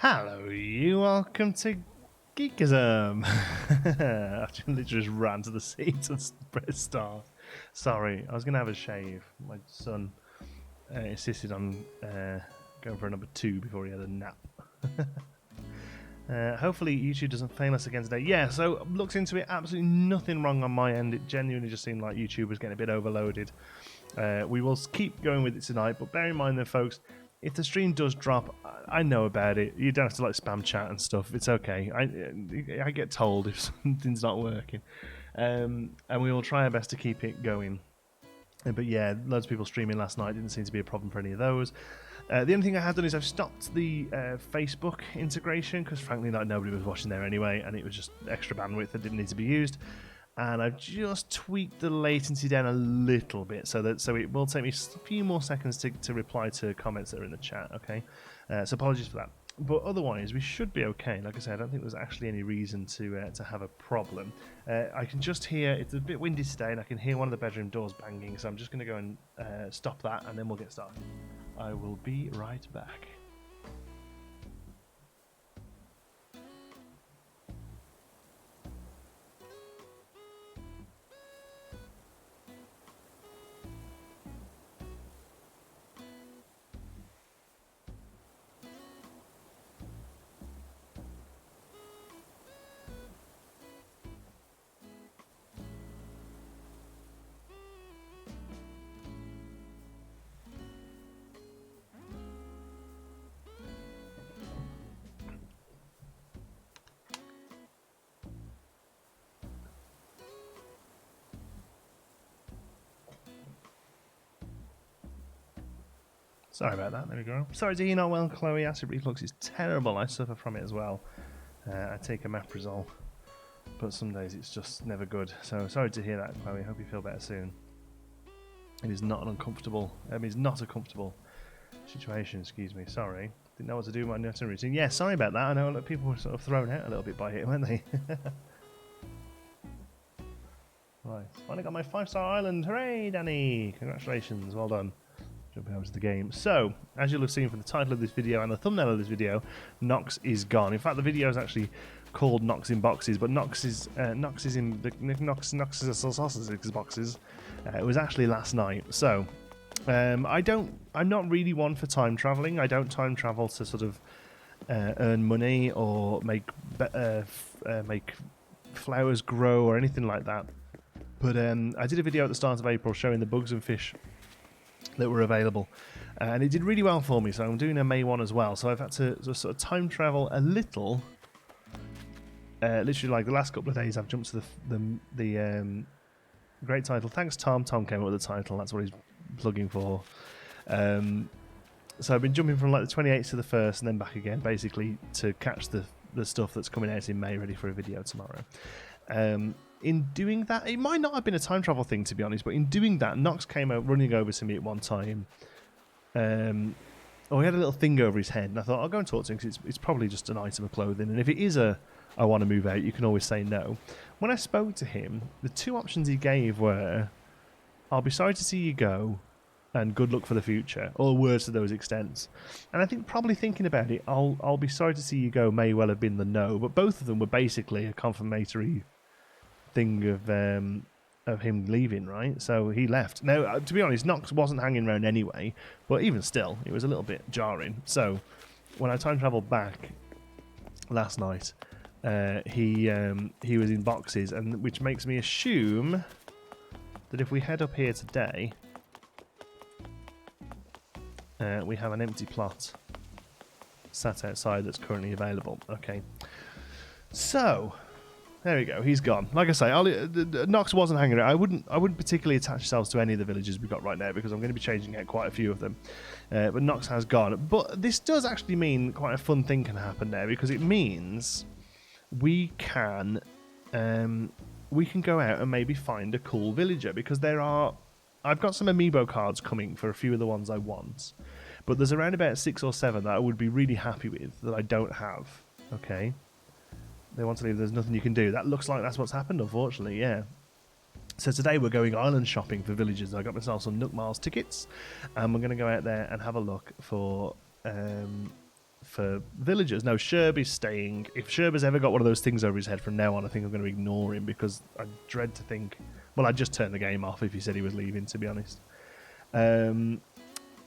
Hello, you. Welcome to Geekism. I literally just ran to the seat and pressed start. Sorry, I was going to have a shave. My son insisted on going for a number 2 before he had a nap. Hopefully YouTube doesn't fail us again today. Yeah, so looked into it, absolutely nothing wrong on my end. It genuinely just seemed like YouTube was getting a bit overloaded. We will keep going with it tonight, but bear in mind then, folks, if the stream does drop, I know about it. You don't have to like spam chat and stuff. It's okay. I get told if something's not working, and we will try our best to keep it going. But yeah, loads of people streaming last night. Didn't seem to be a problem for any of those. The only thing I have done is I've stopped the Facebook integration because frankly nobody was watching there anyway, and it was just extra bandwidth that didn't need to be used. And I've just tweaked the latency down a little bit so it will take me a few more seconds to reply to comments that are in the chat. Okay, so apologies for that. But otherwise, we should be okay. Like I said, I don't think there's actually any reason to have a problem. I can just hear, it's a bit windy today, and I can hear one of the bedroom doors banging, so I'm just going to go and stop that, and then we'll get started. I will be right back. Sorry about that, there we go. Sorry to hear not well, Chloe. Acid reflux is terrible. I suffer from it as well. I take omeprazole, but some days it's just never good. So sorry to hear that, Chloe. Hope you feel better soon. It is not an uncomfortable, it's not a comfortable situation, excuse me. Sorry. Didn't know what to do with my nursery routine. Yeah, sorry about that. I know a lot of people were sort of thrown out a little bit by it, weren't they? Right, finally got my 5-star island. Hooray, Danny! Congratulations, well done. Jumping over to the game. So, as you'll have seen from the title of this video and the thumbnail of this video, Knox is gone. In fact, the video is actually called Knox in Boxes, but Knox is in the Knox's boxes. It was actually last night. So, I'm not really one for time traveling. I don't time travel to sort of earn money or make flowers grow or anything like that. But I did a video at the start of April showing the bugs and fish that were available, and it did really well for me, so I'm doing a May one as well, so I've had to sort of time travel a little. Literally like the last couple of days I've jumped to the great title. Thanks Tom came up with the title, that's what he's plugging for. So I've been jumping from like the 28th to the 1st and then back again, basically to catch the stuff that's coming out in May, ready for a video tomorrow. In doing that, it might not have been a time travel thing to be honest, but in doing that, Knox came out running over to me at one time. He had a little thing over his head, and I thought I'll go and talk to him because it's probably just an item of clothing, and if it is I want to move out, you can always say no. When I spoke to him, the two options he gave were, I'll be sorry to see you go, and good luck for the future, or words to those extents. And I think probably thinking about it, I'll be sorry to see you go may well have been the no, but both of them were basically a confirmatory thing of him leaving, right? So he left. Now, to be honest, Knox wasn't hanging around anyway, but even still, it was a little bit jarring. So when I time travelled back last night, he was in boxes, and which makes me assume that if we head up here today, we have an empty plot sat outside that's currently available. Okay, so there we go. He's gone. Like I say, Knox wasn't hanging around. I wouldn't particularly attach yourselves to any of the villages we've got right now because I'm going to be changing out quite a few of them. But Knox has gone. But this does actually mean quite a fun thing can happen there, because it means we can go out and maybe find a cool villager, because I've got some amiibo cards coming for a few of the ones I want, but there's around about 6 or 7 that I would be really happy with that I don't have. Okay. They want to leave, there's nothing you can do. That looks like that's what's happened, unfortunately, yeah. So today we're going island shopping for villages. I got myself some Nook Miles tickets, and we're going to go out there and have a look for for villagers. No, Sherb is staying. If Sherb has ever got one of those things over his head from now on, I think I'm going to ignore him because I dread to think... Well, I'd just turn the game off if he said he was leaving, to be honest.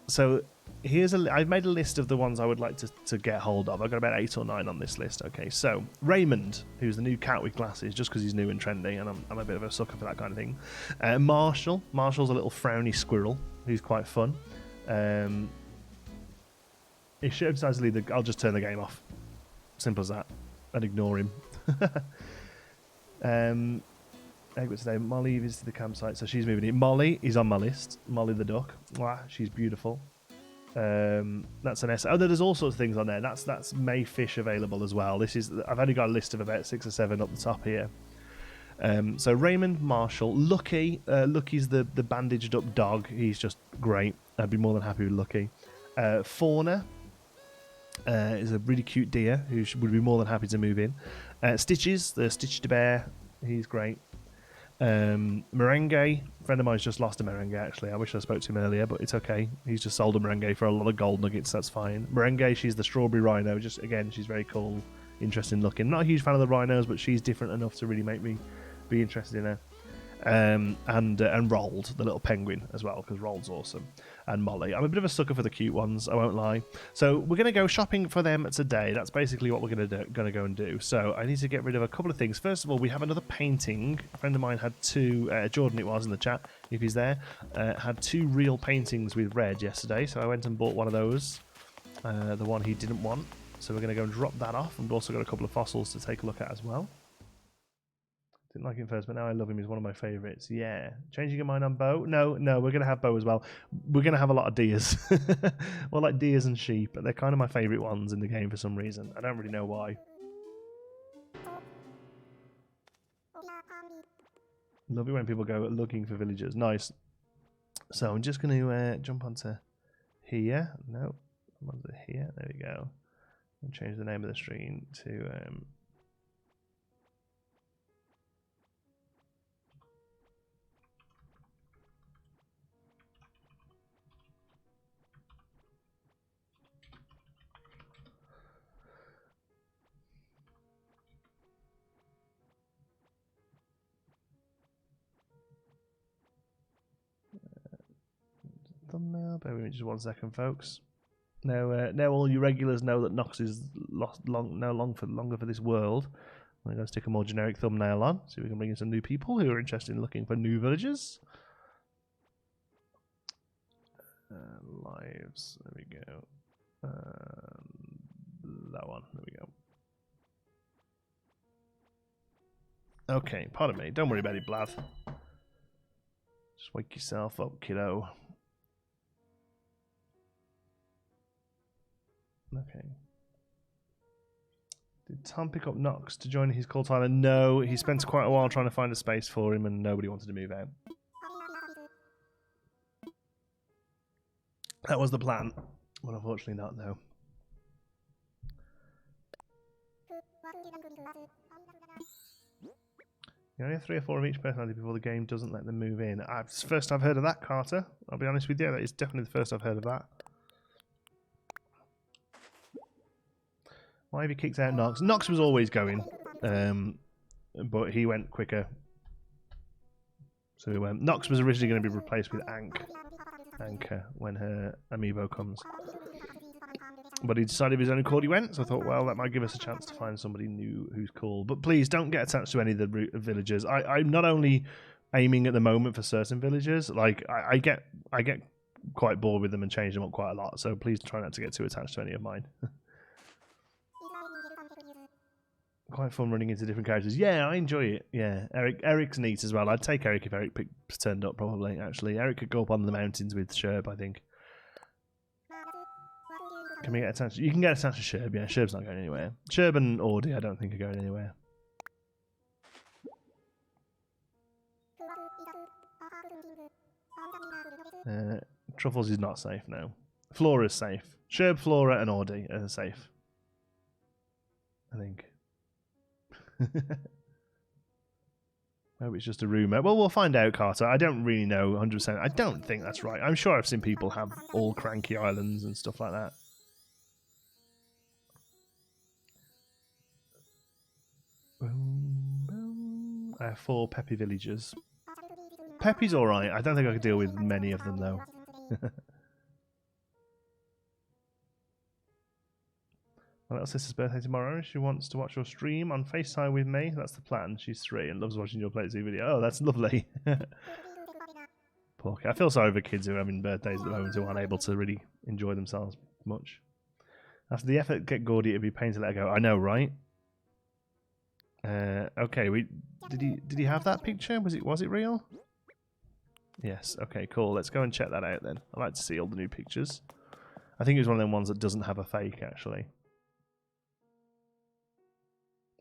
So here's I've made a list of the ones I would like to get hold of. I've got about 8 or 9 on this list. Okay, so Raymond, who's the new cat with glasses, just because he's new and trendy, and I'm a bit of a sucker for that kind of thing. Marshall's a little frowny squirrel who's quite fun. If Sherb decides to leave, I'll just turn the game off. Simple as that. I'd ignore him. Today, Molly visited the campsite, so she's moving in. Molly is on my list. Molly the duck. Wow, she's beautiful. That's an S. Oh, there's all sorts of things on there. That's Mayfish available as well. I've only got a list of about 6 or 7 up the top here. So Raymond, Marshall, Lucky. Lucky's the bandaged up dog. He's just great. I'd be more than happy with Lucky. Fauna is a really cute deer who would be more than happy to move in. Stitches, the Stitched bear. He's great. Merengue, a friend of mine's just lost a merengue actually. I wish I spoke to him earlier, but it's okay. He's just sold a merengue for a lot of gold nuggets, that's fine. Merengue, she's the strawberry rhino, she's very cool, interesting looking. Not a huge fan of the rhinos, but she's different enough to really make me be interested in her. And Rold, the little penguin as well, because Rold's awesome. And Molly. I'm a bit of a sucker for the cute ones, I won't lie. So we're going to go shopping for them today. That's basically what we're going to go and do. So I need to get rid of a couple of things. First of all, we have another painting. A friend of mine had 2, Jordan it was in the chat, if he's there, had 2 real paintings with red yesterday. So I went and bought one of those, the one he didn't want. So we're going to go and drop that off. And we've also got a couple of fossils to take a look at as well. Didn't like him first, but now I love him. He's one of my favourites. Yeah. Changing your mind on Bo? No, we're going to have Bo as well. We're going to have a lot of deers. Well, like deers and sheep, but they're kind of my favourite ones in the game for some reason. I don't really know why. Love it when people go looking for villagers. Nice. So I'm just going to jump onto here. No, I'm onto here. There we go. And change the name of the stream to... thumbnail. Bear with me just 1 second, folks. Now all you regulars know that Knox is longer for this world. I'm going to stick a more generic thumbnail on, so we can bring in some new people who are interested in looking for new villagers. Lives. There we go. That one. There we go. Okay, pardon me. Don't worry about it, Blath. Just wake yourself up, kiddo. Okay. Did Tom pick up Knox to join his cult island? No, he spent quite a while trying to find a space for him and nobody wanted to move out. That was the plan. But unfortunately not, no. You only have 3 or 4 of each personality before the game doesn't let them move in. It's the first I've heard of that, Carter. I'll be honest with you, that is definitely the first I've heard of that. Why have you kicked out Knox? Knox was always going, but he went quicker. So he went. Knox was originally going to be replaced with Anchor when her amiibo comes. But he decided of his own accord he went, so I thought, well, that might give us a chance to find somebody new who's cool. But please don't get attached to any of the villagers. I'm not only aiming at the moment for certain villagers, like I get quite bored with them and change them up quite a lot. So please try not to get too attached to any of mine. Quite fun running into different characters. Yeah, I enjoy it. Yeah, Eric's neat as well. I'd take Eric if Eric turned up, probably, actually. Eric could go up on the mountains with Sherb, I think. Can we get attached? You can get attached to Sherb, yeah. Sherb's not going anywhere. Sherb and Audi, I don't think, are going anywhere. Truffles is not safe, no. Flora's safe. Sherb, Flora, and Audi are safe. I think. I hope it's just a rumour. Well, we'll find out, Carter. I don't really know 100%. I don't think that's right. I'm sure I've seen people have all cranky islands and stuff like that. I have 4 Peppy villagers. Peppy's alright. I don't think I could deal with many of them, though. My little sister's birthday tomorrow. She wants to watch your stream on FaceTime with me. That's the plan. She's 3 and loves watching your Playtime video. Oh, that's lovely. Poor kid. I feel sorry for kids who are having birthdays at the moment who aren't able to really enjoy themselves much. After the effort, get gaudy. It'd be a pain to let go. I know, right? Okay. Did he have that picture? Was it real? Yes. Okay. Cool. Let's go and check that out then. I like to see all the new pictures. I think it was one of them ones that doesn't have a fake actually.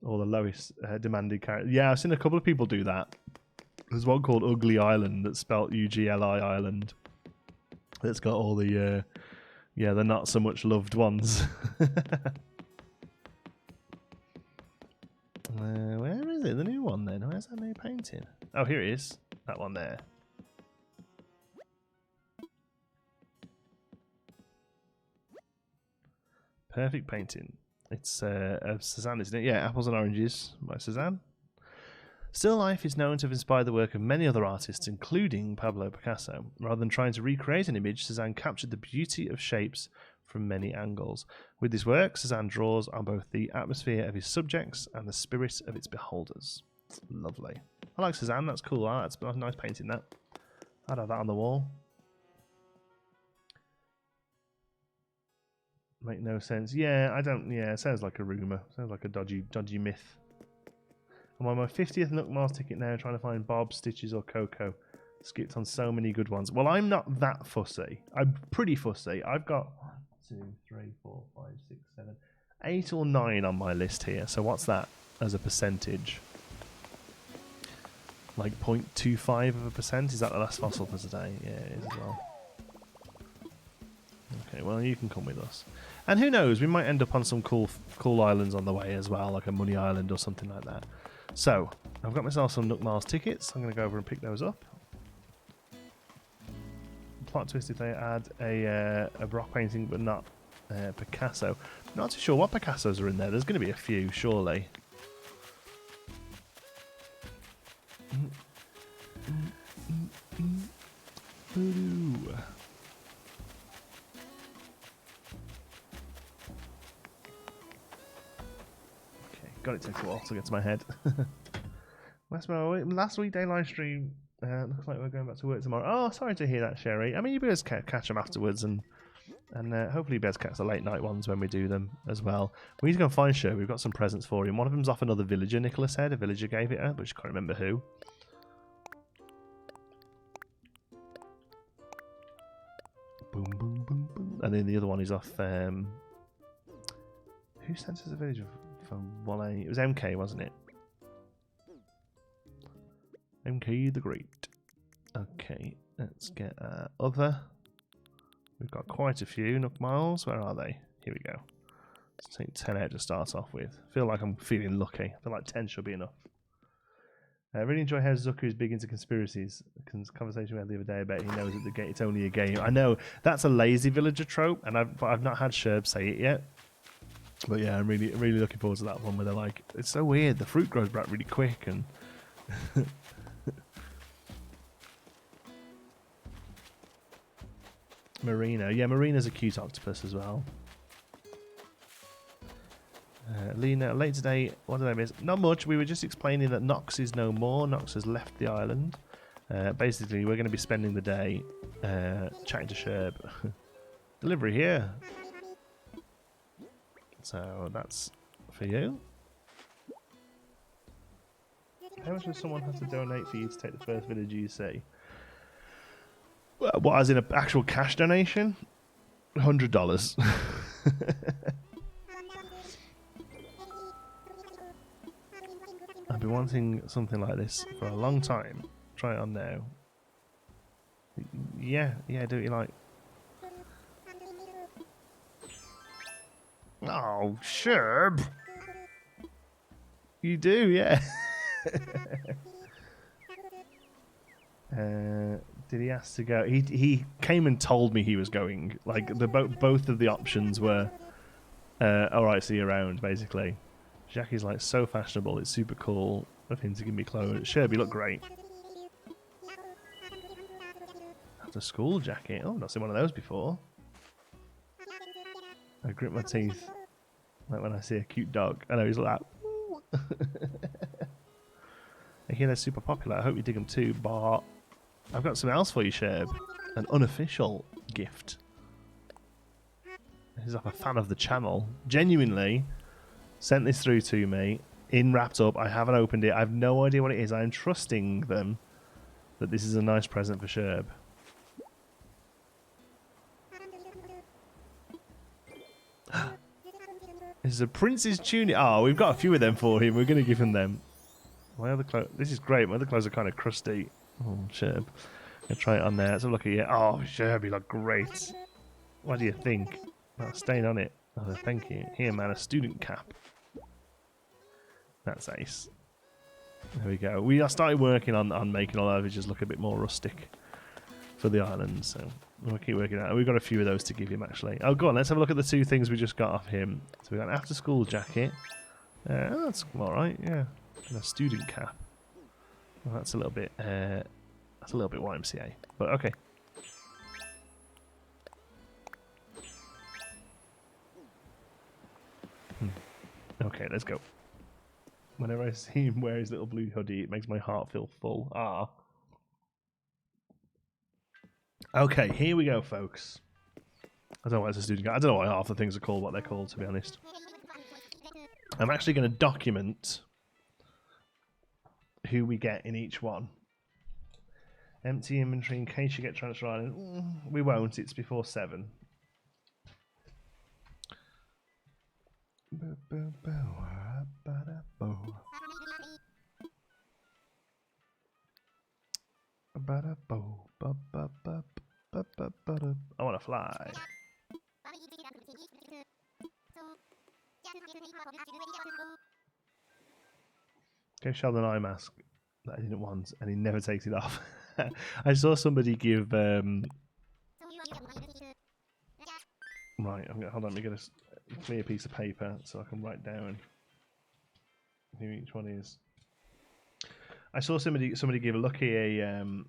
Or the lowest demanded character. Yeah, I've seen a couple of people do that. There's one called Ugly Island that's spelt UGLI Island. That's got all the, the not so much loved ones. Where is it? The new one then? Where's that new painting? Oh, here it is. That one there. Perfect painting. It's Cezanne, isn't it? Yeah, Apples and Oranges by Cezanne. Still life is known to have inspired the work of many other artists, including Pablo Picasso. Rather than trying to recreate an image, Cezanne captured the beauty of shapes from many angles. With this work, Cezanne draws on both the atmosphere of his subjects and the spirit of its beholders. It's lovely. I like Cezanne, that's cool. That's a nice painting, that. I'd have that on the wall. Make no sense. Yeah, I don't. Yeah, it sounds like a rumour. Sounds like a dodgy myth. I'm on my 50th Nook Mars ticket now, trying to find Bob, Stitches, or Coco. Skipped on so many good ones. Well, I'm not that fussy. I'm pretty fussy. I've got 1, 2, 3, 4, 5, 6, 7, 8 or 9 on my list here. So what's that as a percentage? Like 0.25%? Is that the last fossil for today? Yeah, it is as well. Okay, well, you can come with us. And who knows, we might end up on some cool islands on the way as well, like a Money Island or something like that. So, I've got myself some Nook Mars tickets. I'm going to go over and pick those up. Plot twist if they add a rock painting but not Picasso. Not too sure what Picassos are in there. There's going to be a few, surely. God, it takes a while to get to my head. Last weekday live stream. Looks like we're going back to work tomorrow. Oh, sorry to hear that, Sherry. I mean, you better catch them afterwards, and hopefully you better catch the late night ones when we do them as well. We need to go and find Sherry. We've got some presents for him. One of them's off another villager, Nicholas said. A villager gave it her, but she can't remember who. Boom, boom, boom, boom. And then the other one is off... who sent us a villager? It was MK, wasn't it? MK the Great. Okay, let's get other. We've got quite a few Nook Miles. Where are they? Here we go. Let's take 10 out to start off with. I feel like I'm feeling lucky. I feel like 10 should be enough. I really enjoy how Zucker is big into conspiracies. Conversation we had the other day about he knows that it's only a game. I know that's a lazy villager trope, and I've not had Sherb say it yet. But yeah, I'm really looking forward to that one where they're like, it's so weird, the fruit grows back really quick and Marina. Yeah, Marina's a cute octopus as well. Lena, late today, what did I miss? Not much, we were just explaining that Knox is no more. Knox has left the island. Basically, we're going to be spending the day chatting to Sherb. Delivery here. So that's for you. How much does someone have to donate for you to take the first village you see? Well, what, as in an actual cash donation? $100. I've been wanting something like this for a long time. Try it on now. Yeah, do what you like. Oh, Sherb. You do, yeah. Did he ask to go? He came and told me he was going. Like both of the options were, all right, see you around. Basically, Jackie's like so fashionable. It's super cool of him to give me clothes. Sherby look great. After school jacket. Oh, not seen one of those before. I grit my teeth like when I see a cute dog. I know he's like that. I hear they're super popular. I hope you dig them too. But I've got something else for you, Sherb. An unofficial gift. He's like a fan of the channel. Genuinely sent this through to me in wrapped up. I haven't opened it. I have no idea what it is. I'm trusting them that this is a nice present for Sherb. This is a Prince's tunic. Oh, we've got a few of them for him. We're going to give him them. My other clothes. This is great. My other clothes are kind of crusty. Oh, Sherb. I'll try it on there. Let's have a look at you. Oh, Sherb, you look great. What do you think? Not a stain on it. Oh, thank you. Here, man, a student cap. That's ace. There we go. We started working on making all our images look a bit more rustic for the island, so we'll keep working on it. We've got a few of those to give him, actually. Oh, go on, let's have a look at the two things we just got off him. So we got an after-school jacket. Oh, that's all right, yeah. And a student cap. Well, that's a little bit YMCA, but okay. Okay, let's go. Whenever I see him wear his little blue hoodie, it makes my heart feel full. Ah. Okay, here we go, folks. I don't know why it's a student guide. I don't know why half the things are called what they're called, to be honest. I'm actually going to document who we get in each one. Empty inventory in case you get transfer island. We won't, it's before 7. I want to fly. Go Sheldon eye mask that I didn't want, and he never takes it off. I saw somebody give. Right, hold on. Let me get a clear piece of paper so I can write down who each one is. I saw somebody give Lucky an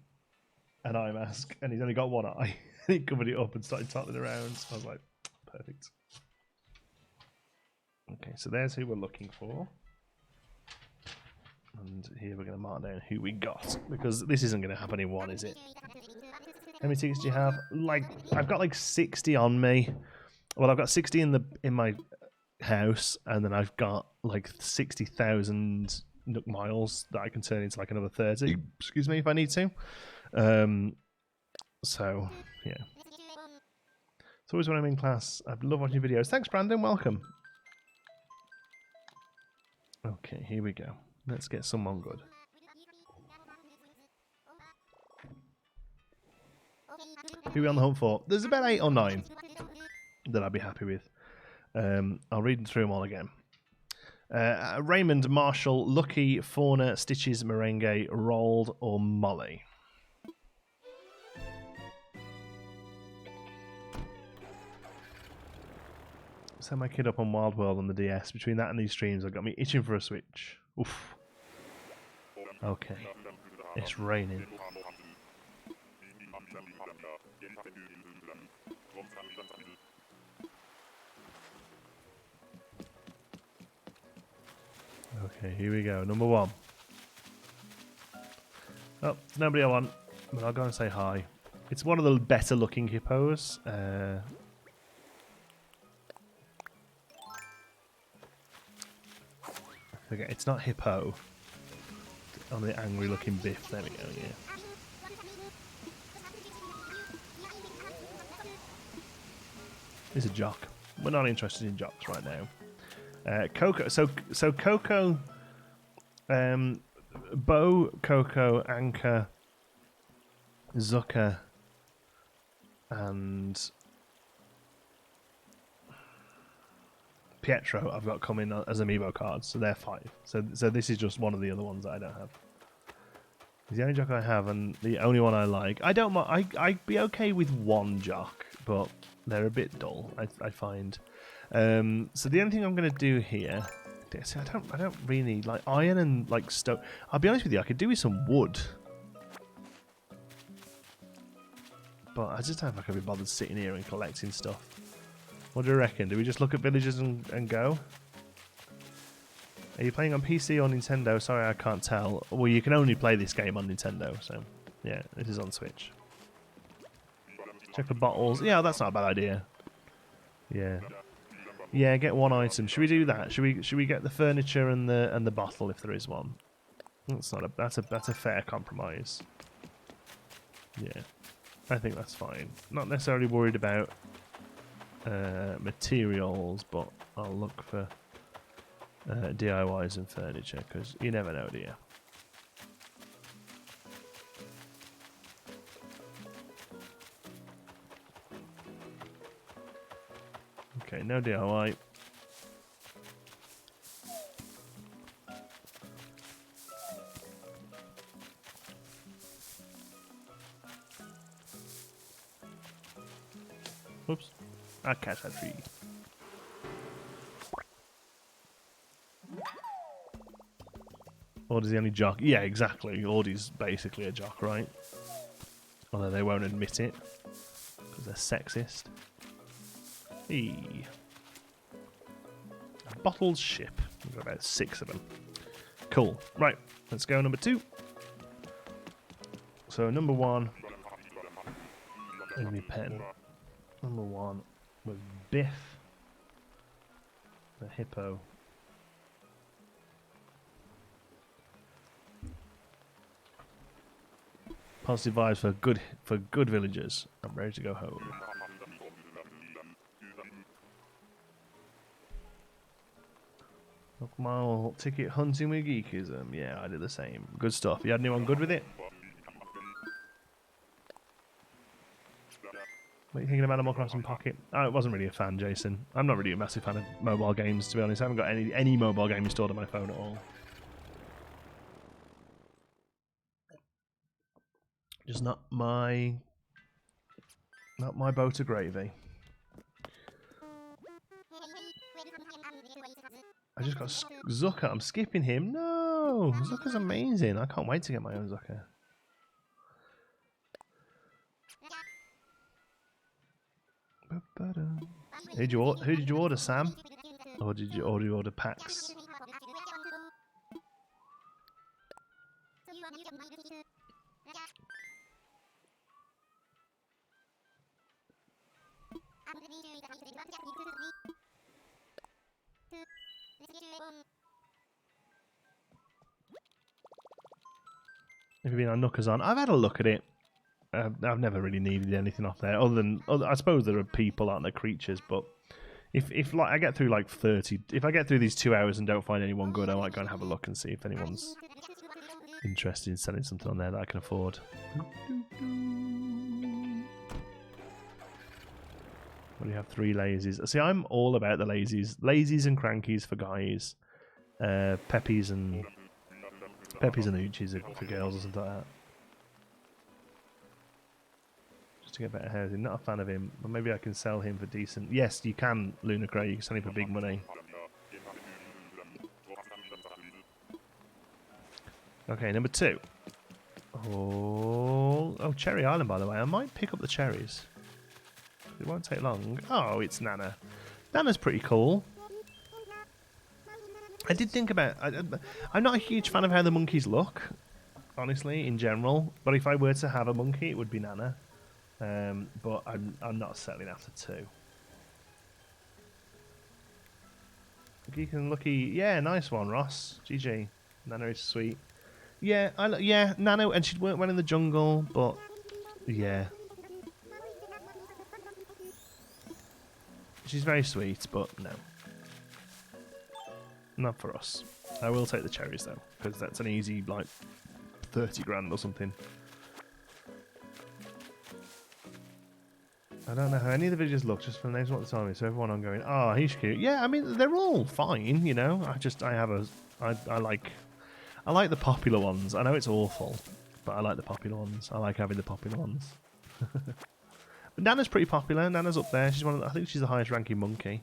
eye mask, and he's only got one eye. He covered it up and started toddling around. So I was like, perfect. Okay, so there's who we're looking for. And here we're going to mark down who we got, because this isn't going to happen in one, is it? How many tickets do you have? Like, I've got like 60 on me. Well, I've got 60 in my house, and then I've got like 60,000 Nook miles that I can turn into like another 30. Excuse me, if I need to. So yeah. It's always when I'm in class. I love watching videos. Thanks, Brandon. Welcome. Okay, here we go. Let's get someone good. Who are we on the hunt for? There's about 8 or 9 that I'd be happy with. I'll read through them all again. Raymond, Marshall, Lucky, Fauna, Stitches, Merengue, Rolled, or Molly. Set my kid up on Wild World on the DS. Between that and these streams, I've got me itching for a Switch. Oof. Okay. It's raining. Okay, here we go. Number 1. Oh, nobody I want, but I'll go and say hi. It's one of the better looking hippos. Okay, it's not hippo. On the angry looking biff. There we go, yeah. It's a jock. We're not interested in jocks right now. Coco. So Coco, Bo, Coco, Anka, Zucker, and Pietro I've got coming as amiibo cards, so they're 5. So this is just one of the other ones that I don't have. It's the only jock I have, and the only one I like. I'd be okay with one jock, but they're a bit dull, I find. So the only thing I'm going to do here See, I don't really need like iron and like stone. I'll be honest with you, I could do with some wood. But I just don't know if I can be bothered sitting here and collecting stuff. What do you reckon? Do we just look at villages and go? Are you playing on PC or Nintendo? Sorry, I can't tell. Well, you can only play this game on Nintendo, so yeah, this is on Switch. Check the bottles. Yeah, that's not a bad idea. Yeah. Yeah, get one item. Should we do that? Should we get the furniture and the bottle if there is one? That's a fair compromise. Yeah. I think that's fine. Not necessarily worried about materials, but I'll look for DIYs and furniture because you never know, do you? Okay, no DIY. Oops. I catch that tree. Or does he only jock? Yeah, exactly. Audie's basically a jock, right? Although they won't admit it because they're sexist. Hey. A bottled ship. We've got about 6 of them. Cool. Right, let's go number 2. So number 1. Enemy pen. Number 1 was Biff, the hippo. Positive vibes for good villagers. I'm ready to go home. Book mile ticket hunting with Geekism. Yeah, I did the same. Good stuff. You had anyone good with it? What are you thinking of Animal Crossing Pocket? I wasn't really a fan, Jason. I'm not really a massive fan of mobile games, to be honest. I haven't got any mobile game installed on my phone at all. Just not my boat of gravy. I just got Zucker. I'm skipping him. No, Zucker's amazing. I can't wait to get my own Zucker. Who did you order, Sam? Or did you order packs? Have you been on Knockers on? I've had a look at it. I've never really needed anything off there, other than I suppose there are people, aren't there, creatures. But if like I get through like 30, if I get through these 2 hours and don't find anyone good, I might go and have a look and see if anyone's interested in selling something on there that I can afford. What do you have? 3 lazies. See, I'm all about the lazies and crankies for guys, peppies and oochies are for girls or something like that. Just to get better housing. Not a fan of him, but maybe I can sell him for decent. Yes, you can, Luna Cray. You can sell him for big money. Okay, number 2. Oh, Cherry Island, by the way. I might pick up the cherries. It won't take long. Oh, it's Nana. Nana's pretty cool. I did think about... I'm not a huge fan of how the monkeys look, honestly, in general. But if I were to have a monkey, it would be Nana. But I'm not settling after 2. Geek and Lucky. Yeah, nice one, Ross. GG. Nana is sweet. Yeah, yeah, Nana, and she went in the jungle, but yeah. She's very sweet, but no. Not for us. I will take the cherries, though, because that's an easy, like, 30 grand or something. I don't know how any of the videos look, just from the names of what the time is, so everyone I'm going, oh, he's cute. Yeah, I mean, they're all fine, you know. I like the popular ones. I know it's awful, but I like the popular ones. I like having the popular ones. But Nana's pretty popular. Nana's up there. She's I think she's the highest ranking monkey.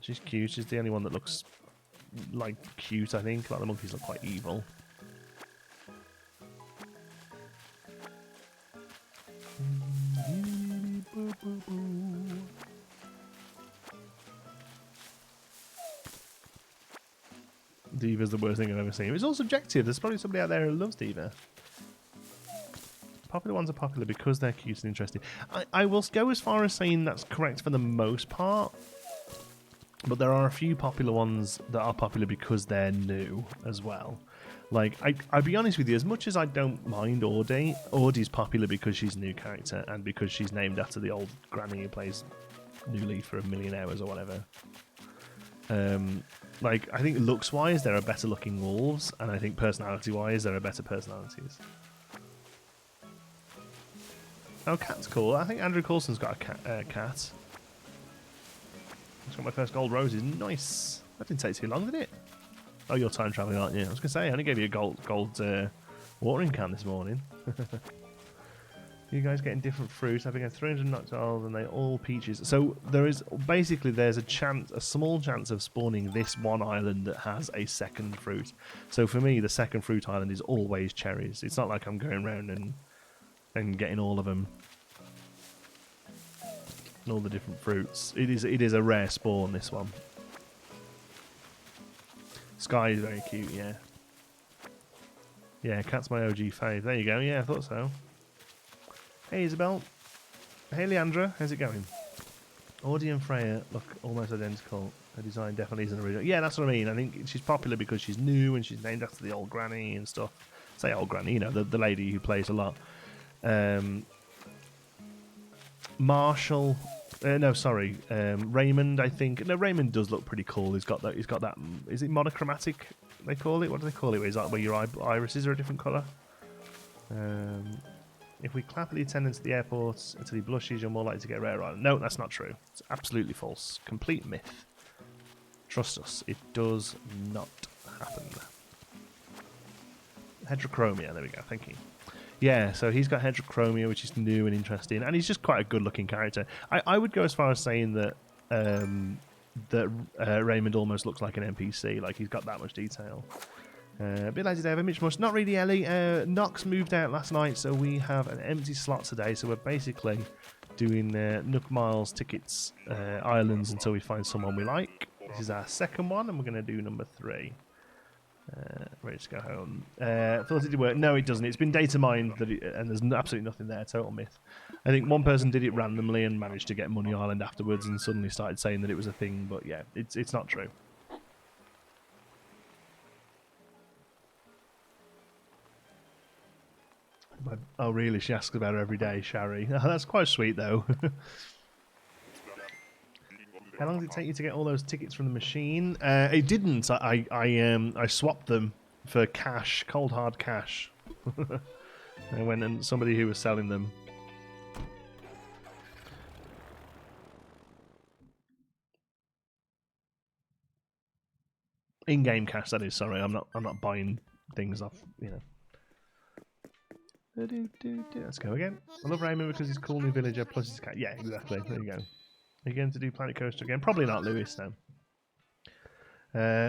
She's cute. She's the only one that looks like cute, I think. Like the monkeys look quite evil. Diva's the worst thing I've ever seen. It's all subjective. There's probably somebody out there who loves Diva. Popular ones are popular because they're cute and interesting. I will go as far as saying that's correct for the most part. But there are a few popular ones that are popular because they're new as well. Like, I'll be honest with you, as much as I don't mind Audie, Audie's popular because she's a new character and because she's named after the old granny who plays New Leaf for 1,000,000 hours or whatever. Like, I think looks-wise, there are better looking wolves, and I think personality-wise, there are better personalities. Oh, cat's cool. I think Andrew Coulson's got a cat. It's got my first gold roses. Nice. That didn't take too long, did it? Oh, you're time traveling, aren't you? I was going to say, I only gave you a gold watering can this morning. You guys getting different fruits. I've been getting 300 Knox and they all peaches. So there's a small chance of spawning this one island that has a second fruit. So for me, the second fruit island is always cherries. It's not like I'm going around and getting all of them. And all the different fruits. It is a rare spawn, this one. Sky is very cute, yeah. Yeah, cat's my OG fave. There you go. Yeah, I thought so. Hey, Isabel. Hey, Leandra. How's it going? Audie and Freya look almost identical. Her design definitely isn't original. Yeah, that's what I mean. I think she's popular because she's new and she's named after the old granny and stuff. Say old granny, you know, the lady who plays a lot. Marshall. No, sorry. Raymond, I think. No, Raymond does look pretty cool. He's got that. Is it monochromatic? They call it. What do they call it? Is that where your irises are a different colour? If we clap at the attendants at the airport until he blushes, you're more likely to get a rare island. No, that's not true. It's absolutely false. Complete myth. Trust us, it does not happen. Heterochromia. There we go. Thank you. Yeah, so he's got heterochromia, which is new and interesting, and he's just quite a good-looking character. I would go as far as saying that Raymond almost looks like an NPC, like he's got that much detail. A bit lazy day, have a Mitch Mush. Not really, Ellie. Knox moved out last night, so we have an empty slot today, so we're basically doing Nook Miles tickets, islands, until we find someone we like. This is our second one, and we're going to do number 3. Ready to go home. Thought it did work. No, it doesn't. It's been data mined, and there's absolutely nothing there. Total myth. I think one person did it randomly and managed to get Money Island afterwards and suddenly started saying that it was a thing, but yeah, it's not true. Oh, really? She asks about her every day, Shari. Oh, that's quite sweet, though. How long did it take you to get all those tickets from the machine? It didn't. I swapped them for cash, cold hard cash. I went and somebody who was selling them. In-game cash, that is. Sorry, I'm not buying things off. You know. Let's go again. I love Raymond because he's a cool new villager. Plus he's cat. Yeah, exactly. There you go. Are you going to do Planet Coaster again? Probably not, Lewis, though.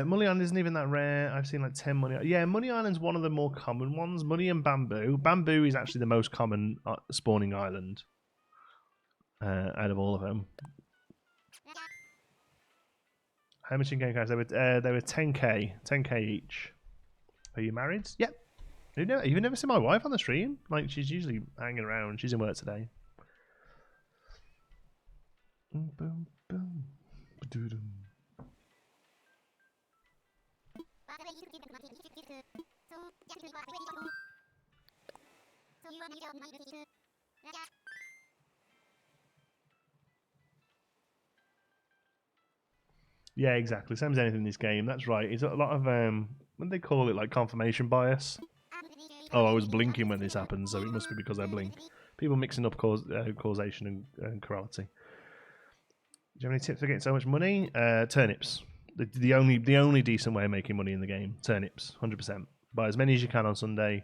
Money Island isn't even that rare. I've seen like 10 Money. Yeah, Money Island's one of the more common ones. Money and Bamboo. Bamboo is actually the most common spawning island out of all of them. How much in-game guys? They were 10k, 10k each. Are you married? Yep. You've never seen my wife on the stream? Like, she's usually hanging around. She's in work today. Boom, boom. Yeah, exactly. Same as anything in this game. That's right. It's a lot of what do they call it? Like confirmation bias. Oh, I was blinking when this happened, so it must be because I blink. People mixing up causation and chirality. Do you have any tips for getting so much money? Turnips. The only decent way of making money in the game. Turnips, 100%. Buy as many as you can on Sunday.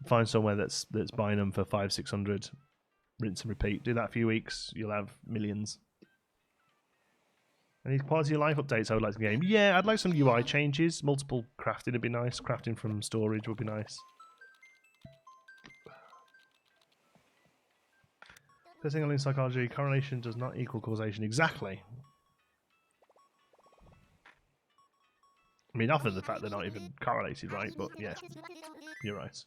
Find somewhere that's buying them for 500-600. Rinse and repeat. Do that a few weeks. You'll have millions. Any quality of life updates I would like to game? Yeah, I'd like some UI changes. Multiple crafting would be nice. Crafting from storage would be nice. First thing in psychology, correlation does not equal causation. Exactly. I mean, other than the fact they're not even correlated, right? But yeah, you're right.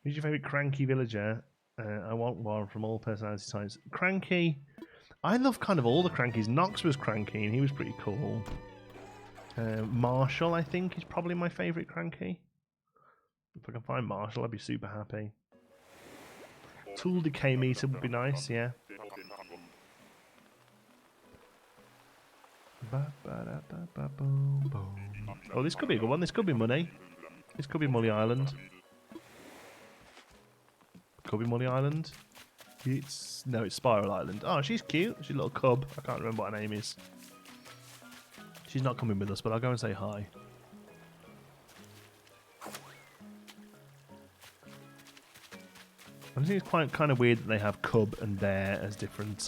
Who's your favourite cranky villager? I want one from all personality types. Cranky. I love kind of all the crankies. Knox was cranky and he was pretty cool. Marshall, I think, is probably my favourite cranky. If I can find Marshall, I'd be super happy. Tool decay meter would be nice, yeah. Oh, this could be a good one. This could be money. This could be Mully Island. Could be Mully Island. No, it's Spiral Island. Oh, she's cute. She's a little cub. I can't remember what her name is. She's not coming with us, but I'll go and say hi. I think it's quite kind of weird that they have cub and bear as different.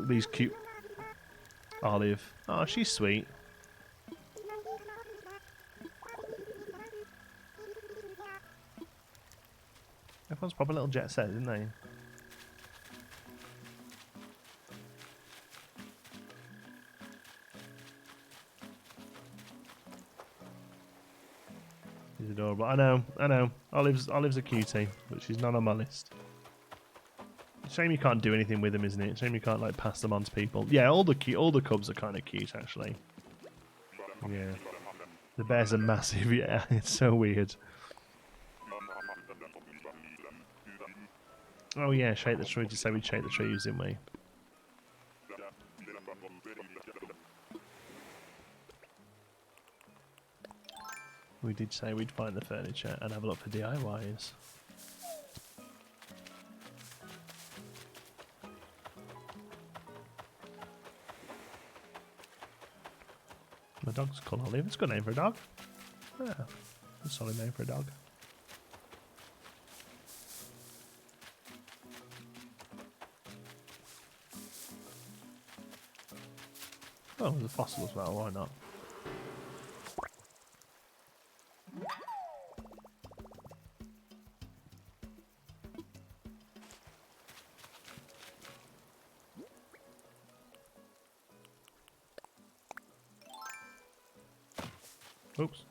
These cute. Olive. Oh, she's sweet. Everyone's proper little jet set, isn't they? She's adorable. I know. Olive's a cutie, but she's not on my list. Shame you can't do anything with them, isn't it? Shame you can't like pass them on to people. Yeah, all the cubs are kind of cute, actually. Yeah, the bears are massive. Yeah, it's so weird. Oh yeah, shake the tree. Just say we'd shake the trees, didn't we? We did say we'd find the furniture and have a look for DIYs. My dog's called Olive. It's a good name for a dog. Yeah, a solid name for a dog. Oh, there's a fossil as well. Why not? Oops.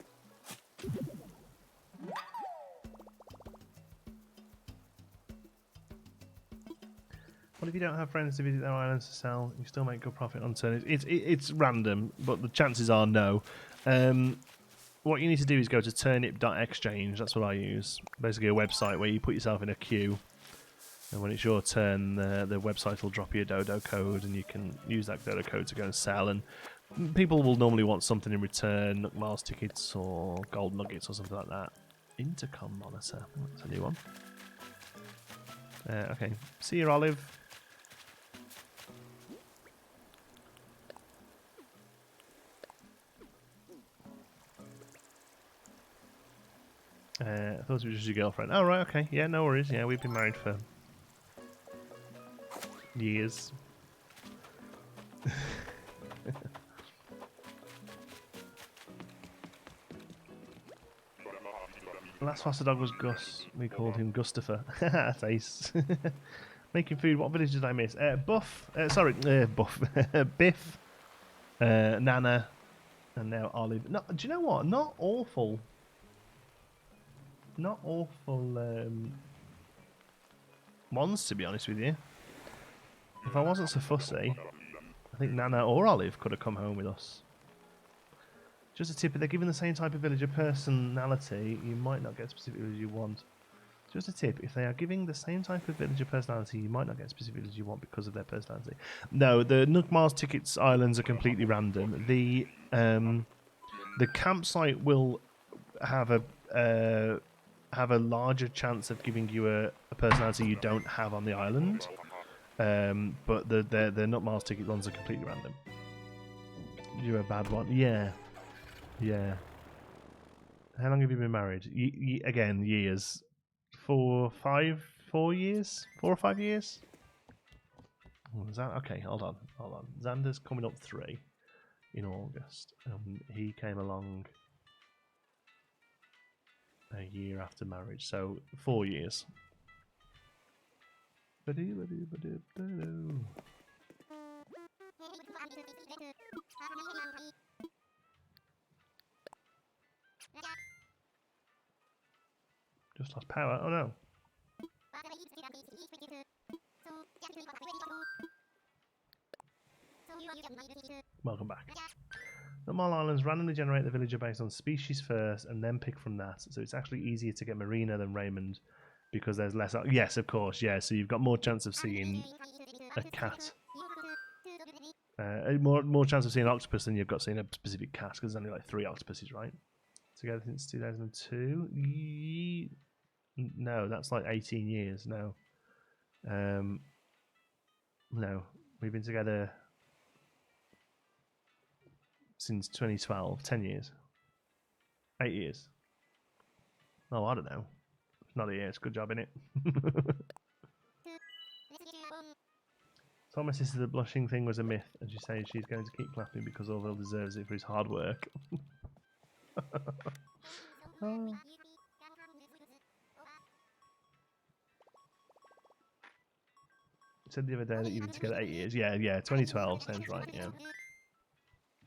What if you don't have friends to visit their islands to sell? You still make good profit on turnips. It's random, but the chances are no. What you need to do is go to turnip.exchange. That's what I use. Basically a website where you put yourself in a queue. And when it's your turn, the website will drop you a dodo code, and you can use that dodo code to go and sell. And people will normally want something in return, Nook Miles tickets or gold nuggets or something like that. Intercom monitor. That's a new one. Okay. See you, Olive. I thought it was just your girlfriend. Oh, right, okay. Yeah, no worries. Yeah, we've been married for years. The last foster dog was Gus. We called him Gustafer. That's ace. Making food. What village did I miss? Buff. Buff. Biff. Nana. And now Olive. No, do you know what? Not awful. Not awful ones, to be honest with you. If I wasn't so fussy, I think Nana or Olive could have come home with us. Just a tip, if they're given the same type of villager personality, you might not get specifically as you want. Just a tip, if they are giving the same type of villager personality, you might not get specifically as you want because of their personality. No, the Nook Mars Tickets Islands are completely random. The campsite will have a larger chance of giving you a personality you don't have on the island. But the Nook Mars Ticket ones are completely random. You're a bad one. Yeah. Yeah. How long have you been married? Again, years. 4 or 5 years? Okay, hold on. Xander's coming up 3 in August. He came along a year after marriage, so 4 years. Just lost power. Oh no. Welcome back. The Mall Islands randomly generate the villager based on species first and then pick from that. So it's actually easier to get Marina than Raymond because there's less... Yes, of course, yeah. So you've got more chance of seeing a cat. More chance of seeing an octopus than you've got seeing a specific cat because there's only like 3 octopuses, right? Together since 2002? No, that's like 18 years. No. No. We've been together since 2012. 10 years. 8 years. Oh, I don't know. It's not a year. It's a good job, innit? Thomas says the blushing thing was a myth, and she's saying she's going to keep clapping because Orville deserves it for his hard work. Oh. Said the other day that you've been together 8 years. Yeah, 2012 sounds right, yeah.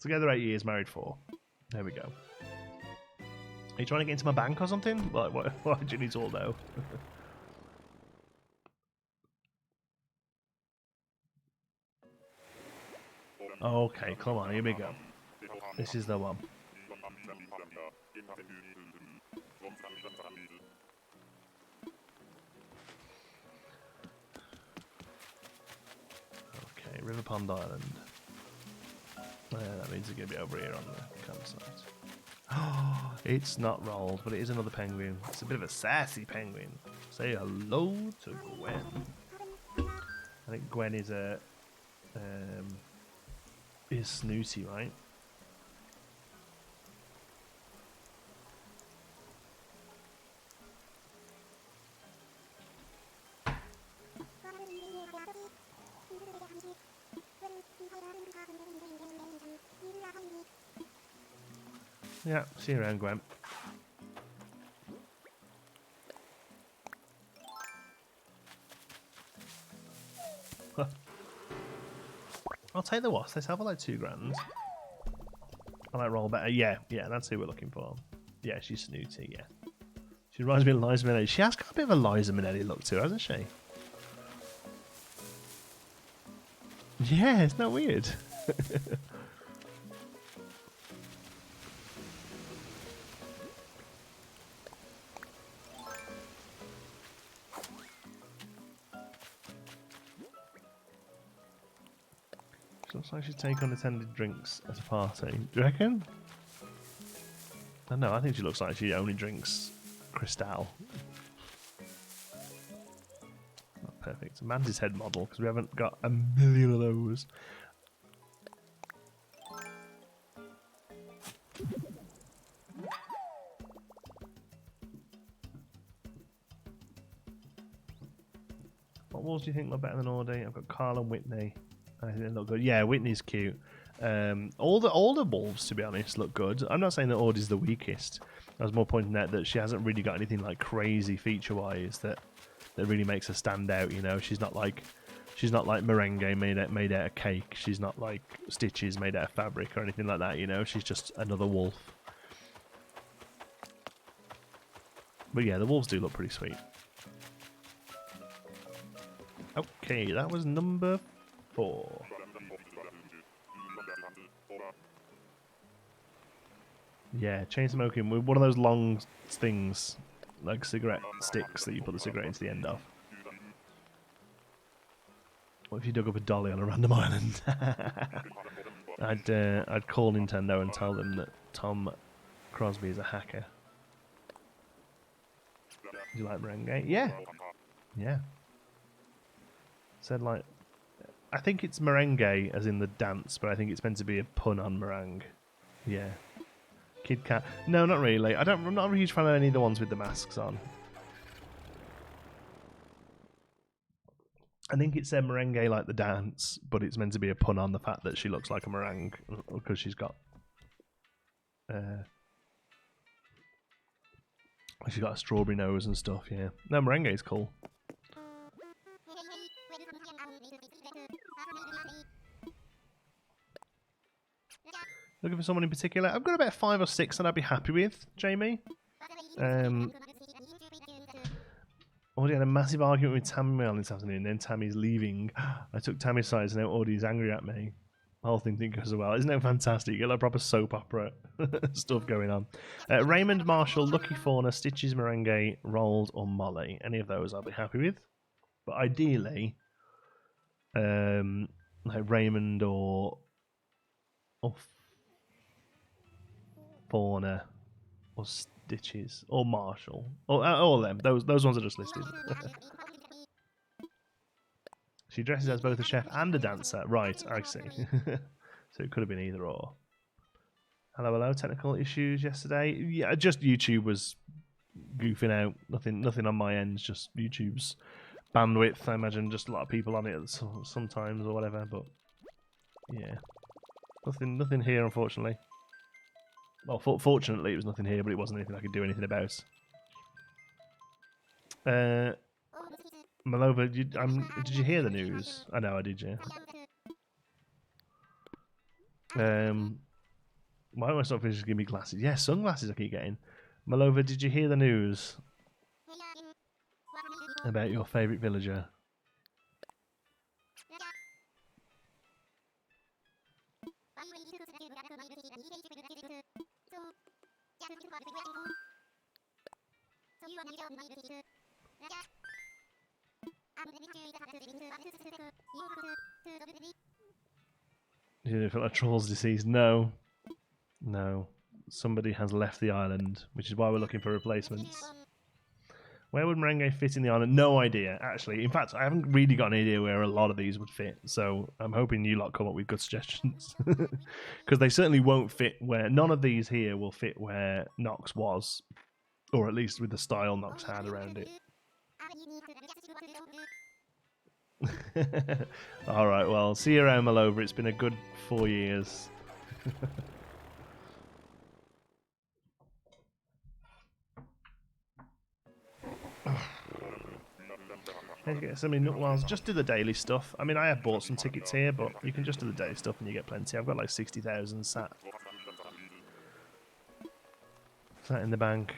Together 8 years, married 4. There we go. Are you trying to get into my bank or something? Why do you need to all know? Okay, come on, here we go. This is the one. Okay, River Pond Island. That means it's going to be over here on the campsite. Oh, it's not rolled, but it is another penguin. It's a bit of a sassy penguin. Say hello to Gwen. I think Gwen is snooty, right? Yeah, see you around, Gwen. I'll take the wasp. Let's have like 2 grand. I like roll better. Yeah, that's who we're looking for. Yeah, she's snooty, yeah. She reminds me of Liza Minnelli. She has got a bit of a Liza Minnelli look to her, hasn't she? Yeah, it's not weird. Looks like she's taking unattended drinks at a party. Do you reckon? I don't know, I think she looks like she only drinks Cristal. Not perfect. Mantis head model, because we haven't got a million of those. What wolves do you think look better than Audie? I've got Carl and Whitney. I think they look good. Yeah, Whitney's cute. All the wolves, to be honest, look good. I'm not saying that Audie's the weakest. I was more pointing out that she hasn't really got anything like crazy feature-wise that really makes her stand out. You know, she's not like merengue made out of cake. She's not like Stitches made out of fabric or anything like that. You know, she's just another wolf. But yeah, the wolves do look pretty sweet. Okay, that was number 4. Yeah, chain smoking with one of those long things, like cigarette sticks that you put the cigarette into the end of. What if you dug up a dolly on a random island? I'd call Nintendo and tell them that Tom Crosby is a hacker. Do you like merengue? Yeah. Yeah. Said like, I think it's merengue as in the dance, but I think it's meant to be a pun on meringue. Yeah. Kid Cat. No, not really. I'm not a huge fan of any of the ones with the masks on. I think it said merengue like the dance, but it's meant to be a pun on the fact that she looks like a meringue because she's got a strawberry nose and stuff. Yeah, no, merengue is cool. Looking for someone in particular? I've got about 5 or 6 that I'd be happy with, Jamie. Already had a massive argument with Tammy this afternoon, then Tammy's leaving. I took Tammy's side, so now Audie's angry at me. The whole thing didn't go so well. Isn't it fantastic? You get like proper soap opera stuff going on. Raymond, Marshall, Lucky Fauna, Stitches, Merengue, Rolled, or Molly. Any of those I'll be happy with. But ideally, like Raymond or Fauna or Stitches or Marshall or all of them. Those ones are just listed. She dresses as both a chef and a dancer. Right, I see. So it could have been either or. Hello. Technical issues yesterday. Yeah, just YouTube was goofing out. Nothing on my end. Just YouTube's bandwidth. I imagine just a lot of people on it sometimes or whatever. But yeah, nothing here, unfortunately. Well, fortunately, it was nothing here, but it wasn't anything I could do anything about. Malova, did you hear the news? I know I did, yeah. Why am I not finishing giving me glasses? Yeah, sunglasses I keep getting. Malova, did you hear the news about your favourite villager? You didn't feel like Troll's deceased? No. Somebody has left the island, which is why we're looking for replacements. Where would Merengue fit in the island? No idea, actually. In fact, I haven't really got an idea where a lot of these would fit, so I'm hoping you lot come up with good suggestions. Because they certainly won't fit where... None of these here will fit where Knox was, or at least with the style Knox had around it. Alright, well, see you around, Malova. It's been a good 4 years. Let's get so many Nookwiles. Just do the daily stuff. I mean, I have bought some tickets here, but you can just do the daily stuff and you get plenty. I've got like 60,000 sat in the bank.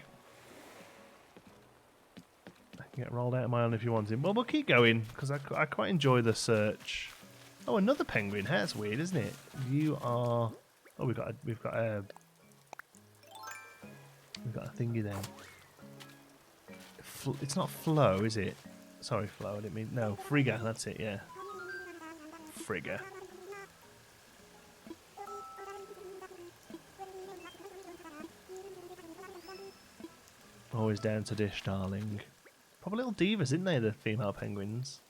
I can get rolled out of my own if you want him. Well, we'll keep going because I quite enjoy the search. Oh, another penguin. That's weird, isn't it? You are. Oh, we've got a thingy there. It's not Flo, is it? Sorry, Flo. I didn't mean. No, Frigga. That's it. Yeah, Frigga. Always down to dish, darling. Proper little divas, isn't they, the female penguins?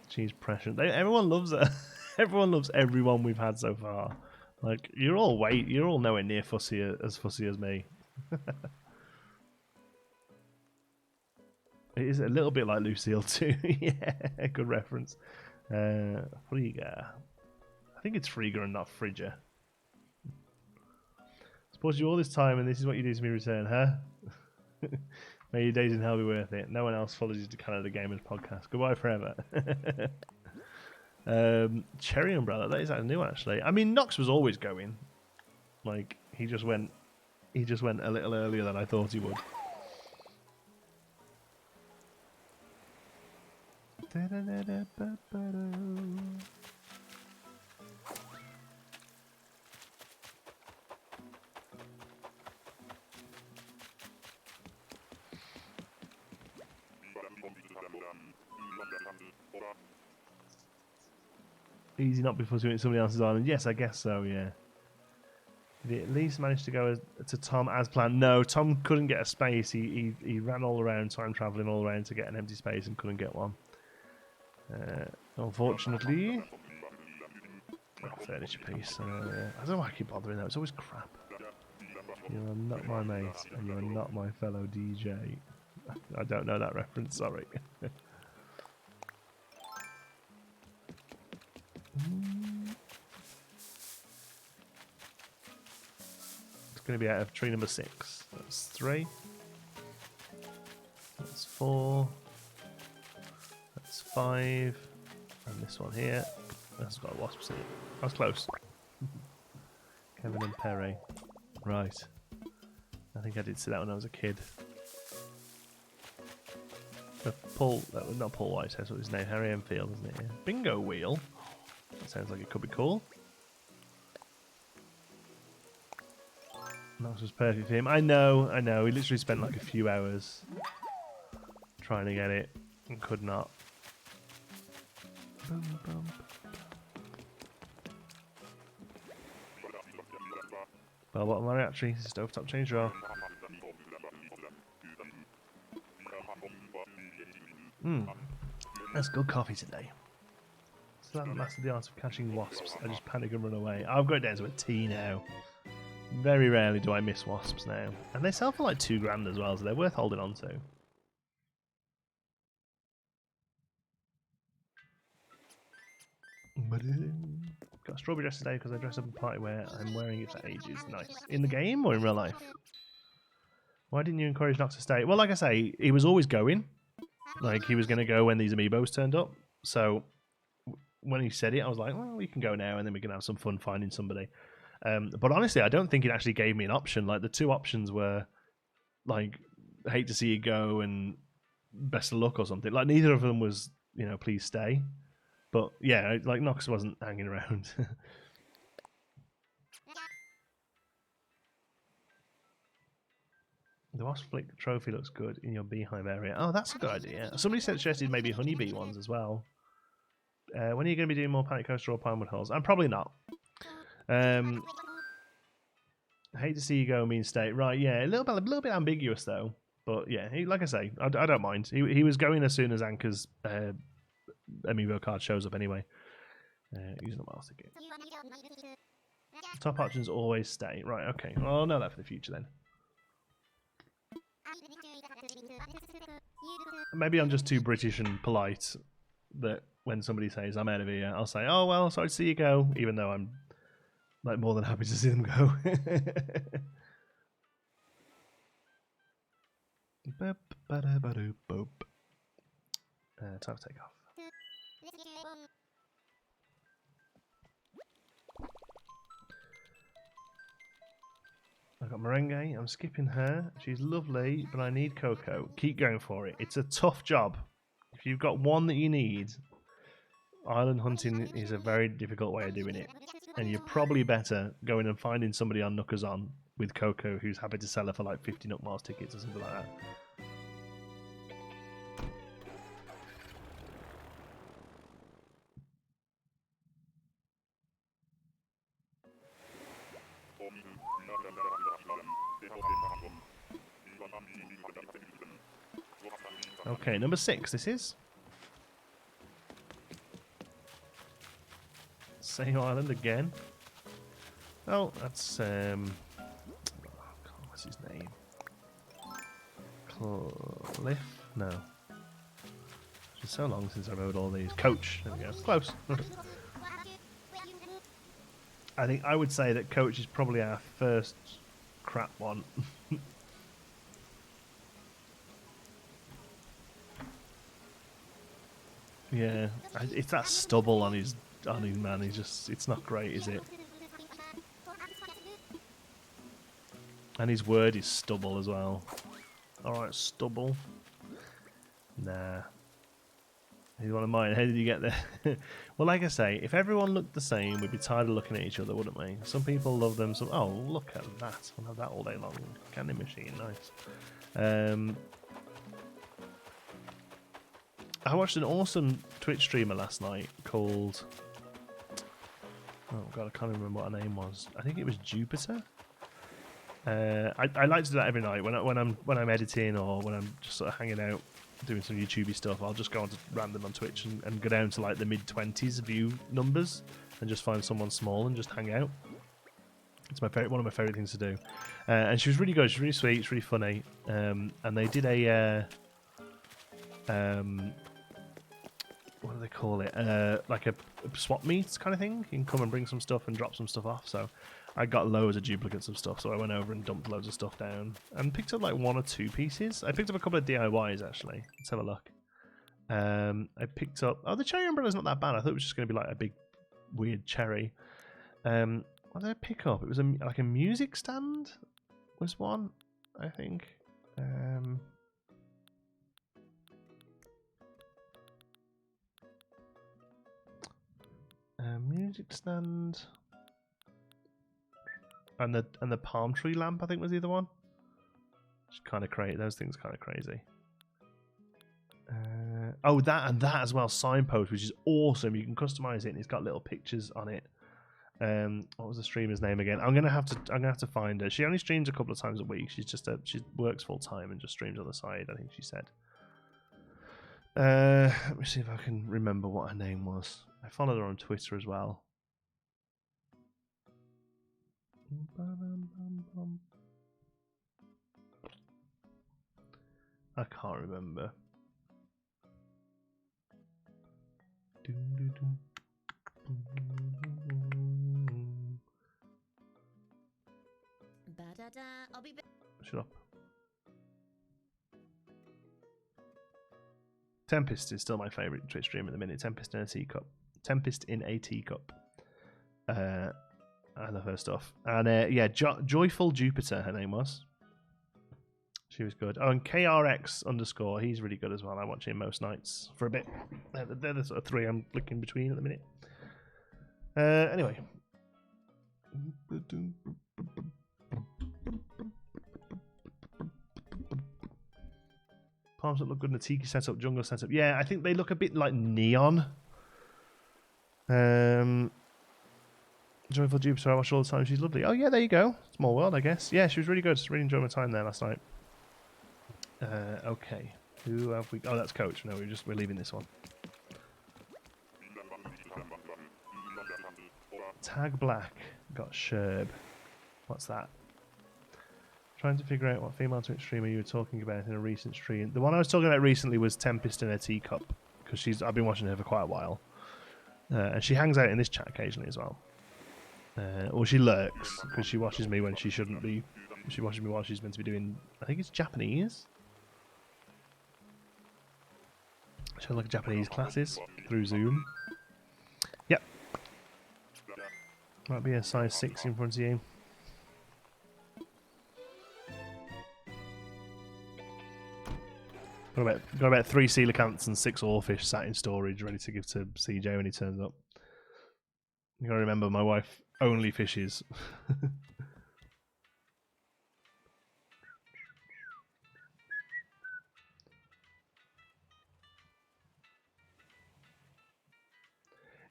She's precious. Everyone loves her. Everyone loves everyone we've had so far. Like, you're all nowhere near fussy as me. It is a little bit like Lucille too. Yeah, good reference. Frigga. I think it's Frigga and not Frigga. Supported you all this time, and this is what you do to me in return, huh? May your days in hell be worth it. No one else follows you to Canada Gamers podcast. Goodbye forever. Cherry Umbrella, that is a new one actually. I mean, Knox was always going. Like, he just went a little earlier than I thought he would. Easy not before doing somebody else's island. Yes, I guess so, yeah. Did he at least manage to go to Tom as planned? No, Tom couldn't get a space. He ran all around, time travelling all around to get an empty space and couldn't get one. Unfortunately. Oh, furniture piece. I don't know why I keep bothering that. It's always crap. You are not my mate, and you are not my fellow DJ. I don't know that reference, sorry. It's going to be out of tree number 6. That's 3. That's 4. That's 5. And this one here. That's got wasps in it. I was close. Kevin and Perry. Right. I think I did see that when I was a kid. Paul, not Paul Whitehouse, what was his name? Harry Enfield, isn't it? Yeah. Bingo wheel. That sounds like it could be cool. Knox was perfect for him. I know. He literally spent like a few hours trying to get it and could not. Boom, boom. Well, what am I actually? Stovetop change drawer. That's good coffee today. So that mastered the art of catching wasps. I just panic and run away. I've got it down to a T now. Very rarely do I miss wasps now. And they sell for like £2 as well, so they're worth holding on to. Got a strawberry dress today because I dressed up in party wear. I'm wearing it for ages. Nice. In the game or in real life? Why didn't you encourage Knox to stay? Well, like I say, he was always going. Like, he was going to go when these amiibos turned up. So, when he said it, I was like, well, we can go now and then we can have some fun finding somebody. But honestly, I don't think it actually gave me an option. Like, the 2 options were, like, hate to see you go and best of luck or something. Like, neither of them was, you know, please stay. But, yeah, like, Knox wasn't hanging around. The Wasp Flick trophy looks good in your beehive area. Oh, that's a good idea. Somebody suggested maybe honeybee ones as well. When are you going to be doing more Panic Coaster or Pinewood Halls? I'm probably not. I hate to see you go, mean state. Right, yeah, a little bit ambiguous though. But yeah, like I say, I don't mind. He was going as soon as Anchor's amiibo card shows up anyway. Using a miles ticket. Top options always stay. Right, okay. Well, I'll know that for the future then. Maybe I'm just too British and polite that when somebody says I'm out of here, I'll say, oh, well, sorry to see you go, even though I'm like more than happy to see them go. Time to take off. I've got Merengue. I'm skipping her. She's lovely, but I need Coco. Keep going for it. It's a tough job. If you've got one that you need, island hunting is a very difficult way of doing it. And you're probably better going and finding somebody on Nookazon with Coco who's happy to sell her for like 50 Nook Miles tickets or something like that. Okay, number 6 this is. Same island again. Oh, that's what's his name? Cliff? No. It's so long since I rode all these. Coach. There we go. Close. I think I would say that Coach is probably our first crap one. Yeah, it's that stubble on his man. He's just, it's not great, is it? And his word is stubble as well. Alright, stubble. Nah. He's one of mine. How did you get there? Well, like I say, if everyone looked the same, we'd be tired of looking at each other, wouldn't we? Some people love them. Some. Oh, look at that. I'll have that all day long. Candy machine, nice. I watched an awesome Twitch streamer last night called... Oh god, I can't remember what her name was. I think it was Jupiter. I like to do that every night when I'm editing or when I'm just sort of hanging out doing some YouTubey stuff. I'll just go on to random on Twitch and go down to like the mid-20s view numbers and just find someone small and just hang out. It's one of my favourite things to do. And she was really good. She's really sweet. She's really funny. And they did a what do they call it? Like a swap meet kind of thing. You can come and bring some stuff and drop some stuff off. So I got loads of duplicates of stuff. So I went over and dumped loads of stuff down and picked up like 1 or 2 pieces. I picked up a couple of DIYs actually. Let's have a look. I picked up. Oh, the cherry umbrella's not that bad. I thought it was just going to be like a big weird cherry. What did I pick up? It was like a music stand. Was one, I think. Music stand, and the palm tree lamp, I think, was the other one. It's kind of crazy. Those things kind of crazy. Oh, that and that as well. Signpost, which is awesome. You can customize it, and it's got little pictures on it. What was the streamer's name again? I'm gonna have to find her. She only streams a couple of times a week. She works full time and just streams on the side, I think she said. Let me see if I can remember what her name was. I followed her on Twitter as well. I can't remember. I'll be back. Shut up. Tempest is still my favourite Twitch stream at the minute. Tempest in a teacup. Tempest in a teacup. I love her stuff. And yeah, Joyful Jupiter, her name was. She was good. Oh, and KRX_, he's really good as well. I watch him most nights for a bit. They're the sort of 3 I'm looking between at the minute. Anyway. Palms that look good in the tiki setup, jungle setup. Yeah, I think they look a bit like neon. Joyful Jupiter, I watch all the time. She's lovely. Oh yeah, there you go. Small world, I guess. Yeah, she was really good. Really enjoyed my time there last night. Okay. Who have we? Oh, that's Coach. No, we're leaving this one. Tag Black got Sherb. What's that? Trying to figure out what female Twitch streamer you were talking about in a recent stream. The one I was talking about recently was Tempest in a Teacup, because I've been watching her for quite a while, and she hangs out in this chat occasionally as well. Or she lurks because she watches me when she shouldn't be. She watches me while she's meant to be doing. I think it's Japanese. She has like Japanese classes through Zoom. Yep. Might be a size 6 in front of you. Got about 3 coelacanths and 6 oarfish sat in storage, ready to give to CJ when he turns up. You gotta remember, my wife only fishes.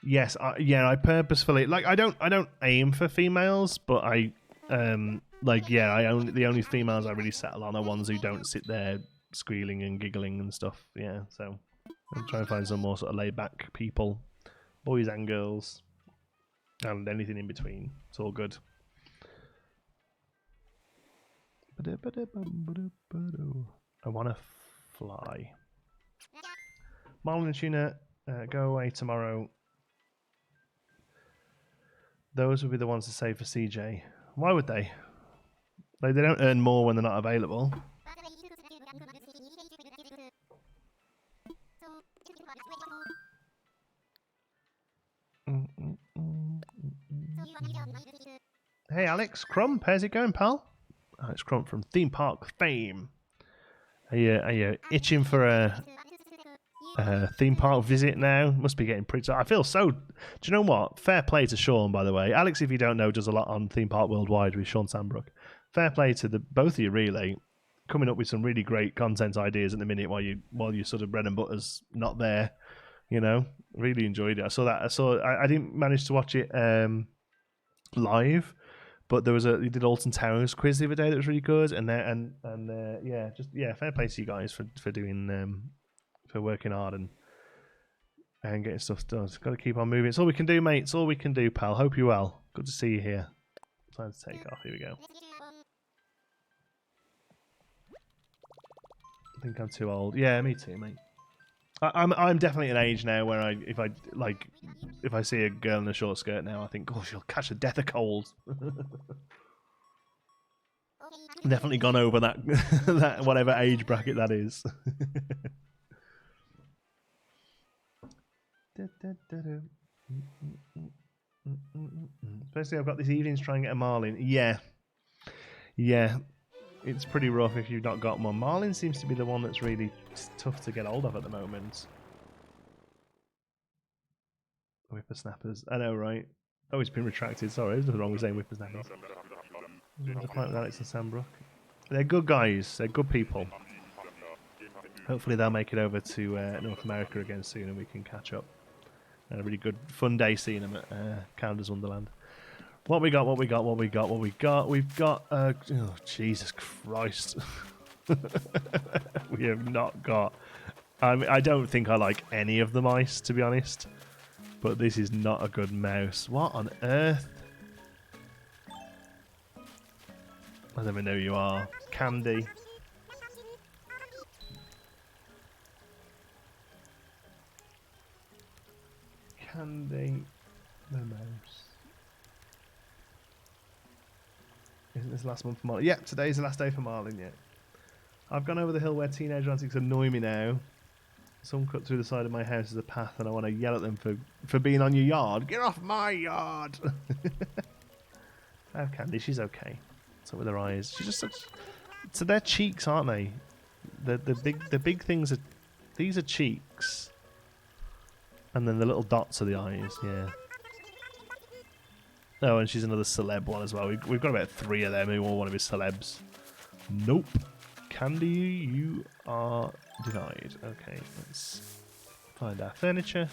Yes, I purposefully I don't aim for females, but the only females I really settle on are ones who don't sit there squealing and giggling and stuff. Yeah, so I'm trying to find some more sort of laid back people, boys and girls, and anything in between. It's all good. I want to fly. Marlin and Tuna, go away tomorrow. Those would be the ones to save for CJ. Why would they? They don't earn more when they're not available. Hey Alex, Crump, how's it going, pal? Alex Crump from Theme Park Fame. Are you itching for a theme park visit now? Must be getting pretty. I feel so. Do you know what? Fair play to Sean, by the way. Alex, if you don't know, does a lot on Theme Park Worldwide with Sean Sandbrook. Fair play to both of you, really, coming up with some really great content ideas at the minute while you sort of bread and butter's not there. You know, really enjoyed it. I saw that. I didn't manage to watch it live, but you did Alton Towers quiz the other day that was really good, and fair play to you guys for doing for working hard and getting stuff done. Got to keep on moving. It's all we can do, mate. It's all we can do, pal. Hope you're well. Good to see you here. Time to take off. Here we go. I think I'm too old. Yeah, me too, mate. I'm definitely an age now where if I see a girl in a short skirt now, I think, oh, she'll catch a death of cold. Definitely gone over that that whatever age bracket that is. Especially I've got this evening's trying to get a marlin. Yeah. It's pretty rough if you've not got one. Marlin seems to be the one that's really tough to get hold of at the moment. Whippersnappers. I know, right? Oh, it's been retracted. Sorry, there's nothing wrong with saying whippersnappers. The fight with Alex and Sambrook. They're good guys. They're good people. Hopefully they'll make it over to North America again soon and we can catch up. And a really good, fun day seeing them at Canada's Wonderland. What we got? We've got... oh, Jesus Christ. We have not got... I don't think I like any of the mice, to be honest. But this is not a good mouse. What on earth? I don't even know who you are. Candy. Candy the mouse. Isn't this last month for Marlin? Yeah, today's the last day for Marlin, yeah. I've gone over the hill where teenage antics annoy me now. Some cut through the side of my house as a path and I want to yell at them for being on your yard. Get off my yard! I have Candy, she's okay. What's up with her eyes? She's just such... So they're cheeks, aren't they? The big things are... These are cheeks. And then the little dots are the eyes, yeah. Oh, and she's another celeb one as well. We've got about 3 of them who all want to be celebs. Nope. Candy, you are denied. Okay, let's find our furniture.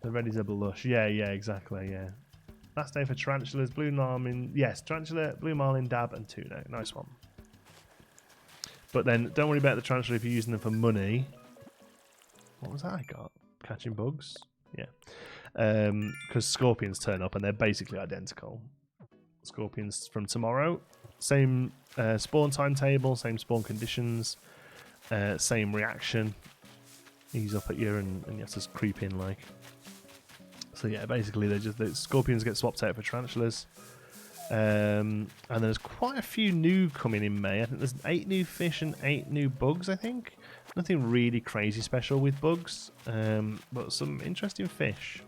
The red is a blush. Yeah, exactly, yeah. Last day for tarantulas, blue marlin. Yes, tarantula, blue marlin, dab, and tuna. Nice one. But then, don't worry about the tarantula if you're using them for money. What was that I got? Catching bugs? Yeah. Because scorpions turn up and they're basically identical. Scorpions from tomorrow. Same spawn timetable, same spawn conditions, same reaction. He's up at you and you have to creep in like. So yeah, basically the scorpions get swapped out for tarantulas. And there's quite a few new coming in May. I think there's 8 new fish and 8 new bugs, I think. Nothing really crazy special with bugs, but some interesting fish.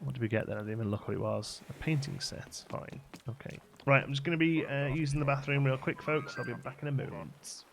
What did we get then? I didn't even look what it was. A painting set. Fine. Okay. Right, I'm just going to be using the bathroom real quick, folks. I'll be back in a moment.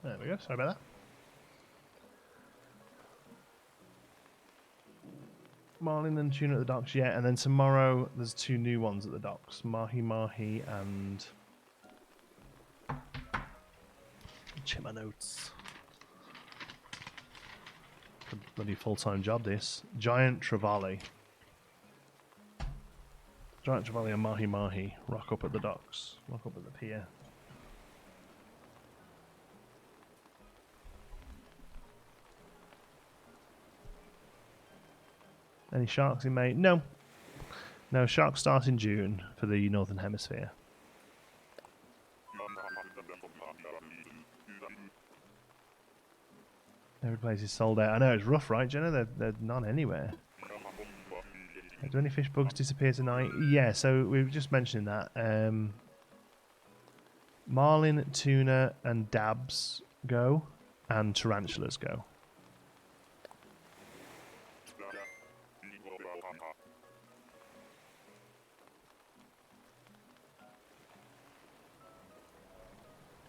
There we go, sorry about that. Marlin and tuna at the docks, yeah, and then tomorrow there's 2 new ones at the docks. Mahi Mahi and... Check my notes. A bloody full-time job this. Giant Trevally. Giant Trevally and Mahi Mahi rock up at the docks. Rock up at the pier. Any sharks in May? No. No, sharks start in June for the Northern Hemisphere. Every place is sold out. I know, it's rough, right, Jenna? They're none anywhere. Do any fish bugs disappear tonight? Yeah, so we were just mentioning that. Marlin, tuna, and dabs go, and tarantulas go.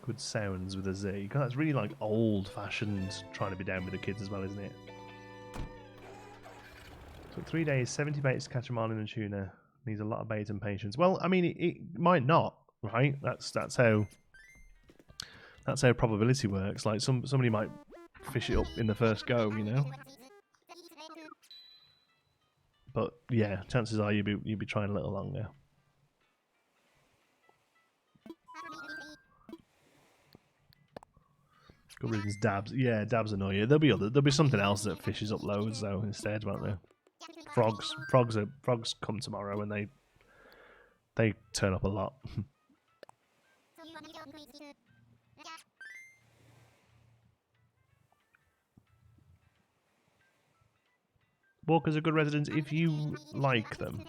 Good sounds with a Z. God, that's really like old-fashioned trying to be down with the kids as well, isn't it? Took 3 days, 70 baits to catch a marlin and tuna. Needs a lot of bait and patience. Well, I mean, it might not, right? That's how probability works. Like somebody might fish it up in the first go, you know. But yeah, chances are you'd be trying a little longer. Good riddance, dabs. Yeah, dabs annoy you. There'll be something else that fishes up loads though instead, won't there? Frogs come tomorrow and they turn up a lot. Walkers are good residents if you like them.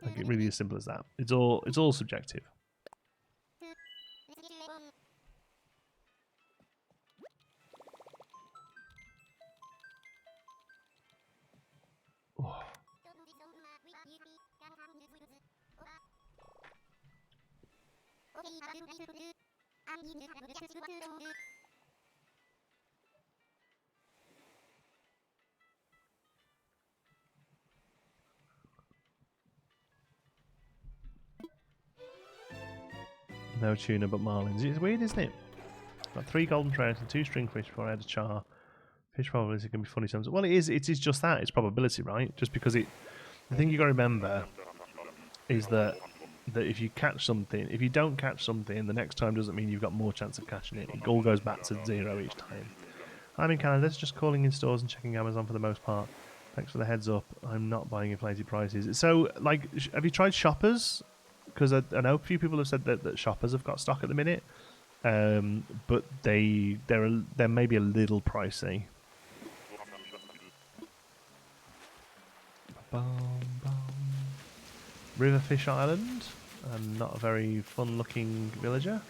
Like it really is simple as that. It's all subjective. Oh. No tuna but marlins. It's weird, isn't it? Got 3 golden trout and 2 stringfish before I had a char. Fish probability can be funny sometimes. Well, it is just that. It's probability, right? Just because the thing you got to remember is that if you catch something, if you don't catch something, the next time doesn't mean you've got more chance of catching it. It all goes back to 0 each time. I'm in Canada, just calling in stores and checking Amazon for the most part. Thanks for the heads up. I'm not buying inflated prices. So, like, have you tried Shoppers? Because I know a few people have said that Shoppers have got stock at the minute, but they're maybe a little pricey. Riverfish Island, and not a very fun-looking villager.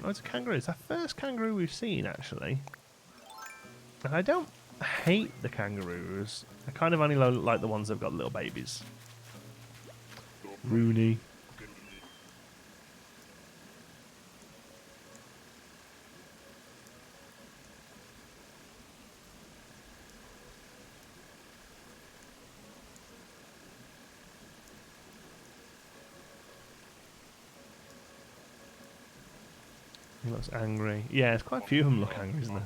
Oh, it's a kangaroo. It's our first kangaroo we've seen, actually. And I don't hate the kangaroos. I kind of only like the ones that've got little babies. Rooney. He looks angry. Yeah, there's quite a few of them look angry, isn't there?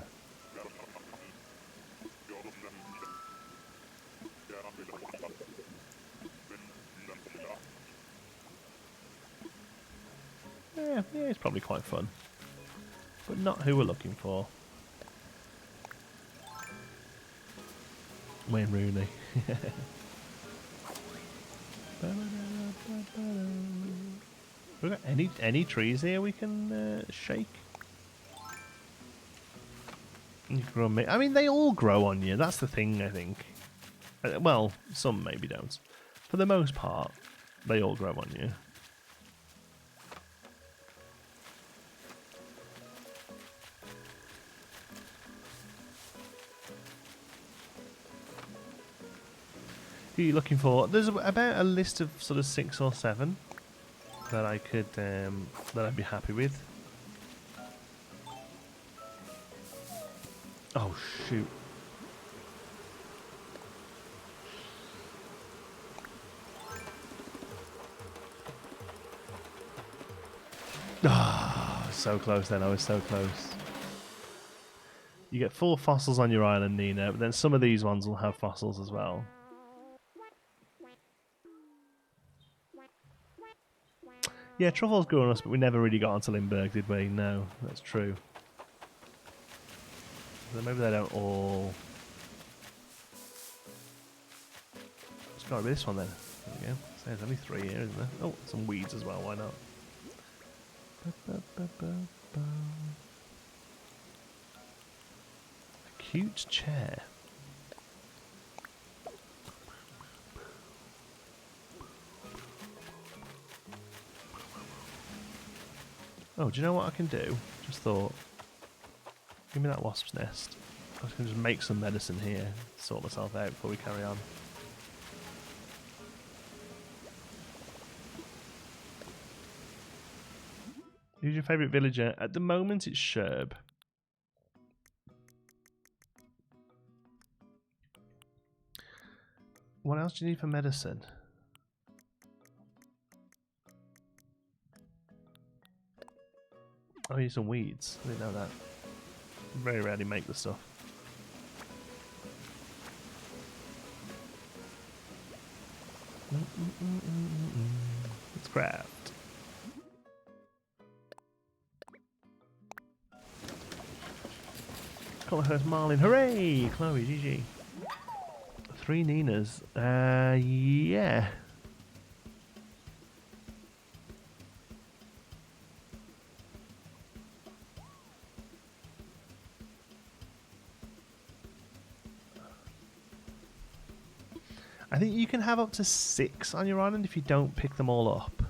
Yeah, it's probably quite fun. But not who we're looking for. Wayne Rooney. We got any trees here we can shake? You grow I mean, they all grow on you. That's the thing, I think. Well, some maybe don't. For the most part, they all grow on you. Who are you looking for? There's about a list of sort of 6 or 7 that I could that I'd be happy with. Oh shoot! Ah, so close. Then I was so close. You get 4 fossils on your island, Nina, but then some of these ones will have fossils as well. Yeah, truffles grew on us, but we never really got onto Limburg, did we? No, that's true. So maybe they don't all... It's got to be this one then. There we go. So there's only 3 here, isn't there? Oh, some weeds as well, why not? A cute chair. Oh, do you know what I can do? Just thought. Give me that wasp's nest. I can just make some medicine here, sort myself out before we carry on. Who's your favourite villager? At the moment, it's Sherb. What else do you need for medicine? Oh, you need some weeds. I didn't know that. Very rarely make the stuff. Let's craft. Got my first Marlin. Hooray! Chloe, GG. 3 Ninas. Yeah. I think you can have up to 6 on your island if you don't pick them all up.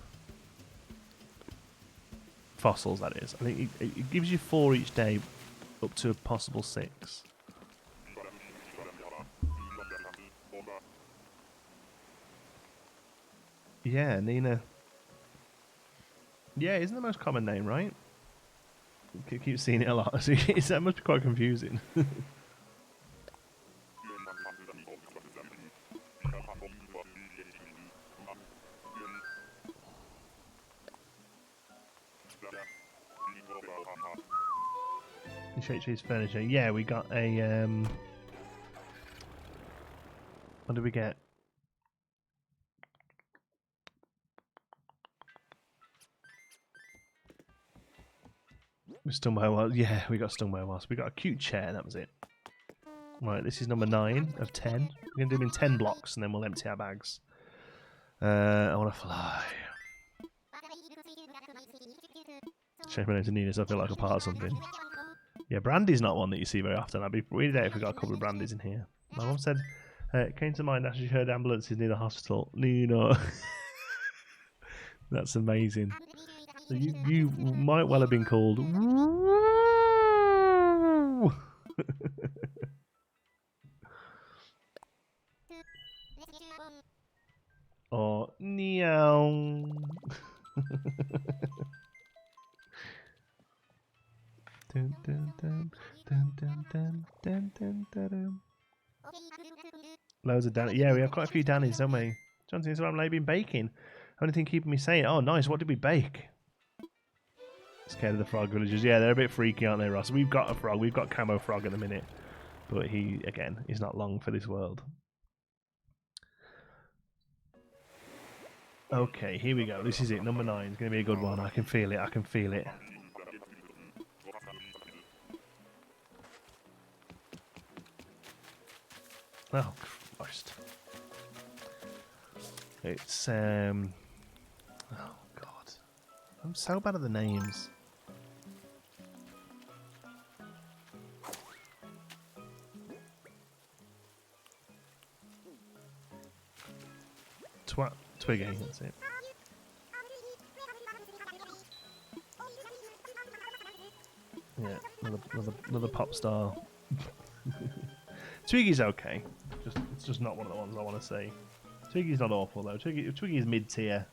Fossils, that is. I think it gives you 4 each day, up to a possible 6. Yeah, Nina. Yeah, isn't the most common name, right? I keep seeing it a lot. So that must be quite confusing. Shake Cheese Furniture. Yeah, we got a what did we get? Stoneware Wasp. Yeah, we got Stoneware Wasp. We got a cute chair, that was it. Right, this is number 9 of 10. We're going to do them in 10 blocks and then we'll empty our bags. I want to fly. Shake my name to Nina so I feel like a part of something. Yeah, brandy's not one that you see very often. I'd be really dead if we got a couple of brandies in here. My mum said, it came to mind after she heard ambulances near the hospital. Nina. That's amazing. So you might well have been called. Or meow. Dun, dun, dun, dun, dun, dun, dun, dun, dun, dun. Loads of Danny. Yeah, we have quite a few Dannies, don't we? Johnson, so I'm been baking. Only thing keeping me sane. Oh, nice. What did we bake? Scared of the frog villagers. Yeah, they're a bit freaky, aren't they, Ross? We've got a frog. We've got Camo Frog at the minute. But he, again, is not long for this world. Okay, here we go. This is it. Number 9. It's going to be a good one. I can feel it. I can feel it. Oh, Christ. It's, oh, God. I'm so bad at the names. Twigging, that's it. Yeah, another pop star. Twiggy's okay. It's just not one of the ones I want to see. Twiggy's not awful though. Twiggy's mid tier.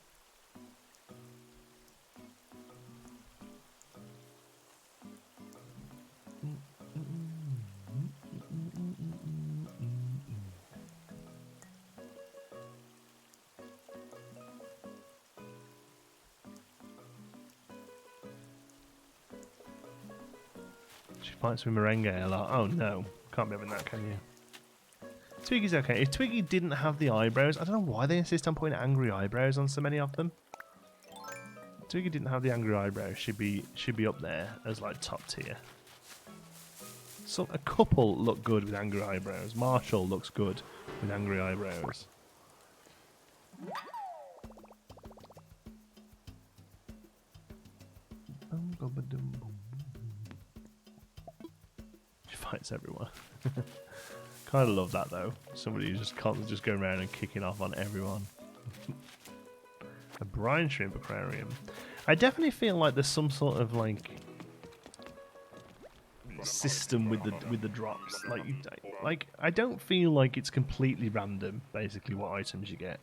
She fights with Merengue a lot. Oh no, can't be having that, can you? Twiggy's okay. If Twiggy didn't have the eyebrows, I don't know why they insist on putting angry eyebrows on so many of them. Twiggy didn't have the angry eyebrows. Should be up there as like top tier. So a couple look good with angry eyebrows. Marshall looks good with angry eyebrows. She fights everyone. Kind of love that though. Somebody who's just constantly just going around and kicking off on everyone. A brine shrimp aquarium. I definitely feel like there's some sort of like system with the drops. Like I don't feel like it's completely random. Basically, what items you get.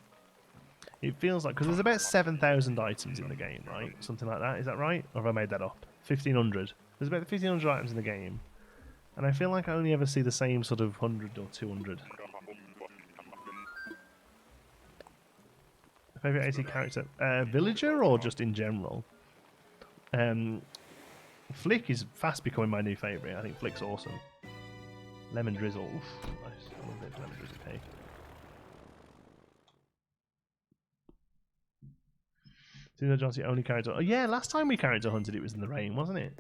It feels like because there's about 7,000 items in the game, right? Something like that. Is that right? Or have I made that up? 1,500. There's about 1,500 items in the game, and I feel like I only ever see the same sort of 100 or 200. Favorite 80 character, villager or just in general? Flick is fast becoming my new favourite. I think Flick's awesome. Lemon drizzle, oof, nice. I love it. Lemon drizzle cake. Dino John's the only character. Oh yeah, last time we character hunted, it was in the rain, wasn't it?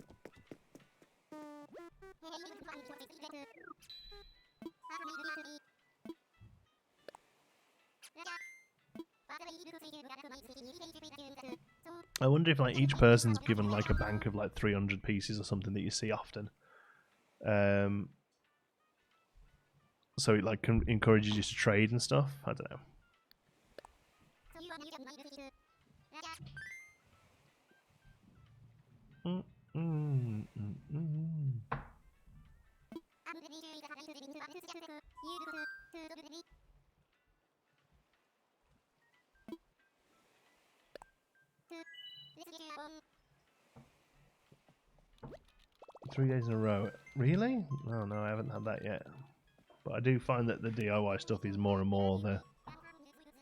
I wonder if like each person's given like a bank of like 300 pieces or something that you see often. So it like encourages you to trade and stuff. I don't know. Three days in a row. Really? Oh no, I haven't had that yet. But I do find that the DIY stuff is more and more the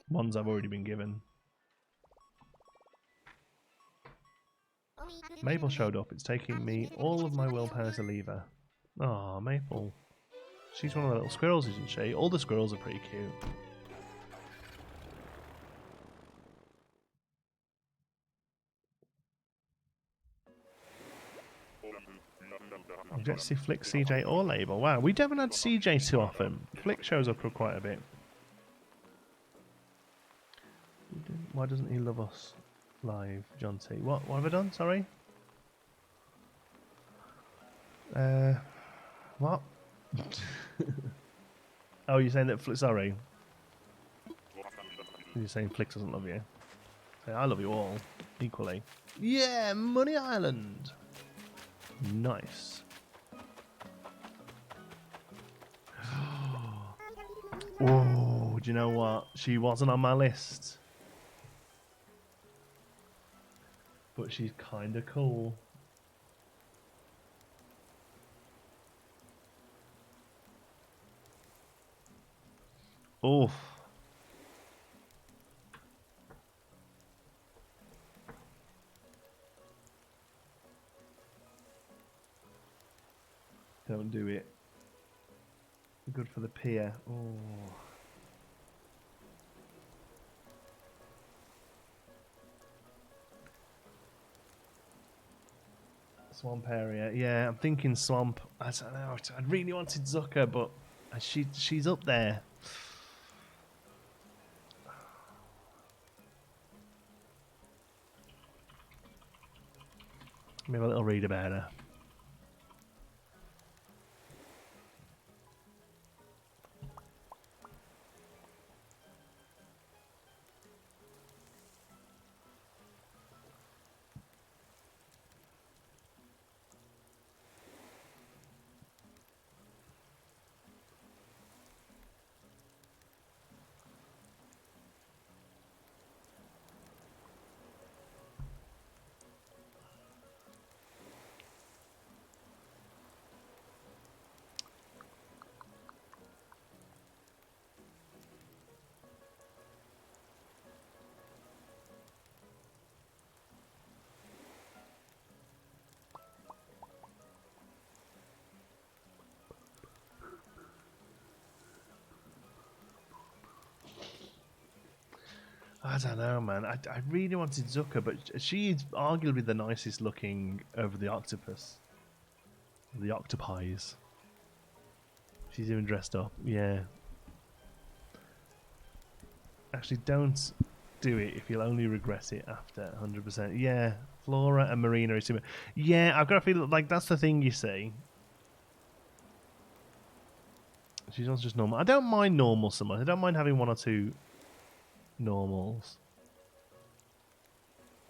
ones I've already been given. Maple showed up. It's taking me all of my willpower to leave her. Aw, Maple. She's one of the little squirrels, isn't she? All the squirrels are pretty cute. You get to see Flick, CJ, or Label. Wow, we haven't had CJ too often. Flick shows up quite a bit. Why doesn't he love us live, John T? What have I done? Sorry. What? Oh, you're saying that Flick? Sorry. You're saying Flick doesn't love you. Say, I love you all equally. Yeah, Money Island. Nice. Whoa, do you know what? She wasn't on my list. But she's kind of cool. Oh. Don't do it. Good for the pier. Oh. Swamp area. Yeah, I'm thinking swamp. I don't know. I really wanted Zucker, but she's up there. Let me have a little read about her. don't know, man. I really wanted Zucker, but she is arguably the nicest looking of the octopus. The octopies. She's even dressed up. Yeah. Actually, don't do it if you'll only regret it after 100%. Yeah, Flora and Marina are similar. Yeah, I've got to feel like that's the thing you see. She's not just normal. I don't mind normal so much. I don't mind having one or two normals.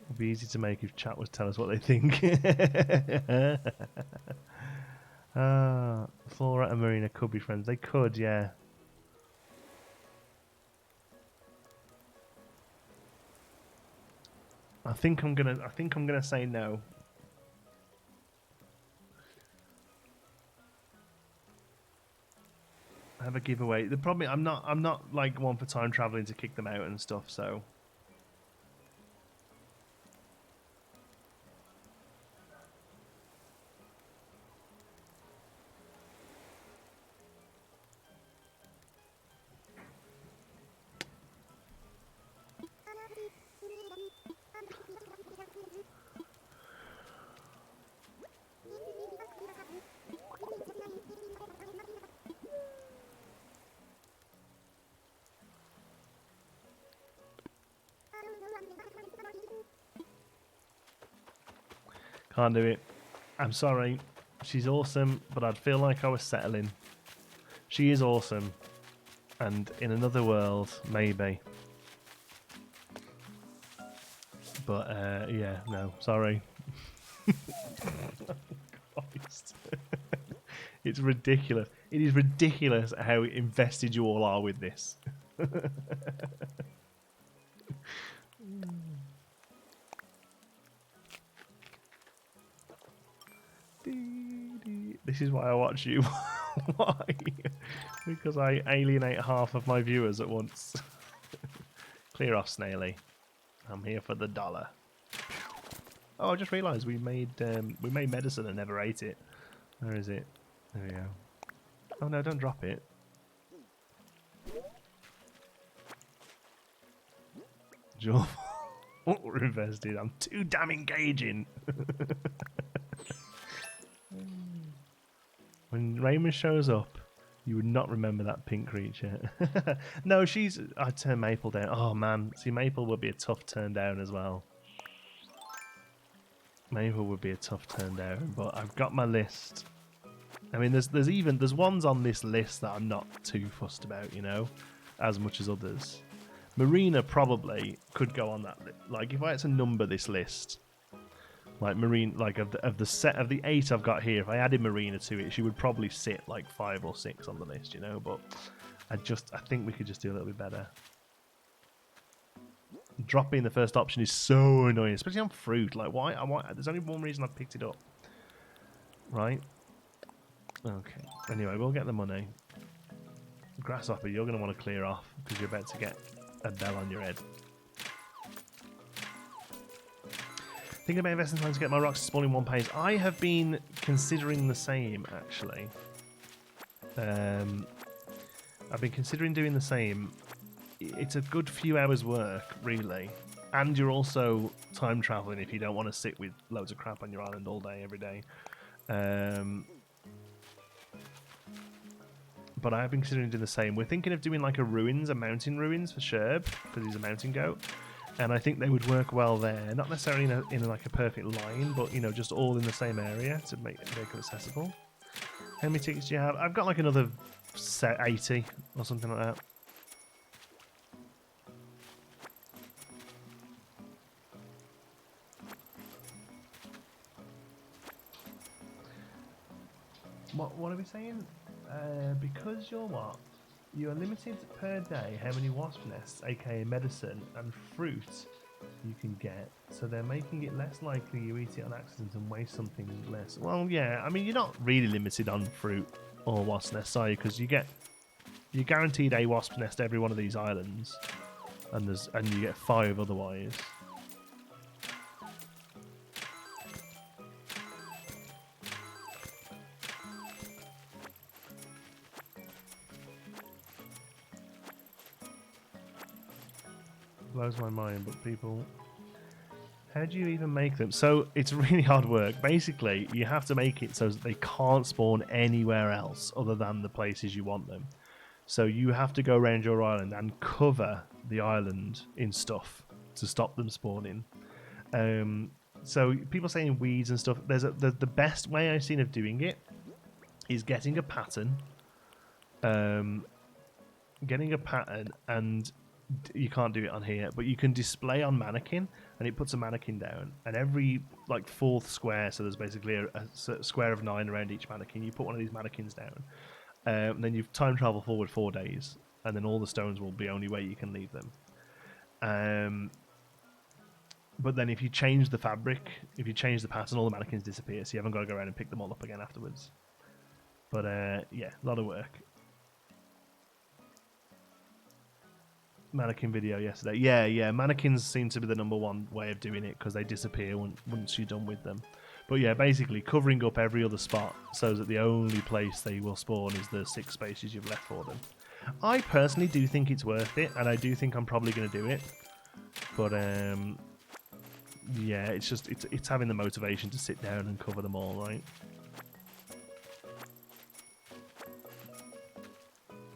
It'd be easy to make if chat was tell us what they think. Flora and Marina could be friends. They could, yeah. I think I'm gonna say no. Have a giveaway. The problem I'm not like one for time traveling to kick them out and stuff, so can't do it. I'm sorry. She's awesome, but I'd feel like I was settling. She is awesome. And in another world, maybe. But, yeah, no, sorry. Christ. It's ridiculous. It is ridiculous how invested you all are with this. This is why I watch you. Why? Because I alienate half of my viewers at once. Clear off, Snaily. I'm here for the dollar. Oh, I just realised we made medicine and never ate it. Where is it? There we go. Oh no, don't drop it. Joe, we're invested. I'm too damn engaging. When Raymond shows up, you would not remember that pink creature. No, I turned Maple down. Oh man, see, Maple would be a tough turn down as well. Maple would be a tough turn down, but I've got my list. I mean, there's ones on this list that I'm not too fussed about, you know, as much as others. Marina probably could go on that list. Like, if I had to number this list, like Marine, like of the set of the 8 I've got here, if I added Marina to it, she would probably sit like 5 or 6 on the list, you know. But I think we could just do a little bit better. Dropping the first option is so annoying, especially on fruit. Like, why? There's only one reason I picked it up, right? Okay. Anyway, we'll get the money. Grasshopper, you're going to want to clear off because you're about to get a bell on your head. Thinking about investing time to get my rocks to spawn in one page. I have been considering the same, actually. I've been considering doing the same. It's a good few hours work, really. And you're also time traveling if you don't want to sit with loads of crap on your island all day, every day. But I have been considering doing the same. We're thinking of doing like a mountain ruins for Sherb, because he's a mountain goat. And I think they would work well there. Not necessarily in like a perfect line, but, you know, just all in the same area to make it accessible. How many tickets do you have? I've got like another 80 or something like that. What are we saying? Because you're what? You are limited per day how many wasp nests, aka medicine, and fruit you can get. So they're making it less likely you eat it on accident and waste something less. Well, yeah, I mean, you're not really limited on fruit or wasp nests, are you? Because you're guaranteed a wasp nest every one of these islands, and you get 5 otherwise. blows my mind, but people... How do you even make them? So it's really hard work. Basically, you have to make it so that they can't spawn anywhere else other than the places you want them. So you have to go around your island and cover the island in stuff to stop them spawning. So people saying weeds and stuff. The best way I've seen of doing it is getting a pattern. And you can't do it on here, but you can display on mannequin, and it puts a mannequin down, and every like fourth square, so there's basically a square of 9 around each mannequin, you put one of these mannequins down, and then you time travel forward 4 days, and then all the stones will be only where you can leave them. But then if you change the fabric, if you change the pattern, all the mannequins disappear, so you haven't got to go around and pick them all up again afterwards. But yeah, a lot of work. Mannequin video yesterday. Yeah, mannequins seem to be the #1 way of doing it because they disappear once you're done with them. But yeah, basically covering up every other spot so that the only place they will spawn is the 6 spaces you've left for them. I personally do think it's worth it, and I do think I'm probably going to do it. But yeah, it's just it's having the motivation to sit down and cover them all, right?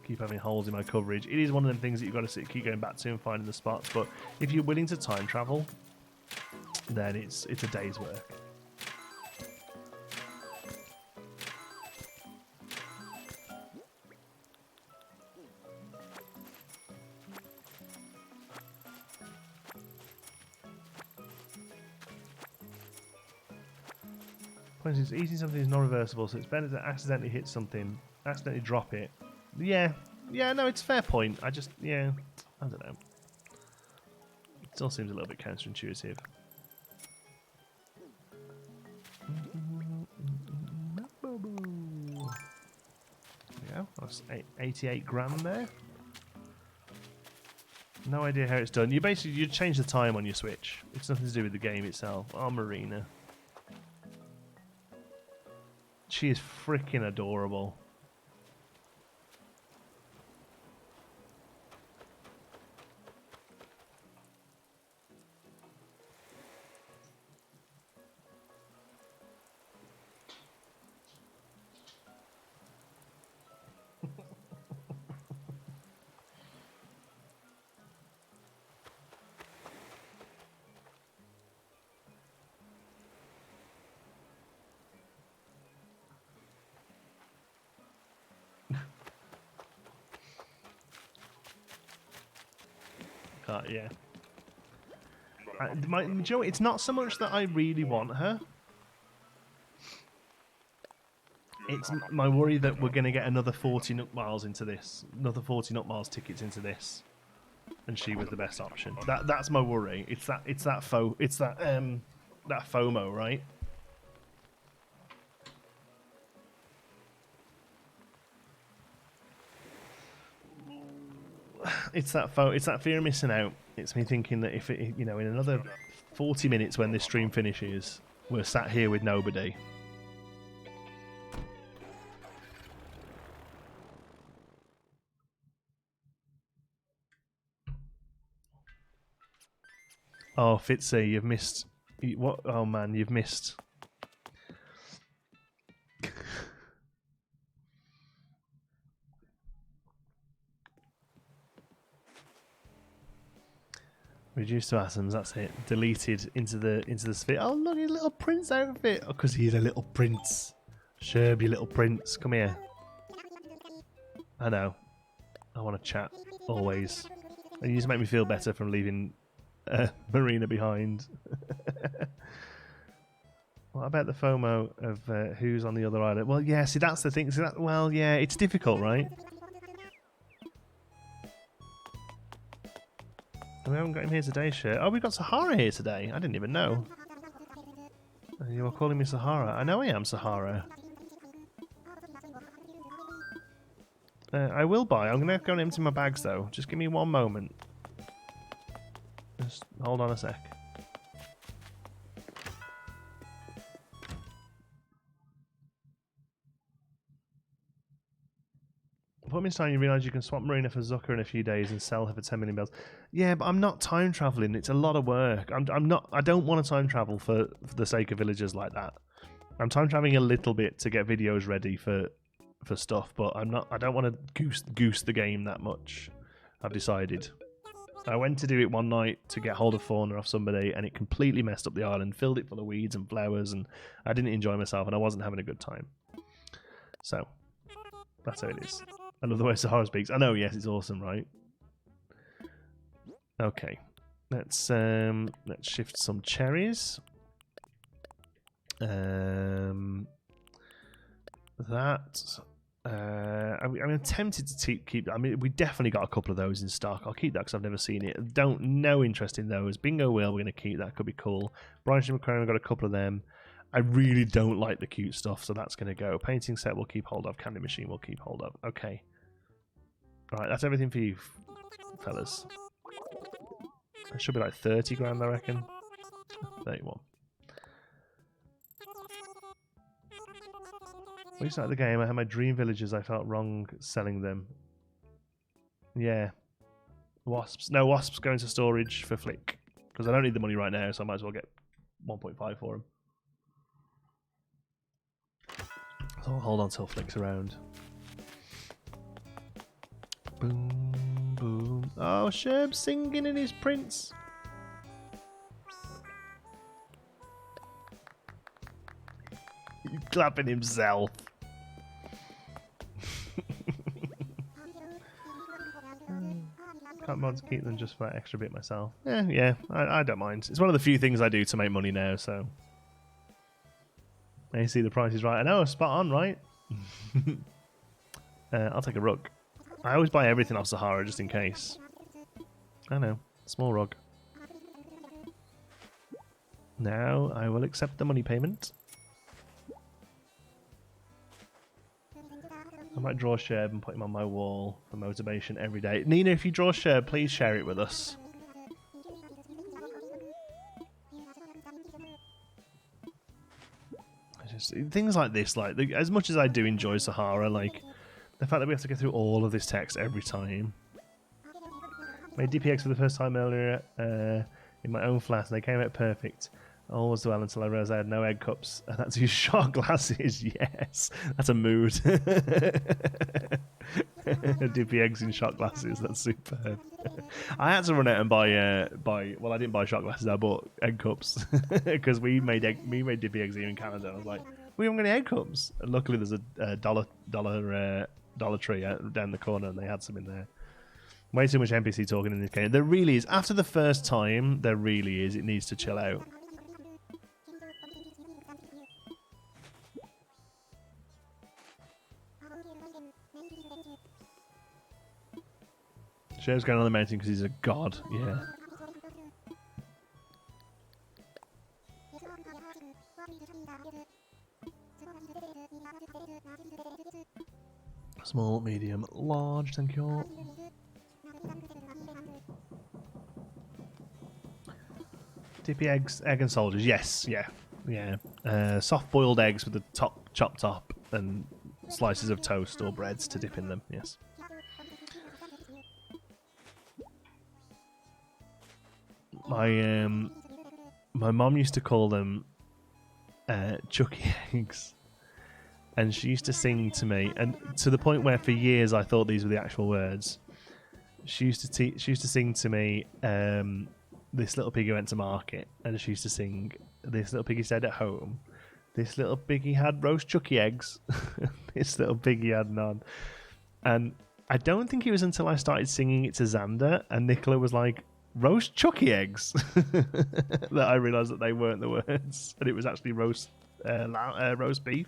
Keep having holes in my coverage. It is one of them things that you've got to keep going back to and finding the spots. But if you're willing to time travel, then it's a day's work. Point is, eating something is non-reversible, so it's better to accidentally hit something, accidentally drop it. Yeah, no, it's a fair point. I don't know. It still seems a little bit counterintuitive. There we go. That's 88 grand there. No idea how it's done. You change the time on your Switch. It's nothing to do with the game itself. Oh, Marina. She is freaking adorable. Yeah. Do you know, it's not so much that I really want her. It's my worry that we're going to get another 40 Nook Miles into this, another 40 Nook Miles tickets into this, and she was the best option. That's my worry. It's that FOMO, right? It's that fear of missing out. It's me thinking that if it, in another 40 minutes when this stream finishes, we're sat here with nobody. Oh, Fitzy, you've missed. What? Oh man, you've missed. Reduced to atoms. That's it. Deleted into the sphere. Oh look, his little prince outfit. Oh, because he's a little prince. Sherb, you little prince. Come here. I know. I want to chat always. And you just make me feel better from leaving Marina behind. What about the FOMO of who's on the other island? Well, yeah. See, that's the thing. Well, yeah. It's difficult, right? We haven't got him here today, Shirt. Oh, we've got Sahara here today. I didn't even know. You were calling me Sahara. I know I am Sahara. I will buy. I'm going to go and empty my bags, though. Just give me one moment. Just hold on a sec. Before this time, you realise you can swap Marina for Zucker in a few days and sell her for 10 million bells. Yeah, but I'm not time travelling. It's a lot of work. I'm not. I don't want to time travel for the sake of villagers like that. I'm time traveling a little bit to get videos ready for stuff, but I'm not. I don't want to goose the game that much. I've decided. I went to do it one night to get hold of fauna off somebody, and it completely messed up the island, filled it full of weeds and flowers, and I didn't enjoy myself, and I wasn't having a good time. So that's how it is. I love the way Sahara speaks. I know, yes, it's awesome, right? Okay, let's shift some cherries. I'm tempted to keep. I mean, we definitely got a couple of those in stock. I'll keep that because I've never seen it. No interest in those. Bingo Wheel, we're going to keep that. Could be cool. Quaranstreaming Animal, I've got a couple of them. I really don't like the cute stuff, so that's going to go. Painting set we'll keep hold of. Candy machine we'll keep hold of. Okay. Right, that's everything for you, fellas. It should be like 30 grand, I reckon. 31. When you started the game, I had my dream villagers. I felt wrong selling them. Yeah. Wasps. No, wasps go into storage for Flick. Because I don't need the money right now, so I might as well get 1.5 for them. So I'll hold on till Flick's around. Boom, boom. Oh, Sherb singing in his prince. He's clapping himself. Can't mod to keep them just for that extra bit myself. Yeah, I don't mind. It's one of the few things I do to make money now, so. And you see the price is right. I know, spot on, right? I'll take a rug. I always buy everything off Sahara just in case. I know, small rug. Now I will accept the money payment. I might draw a Sherb and put him on my wall for motivation every day. Nina, if you draw a Sherb, please share it with us. Things like this, like as much as I do enjoy Sahara, like the fact that we have to go through all of this text every time. Made DPX for the first time earlier in my own flat, and they came out perfect. All was well until I realised I had no egg cups, and had to use shot glasses. Yes, that's a mood. Dippy eggs in shot glasses. That's superb. I had to run out and buy. Well, I didn't buy shot glasses. I bought egg cups because we made dippy eggs here in Canada. I was like, we haven't got any egg cups. And luckily, there's a Dollar Tree down the corner, and they had some in there. Way too much NPC talking in this game. There really is. After the first time, there really is. It needs to chill out. Sheriff's going on the mountain because he's a god, yeah. Small, medium, large, thank you. Dippy eggs, egg and soldiers, yes, yeah. Soft boiled eggs with the top chopped up and slices of toast or breads to dip in them, yes. My mom used to call them Chucky eggs, and she used to sing to me, and to the point where for years I thought these were the actual words. She used to sing to me, this little piggy went to market, and she used to sing, this little piggy stayed at home, this little piggy had roast Chucky eggs, this little piggy had none. And I don't think it was until I started singing it to Xander, and Nicola was like, roast Chucky eggs, that I realised that they weren't the words, and it was actually roast beef.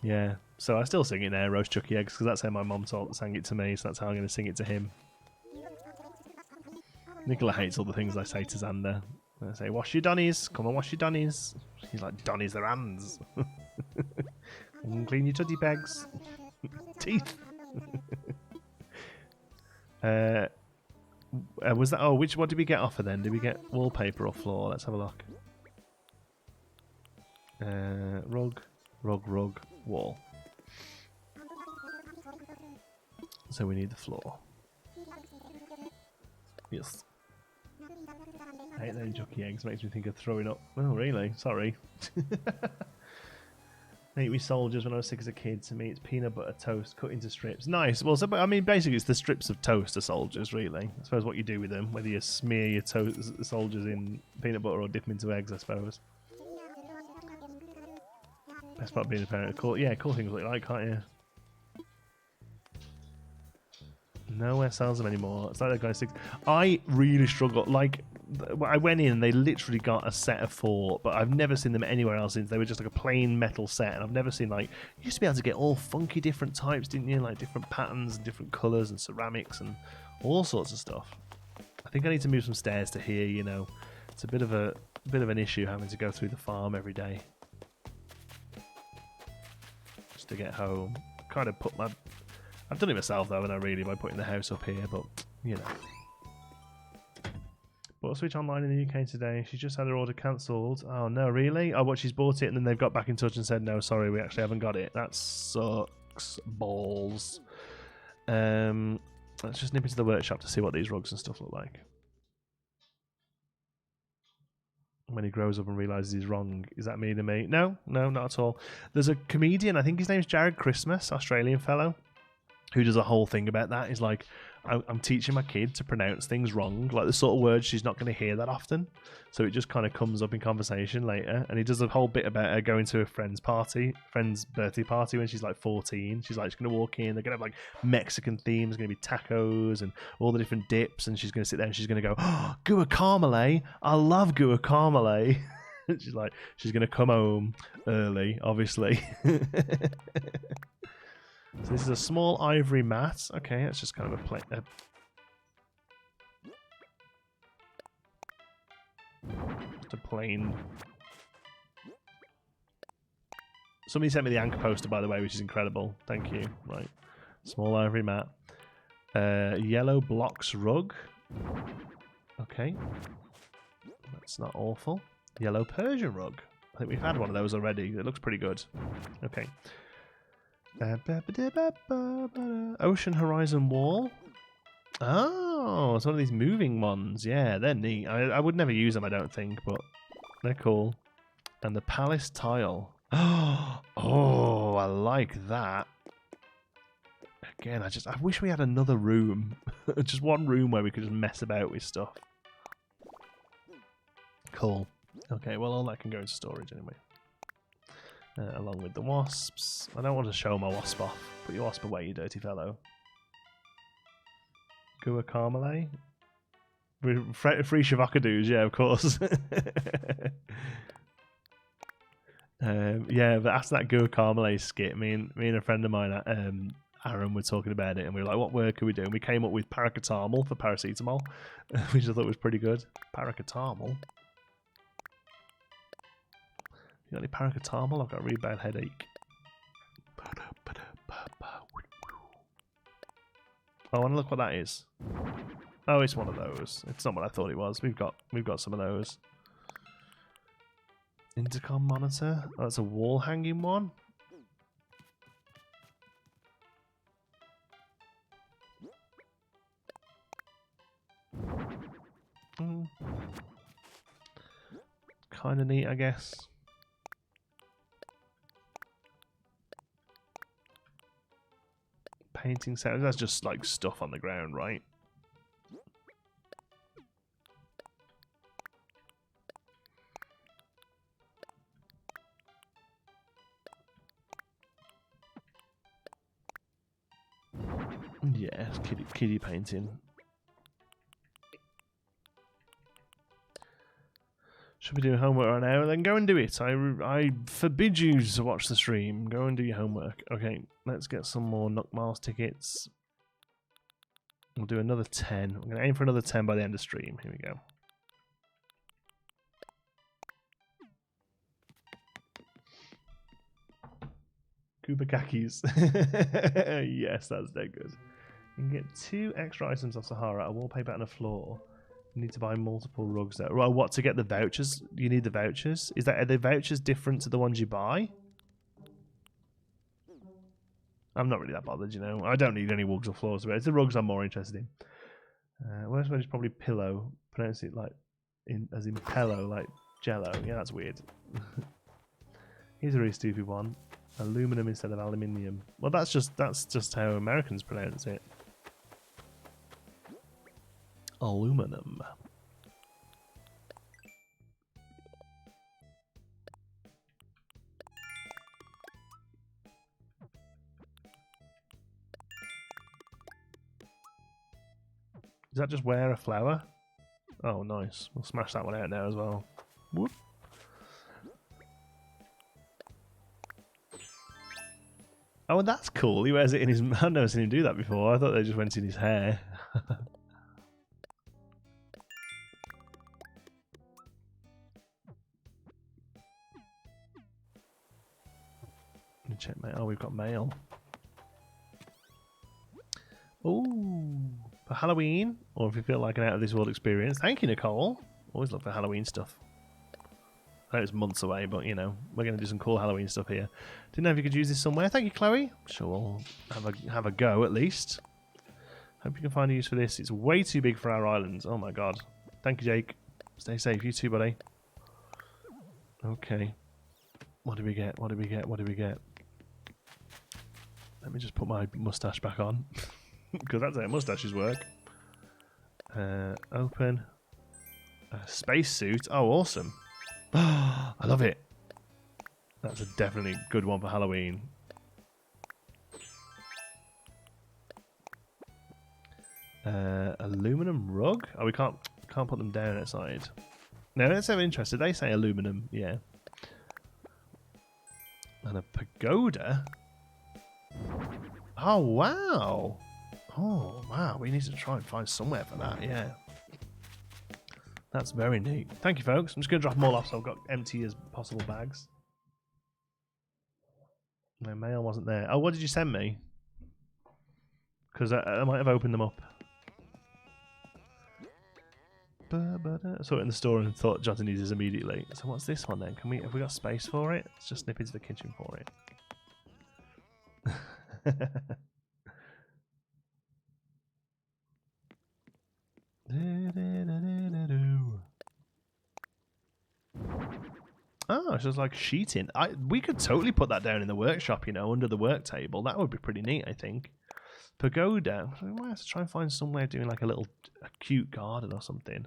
Yeah, so I still sing it now, roast Chucky eggs, because that's how my mom sang it to me, so that's how I'm going to sing it to him. Nicola hates all the things I say to Xander. I say, wash your donnies, come and wash your donnies. He's like, donnies, their hands. And clean your tutty bags. Teeth. Was that? Oh, what did we get off her then? Did we get wallpaper or floor? Let's have a look. Rug, rug, wall. So we need the floor. Yes. I hate those jockey eggs, makes me think of throwing up. Oh, really? Sorry. They eat me soldiers when I was sick as a kid. To me, it's peanut butter toast cut into strips. Nice. Well, so, I mean, basically, it's the strips of toast to soldiers, really. I suppose what you do with them, whether you smear your soldiers in peanut butter or dip them into eggs, I suppose. Best part of being a parent. Cool things what you like, can't you? Nowhere sells them anymore. It's like that guy's 6. I really struggle. Like, I went in and they literally got a set of 4, but I've never seen them anywhere else since. They were just like a plain metal set, and I've never seen, like, you used to be able to get all funky different types, didn't you? Like different patterns and different colours and ceramics and all sorts of stuff. I think I need to move some stairs to here, you know. It's a bit of an issue having to go through the farm every day just to get home. Kind of put my... I've done it myself though, and I really by putting the house up here, but you know. Bought a Switch online in the UK today. She just had her order cancelled. Oh no, really? Oh, what, she's bought it and then they've got back in touch and said, no, sorry, we actually haven't got it. That sucks balls. Let's just nip into the workshop to see what these rugs and stuff look like. When he grows up and realises he's wrong. Is that mean to me? No, not at all. There's a comedian, I think his name's Jared Christmas, Australian fellow, who does a whole thing about that. He's like, I'm teaching my kid to pronounce things wrong, like the sort of words she's not going to hear that often. So it just kind of comes up in conversation later. And he does a whole bit about her going to a friend's birthday party when she's like 14. She's like, she's going to walk in, they're going to have like Mexican themes, going to be tacos and all the different dips. And she's going to sit there and she's going to go, oh, guacamole. I love guacamole. She's like, she's going to come home early, obviously. So this is a small ivory mat. Okay, that's just kind of a plain... just a plain... Somebody sent me the anchor poster, by the way, which is incredible. Thank you. Right. Small ivory mat. Yellow blocks rug. Okay. That's not awful. Yellow Persian rug. I think we've had one of those already. It looks pretty good. Okay. Ocean Horizon Wall. Oh, it's one of these moving ones. Yeah, they're neat. I would never use them, I don't think, but they're cool. And the Palace Tile. Oh, I like that. Again, I wish we had another room. Just one room where we could just mess about with stuff. Cool. Okay, well, all that can go into storage anyway. Along with the wasps. I don't want to show my wasp off. Put your wasp away, you dirty fellow. Guacamole? Free Shavakadoos, yeah, of course. Yeah, but after that guacamole skit, me and a friend of mine, Aaron, were talking about it, and we were like, what word could we do? And we came up with paracetamol for paracetamol, which I thought was pretty good. Paracetamol? You got any paracetamol? I've got a really bad headache. I want to look what that is. Oh, it's one of those. It's not what I thought it was. We've got some of those. Intercom monitor. Oh, that's a wall hanging one. Kind of neat, I guess. Painting set. That's just like stuff on the ground, right? Yeah, kiddie painting. Should be doing homework right now, then go and do it. I forbid you to watch the stream. Go and do your homework. Okay, let's get some more Knock Miles tickets. We'll do another 10. I'm going to aim for another 10 by the end of stream. Here we go. Kubakakis. Yes, that's dead good. You can get 2 extra items off Sahara, a wallpaper and a floor. You need to buy multiple rugs there. Well, what, to get the vouchers? You need the vouchers? Are the vouchers different to the ones you buy? I'm not really that bothered, you know. I don't need any rugs or floors. But it's the rugs I'm more interested in. Worst one is probably pillow. Pronounce it like as in pillow, like jello. Yeah, that's weird. Here's a really stupid one. Aluminum instead of aluminium. Well, that's just how Americans pronounce it. Aluminum. Is that just wear a flower? Oh, nice. We'll smash that one out now as well. Whoop. Oh, and that's cool. He wears it in his... I've never seen him do that before. I thought they just went in his hair. Let me check mail. Oh, we've got mail. Ooh. For Halloween, or if you feel like an out-of-this-world experience. Thank you, Nicole. Always look for Halloween stuff. I know it's months away, but, you know, we're going to do some cool Halloween stuff here. Didn't know if you could use this somewhere. Thank you, Chloe. Sure, we'll have a go, at least. Hope you can find a use for this. It's way too big for our islands. Oh, my God. Thank you, Jake. Stay safe. You too, buddy. Okay. What do we get? What do we get? What do we get? Let me just put my mustache back on. Because that's how mustaches work. Open. A spacesuit. Oh, awesome. I love it. That's a definitely good one for Halloween. Aluminum rug? Oh, we can't put them down outside. No, that's so interesting. They say aluminum, yeah. And a pagoda? Oh, wow. Oh, wow. We need to try and find somewhere for that, yeah. That's very neat. Thank you, folks. I'm just going to drop them all off so I've got empty as possible bags. My mail wasn't there. Oh, what did you send me? Because I might have opened them up. I saw it in the store and thought Jonathan needed this immediately. So what's this one then? Have we got space for it? Let's just snip into the kitchen for it. Oh, it's just like sheeting. We could totally put that down in the workshop, you know, under the work table. That would be pretty neat, I think. Pagoda. We might have to try and find some way of doing like a cute garden or something.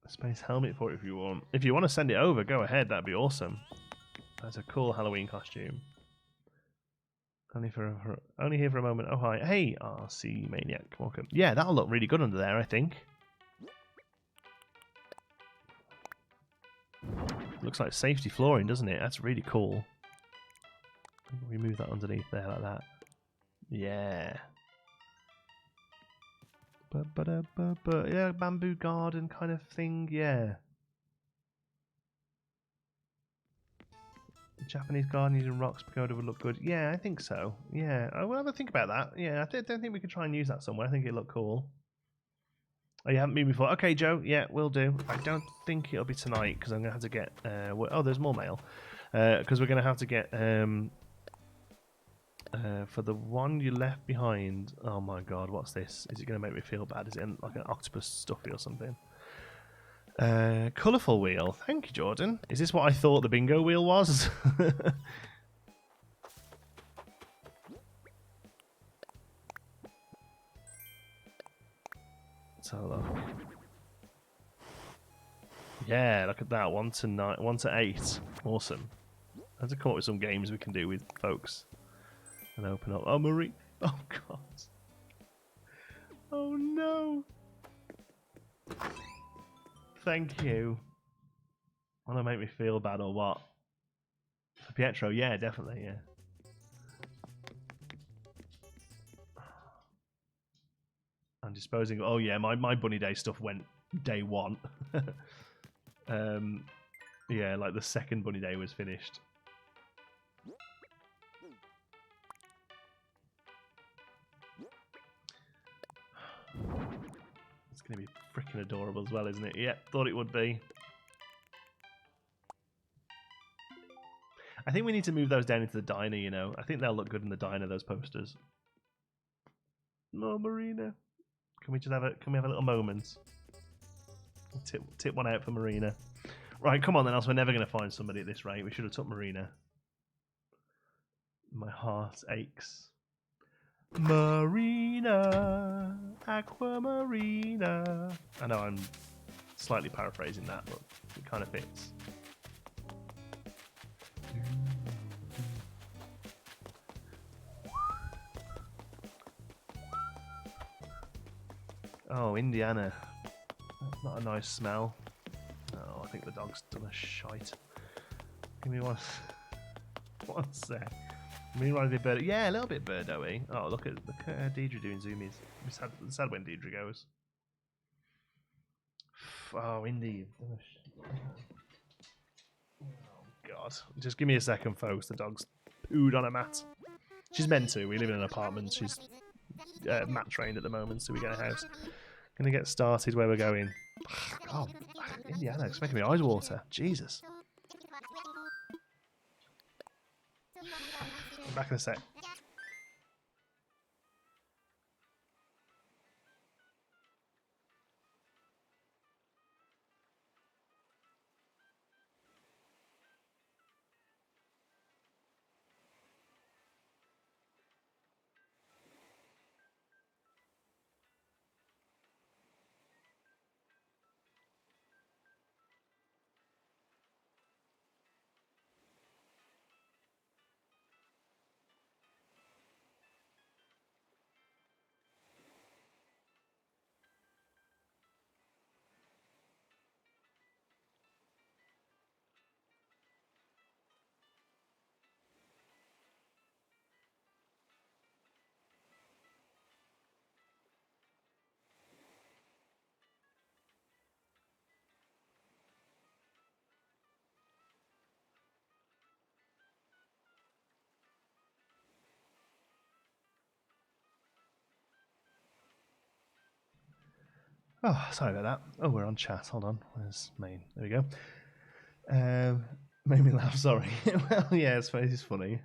A space helmet for it if you want. If you want to send it over, go ahead. That'd be awesome. That's a cool Halloween costume. Only here for a moment. Oh, hi. Hey, RC Maniac. Welcome. Yeah, that'll look really good under there, I think. Looks like safety flooring, doesn't it? That's really cool. We move that underneath there like that. Yeah. Yeah, bamboo garden kind of thing. Yeah. Japanese garden using rocks pagoda would look good. Yeah, I think so. Yeah, I will have a think about that. Yeah, I don't think we could try and use that somewhere. I think it'd look cool. Oh, you haven't been before? Okay, Joe. Yeah, will do. I don't think it'll be tonight because I'm going to have to get... oh, there's more mail. Because we're going to have to get... for the one you left behind... Oh, my God. What's this? Is it going to make me feel bad? Is it like an octopus stuffy or something? Colourful wheel. Thank you, Jordan. Is this what I thought the bingo wheel was? Let's have a look. Yeah, look at that. 1 to 9, 1 to 8. Awesome. I have to come up with some games we can do with folks. And open up. Oh, Marie. Oh, God. Oh, no. Thank you. Want to make me feel bad or what? For Pietro, yeah, definitely, yeah. I'm disposing. Oh yeah, my bunny day stuff went day 1. Yeah, like the second bunny day was finished. going to be freaking adorable as well, isn't it? Yeah, thought it would be. I think we need to move those down into the diner, you know. I think they'll look good in the diner, those posters. No, Marina. Can we have a little moment? Tip one out for Marina. Right, come on then, else we're never going to find somebody at this rate. We should have took Marina. My heart aches. Marina, Aquamarina. I know I'm slightly paraphrasing that, but it kind of fits. Oh, Indiana. That's not a nice smell. Oh, I think the dog's done a shite. Give me one sec. Meanwhile, the bird. Yeah, a little bit birdo-y. Oh, look at Deidre doing zoomies. It's sad when Deidre goes. Oh, Indy. Oh God! Just give me a second, folks. The dog's pooed on a mat. She's meant to. We live in an apartment. She's mat trained at the moment, so we get a house. Gonna get started where we're going. God, Indiana, it's making my eyes water. Jesus. Back in a sec. Oh, sorry about that. Oh, we're on chat. Hold on. Where's main? There we go. Made me laugh. Sorry. Well, yeah, it's funny.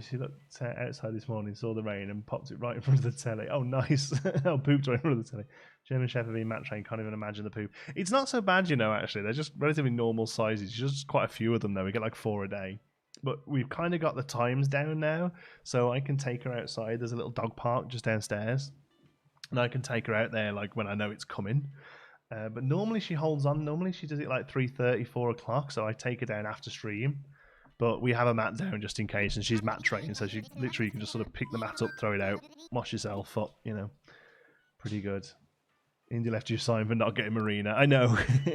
She looked outside this morning, saw the rain, and popped it right in front of the telly. Oh, nice. Oh, pooped right in front of the telly. German Shepherd being mat trained, can't even imagine the poop. It's not so bad, you know, actually. They're just relatively normal sizes. Just quite a few of them, though. We get like 4 a day. But we've kind of got the times down now, so I can take her outside. There's a little dog park just downstairs. And I can take her out there like when I know it's coming. But normally she holds on. Normally she does it like 3:30, 4 o'clock. So I take her down after stream. But we have a mat down just in case. And she's mat trained. So she literally can just sort of pick the mat up, throw it out, wash yourself up, you know. Pretty good. Indy left you sign for not getting Marina. I know. Do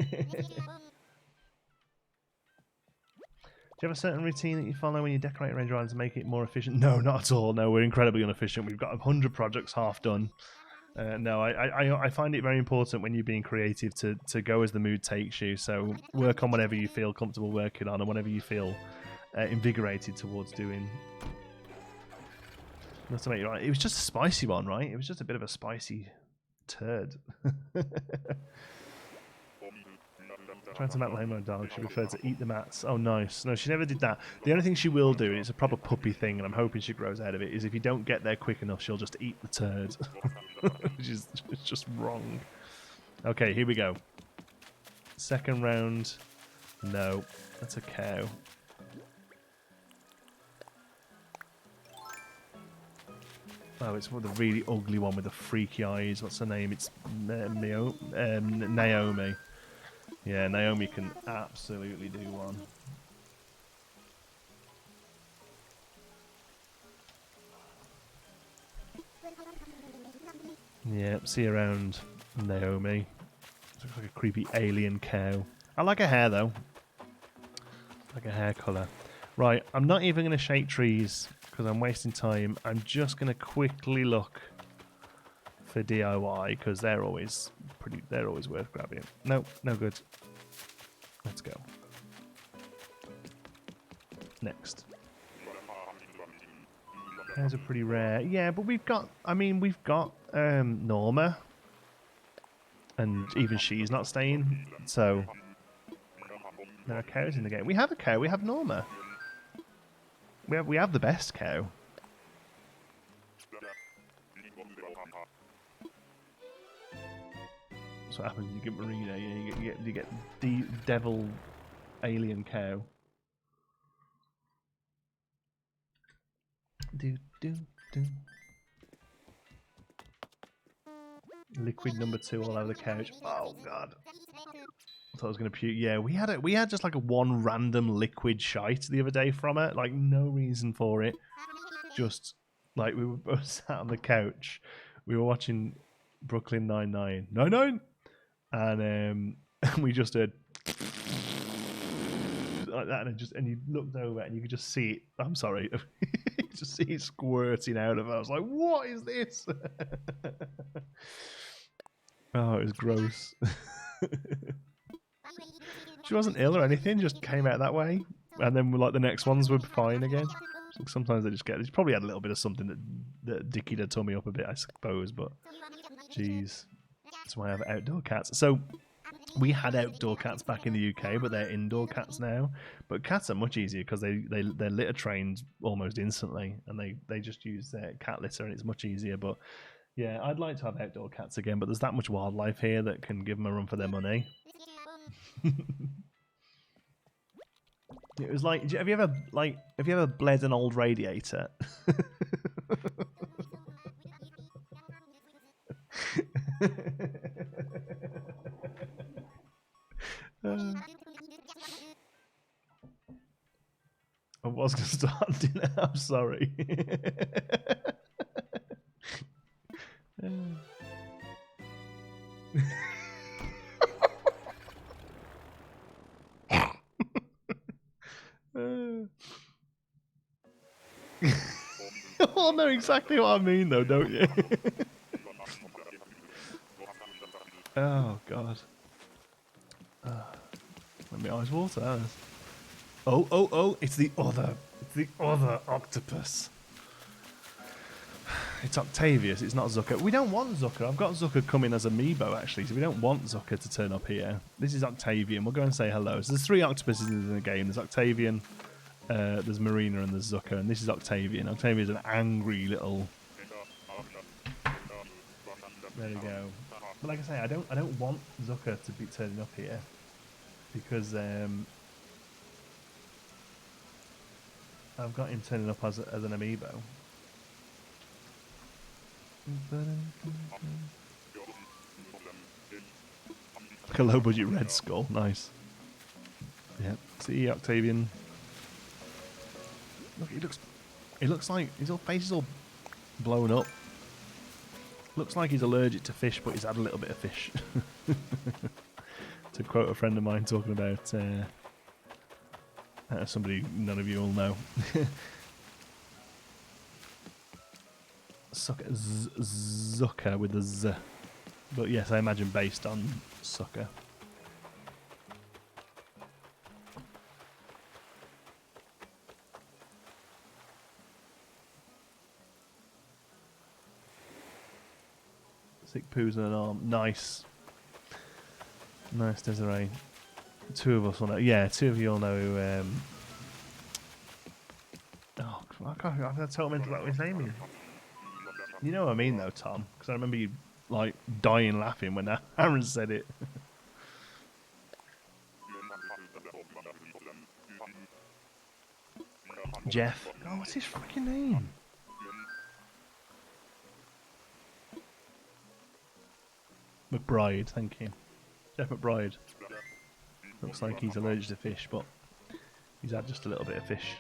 you have a certain routine that you follow when you decorate Ranger Island to make it more efficient? No, not at all. No, we're incredibly inefficient. We've got 100 projects half done. No, I find it very important when you're being creative to go as the mood takes you. So work on whatever you feel comfortable working on and whatever you feel invigorated towards doing. Not to make you right. It was just a spicy one, right? It was just a bit of a spicy turd. Trying to mat lame my dog. She preferred to eat the mats. Oh, nice. No, she never did that. The only thing she will do, and it's a proper puppy thing, and I'm hoping she grows out of it, is if you don't get there quick enough, she'll just eat the turd. Which is just wrong. Okay, here we go. Second round. No, that's a cow. Oh, it's the really ugly one with the freaky eyes. What's her name? It's Naomi. Yeah, Naomi can absolutely do one. Yeah, see you around, Naomi. Looks like a creepy alien cow. I like her hair, though. Like a hair colour. Right, I'm not even going to shake trees because I'm wasting time. I'm just going to quickly look for DIY because they're always worth grabbing. No, no good. Let's go. Next. Cows are pretty rare. Yeah, but we've got, I mean, we've got Norma. And even she's not staying. So, there are cows in the game. We have a cow. We have Norma. We have the best cow. That's what happens when you get Marina. Yeah, you get the devil alien cow. Do. Liquid number 2 all over the couch. Oh god. I thought I was gonna puke. Yeah, we had just like a one random liquid shite the other day from it. Like no reason for it. Just like we were both sat on the couch. We were watching Brooklyn Nine-Nine. And we just heard like that, and you looked over and you could just see it. I'm sorry, you just see it squirting out of her. I was like, "What is this?" Oh, it was gross. She wasn't ill or anything; just came out that way, and then like the next ones were fine again. Sometimes they just get. She probably had a little bit of something that dickied her tummy up a bit, I suppose. But, jeez, that's why I have outdoor cats. So. We had outdoor cats back in the UK, but they're indoor cats now. But cats are much easier because they're litter trained almost instantly, and they just use their cat litter, and it's much easier. But yeah, I'd like to have outdoor cats again, but there's that much wildlife here that can give them a run for their money. It was like, have you ever bled an old radiator? I was going to start dinner. I'm sorry. You all know exactly what I mean, though, don't you? Oh God. Let me eyes water. Oh! It's the other octopus. It's Octavius. It's not Zucker. We don't want Zucker. I've got Zucker coming as amiibo actually, so we don't want Zucker to turn up here. This is Octavian. We'll go and say hello. So there's 3 octopuses in the game. There's Octavian, there's Marina, and there's Zucker. And this is Octavian. Octavian's an angry little. There we go. But like I say, I don't want Zucker to be turning up here because I've got him turning up as an amiibo. Like a low budget Red Skull, nice. Yeah, see Octavian. Look, he looks like his whole face is all blown up. Looks like he's allergic to fish, but he's had a little bit of fish. To quote a friend of mine talking about somebody none of you all know. Zucker with a Z. But yes, I imagine based on sucker. Sick poos and an arm. Nice. Nice, Desiree. 2 of us will know. Yeah, 2 of you all know who. Oh, I can't tell him what his name is. You know what I mean, though, Tom? Because I remember you like dying laughing when Aaron said it. Jeff. Oh, what's his freaking name? McBride, thank you. Jeff McBride. Looks like he's allergic to fish, but he's had just a little bit of fish.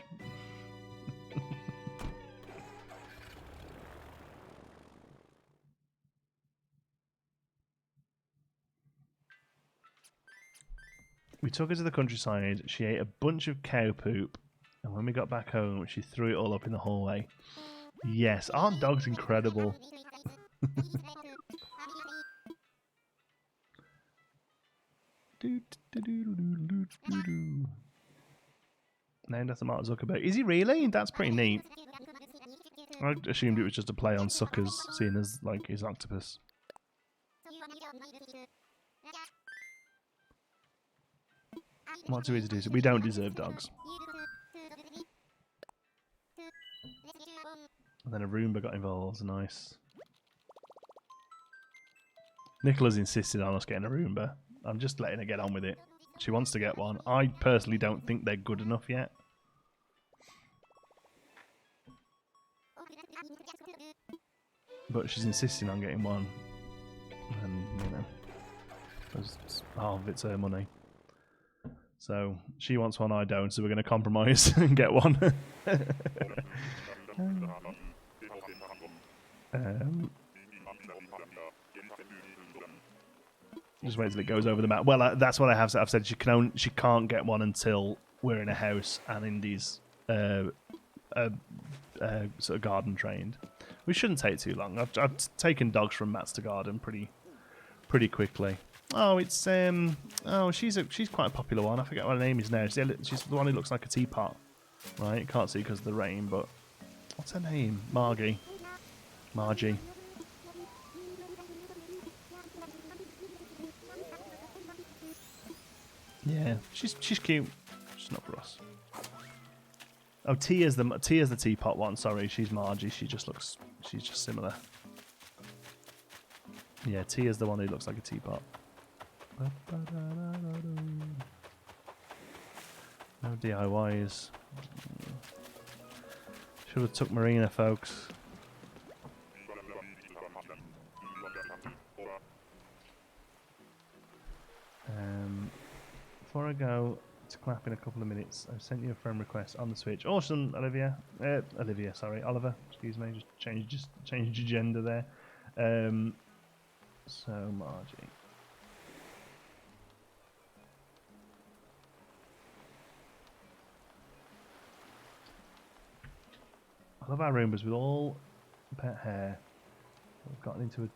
We took her to the countryside. She ate a bunch of cow poop, and when we got back home, she threw it all up in the hallway. Yes, aren't dogs incredible? Named after Mark Zuckerberg. Is he really? That's pretty neat. I assumed it was just a play on suckers, seeing as like he's octopus. What do we do? We don't deserve dogs. And then a Roomba got involved. Nice. Nicola's insisted on us getting a Roomba. I'm just letting her get on with it. She wants to get one. I personally don't think they're good enough yet. But she's insisting on getting one. And, you know, half of it's her money. So, she wants one, I don't, so we're going to compromise and get one. Just wait till it goes over the map. Well, that's what I have said. I've said she can't get one until we're in a house and Indy's sort of garden trained. We shouldn't take too long. I've taken dogs from mats to garden pretty quickly. Oh, it's she's quite a popular one. I forget what her name is now. She's the one who looks like a teapot, right? Can't see because of the rain, but what's her name? Margie. Yeah, she's cute. She's not for us. Oh, Tia's the teapot one. Sorry, she's Margie. She's just similar. Yeah, Tia's the one who looks like a teapot. No DIYs. Should have took Marina, folks. Before I go to clap in a couple of minutes, I've sent you a friend request on the Switch. Awesome, Oliver. Sorry, excuse me. Just changed your gender there. So Margie. I love our Roombas with all pet hair. I've gotten into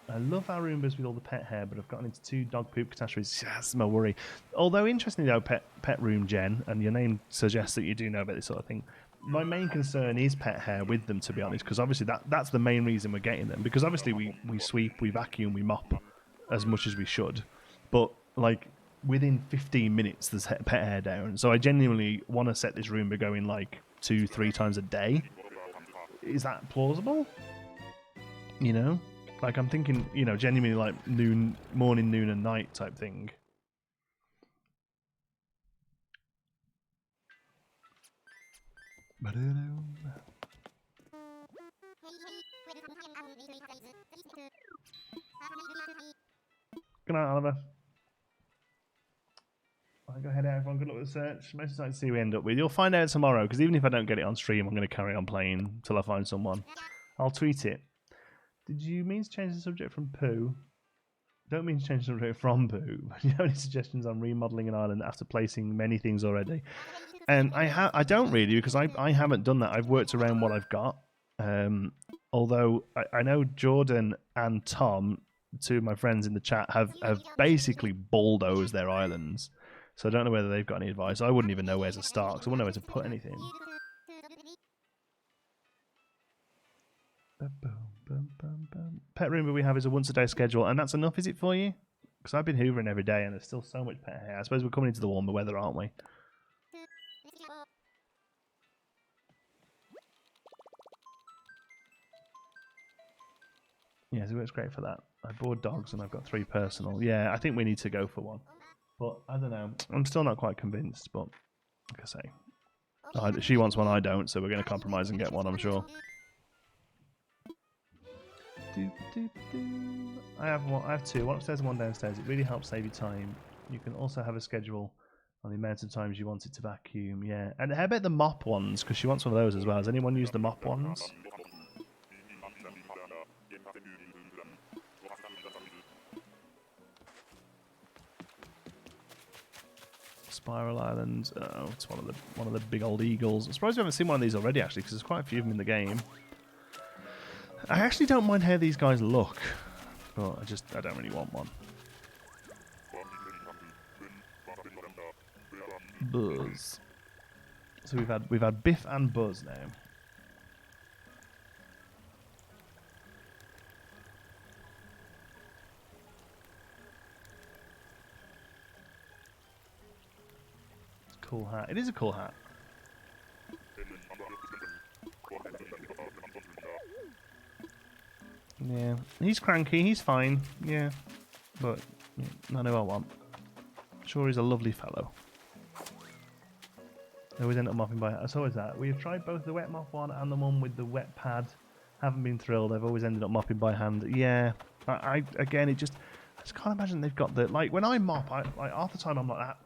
I love our Roombas with all the pet hair, but I've gotten into 2 dog poop catastrophes. Yeah, that's my worry. Although, interestingly though, pet room Jen, and your name suggests that you do know about this sort of thing. My main concern is pet hair with them, to be honest, because obviously that's the main reason we're getting them. Because obviously we sweep, we vacuum, we mop as much as we should, but like within 15 minutes there's pet hair down. So I genuinely want to set this Roomba going like 2-3 times a day. Is that plausible? You know? Like, I'm thinking, you know, genuinely like morning, noon, and night type thing. Good night, Oliver. I'll go ahead out, everyone. Good luck with the search. Most excited to see who we end up with. You'll find out tomorrow, because even if I don't get it on stream, I'm going to carry on playing till I find someone. I'll tweet it. Did you mean to change the subject from poo? Don't mean to change the subject from poo. Do you have any suggestions on remodeling an island after placing many things already? And I don't really, because I haven't done that. I've worked around what I've got. Although I know Jordan and Tom, 2 of my friends in the chat, have basically bulldozed their islands. So I don't know whether they've got any advice. I wouldn't even know where to start, because I wouldn't know where to put anything. Pet Roomba we have is a once-a-day schedule, and that's enough, is it, for you? Because I've been hoovering every day, and there's still so much pet hair. I suppose we're coming into the warmer weather, aren't we? Yes, it works great for that. I bought dogs, and I've got 3 personal. Yeah, I think we need to go for one. But, I don't know. I'm still not quite convinced, but, like I say. She wants one, I don't, so we're going to compromise and get one, I'm sure. I have 2, one upstairs and one downstairs. It really helps save you time. You can also have a schedule on the amount of times you want it to vacuum. Yeah, and how about the mop ones? Because she wants one of those as well. Has anyone used the mop ones? Spiral Island. Oh, it's one of the big old eagles. I'm surprised we haven't seen one of these already, actually, because there's quite a few of them in the game. I actually don't mind how these guys look, but I don't really want one. Buzz. So we've had Biff and Buzz now. cool hat. It is a cool hat. Yeah, he's cranky, he's fine, yeah. But, yeah, I know I want. Sure, he's a lovely fellow. I always end up mopping by. So is that. We've tried both the wet mop one and the one with the wet pad. Haven't been thrilled. I've always ended up mopping by hand. Yeah, again, I just can't imagine they've got the, like, when I mop, like half the time I'm like,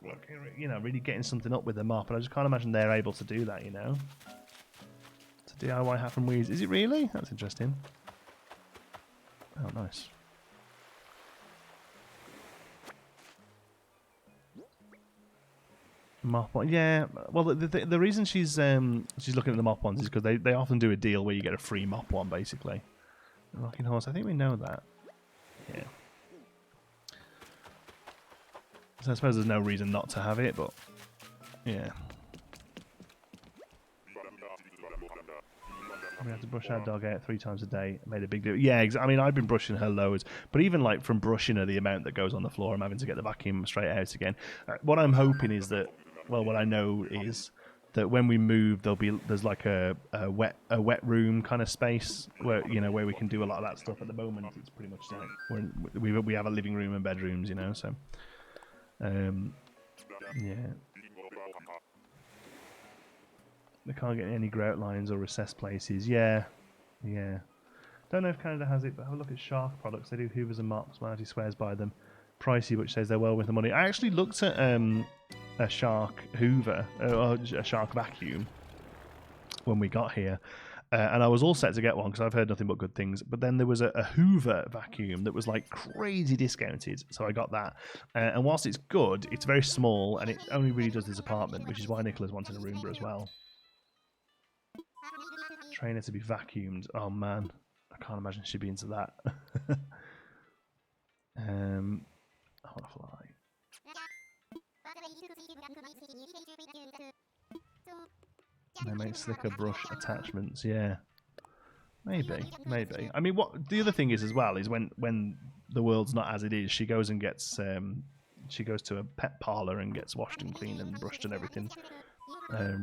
you know, really getting something up with the mop, and I just can't imagine they're able to do that, you know. It's a DIY hat from Wheeze. Is it really? That's interesting. Oh, nice. Mop one, yeah. Well, the reason she's looking at the mop ones is because they often do a deal where you get a free mop one, basically. Rocking horse, I think we know that. Yeah. So I suppose there's no reason not to have it, but yeah. We have to brush our dog out 3 times a day. Made a big deal. Yeah, I mean, I've been brushing her loads, but even like from brushing her, the amount that goes on the floor, I'm having to get the vacuum straight out again. What I'm hoping is that, well, what I know is that when we move, there's like a wet room kind of space where, you know, where we can do a lot of that stuff. At the moment, it's pretty much like we have a living room and bedrooms, you know. So, yeah. They can't get any grout lines or recessed places. Yeah, yeah. Don't know if Canada has it, but have a look at Shark products. They do hoovers and mops. Marty swears by them. Pricey, which says they're well worth the money. I actually looked at a Shark Hoover, or a Shark vacuum, when we got here, and I was all set to get one because I've heard nothing but good things. But then there was a Hoover vacuum that was like crazy discounted, so I got that. And whilst it's good, it's very small and it only really does this apartment, which is why Nicola's wanting a Roomba as well. Trainer to be vacuumed. Oh man, I can't imagine she'd be into that. I want to fly. They make slicker brush attachments. Yeah, maybe. I mean, what the other thing is as well is when the world's not as it is, she goes and gets she goes to a pet parlor and gets washed and cleaned and brushed and everything,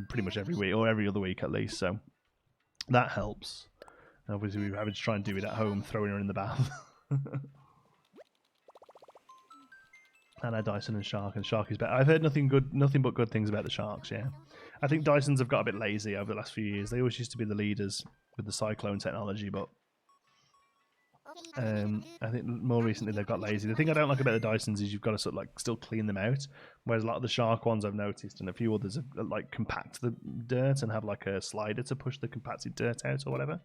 pretty much every week or every other week at least. So. That helps. Obviously, we're having to try and do it at home, throwing her in the bath. And our Dyson and Shark is better. I've heard nothing but good things about the Sharks. Yeah, I think Dysons have got a bit lazy over the last few years. They always used to be the leaders with the Cyclone technology, but I think more recently they've got lazy. The thing I don't like about the Dysons is you've got to sort of like still clean them out, whereas a lot of the Shark ones I've noticed and a few others have like compact the dirt and have like a slider to push the compacted dirt out or whatever.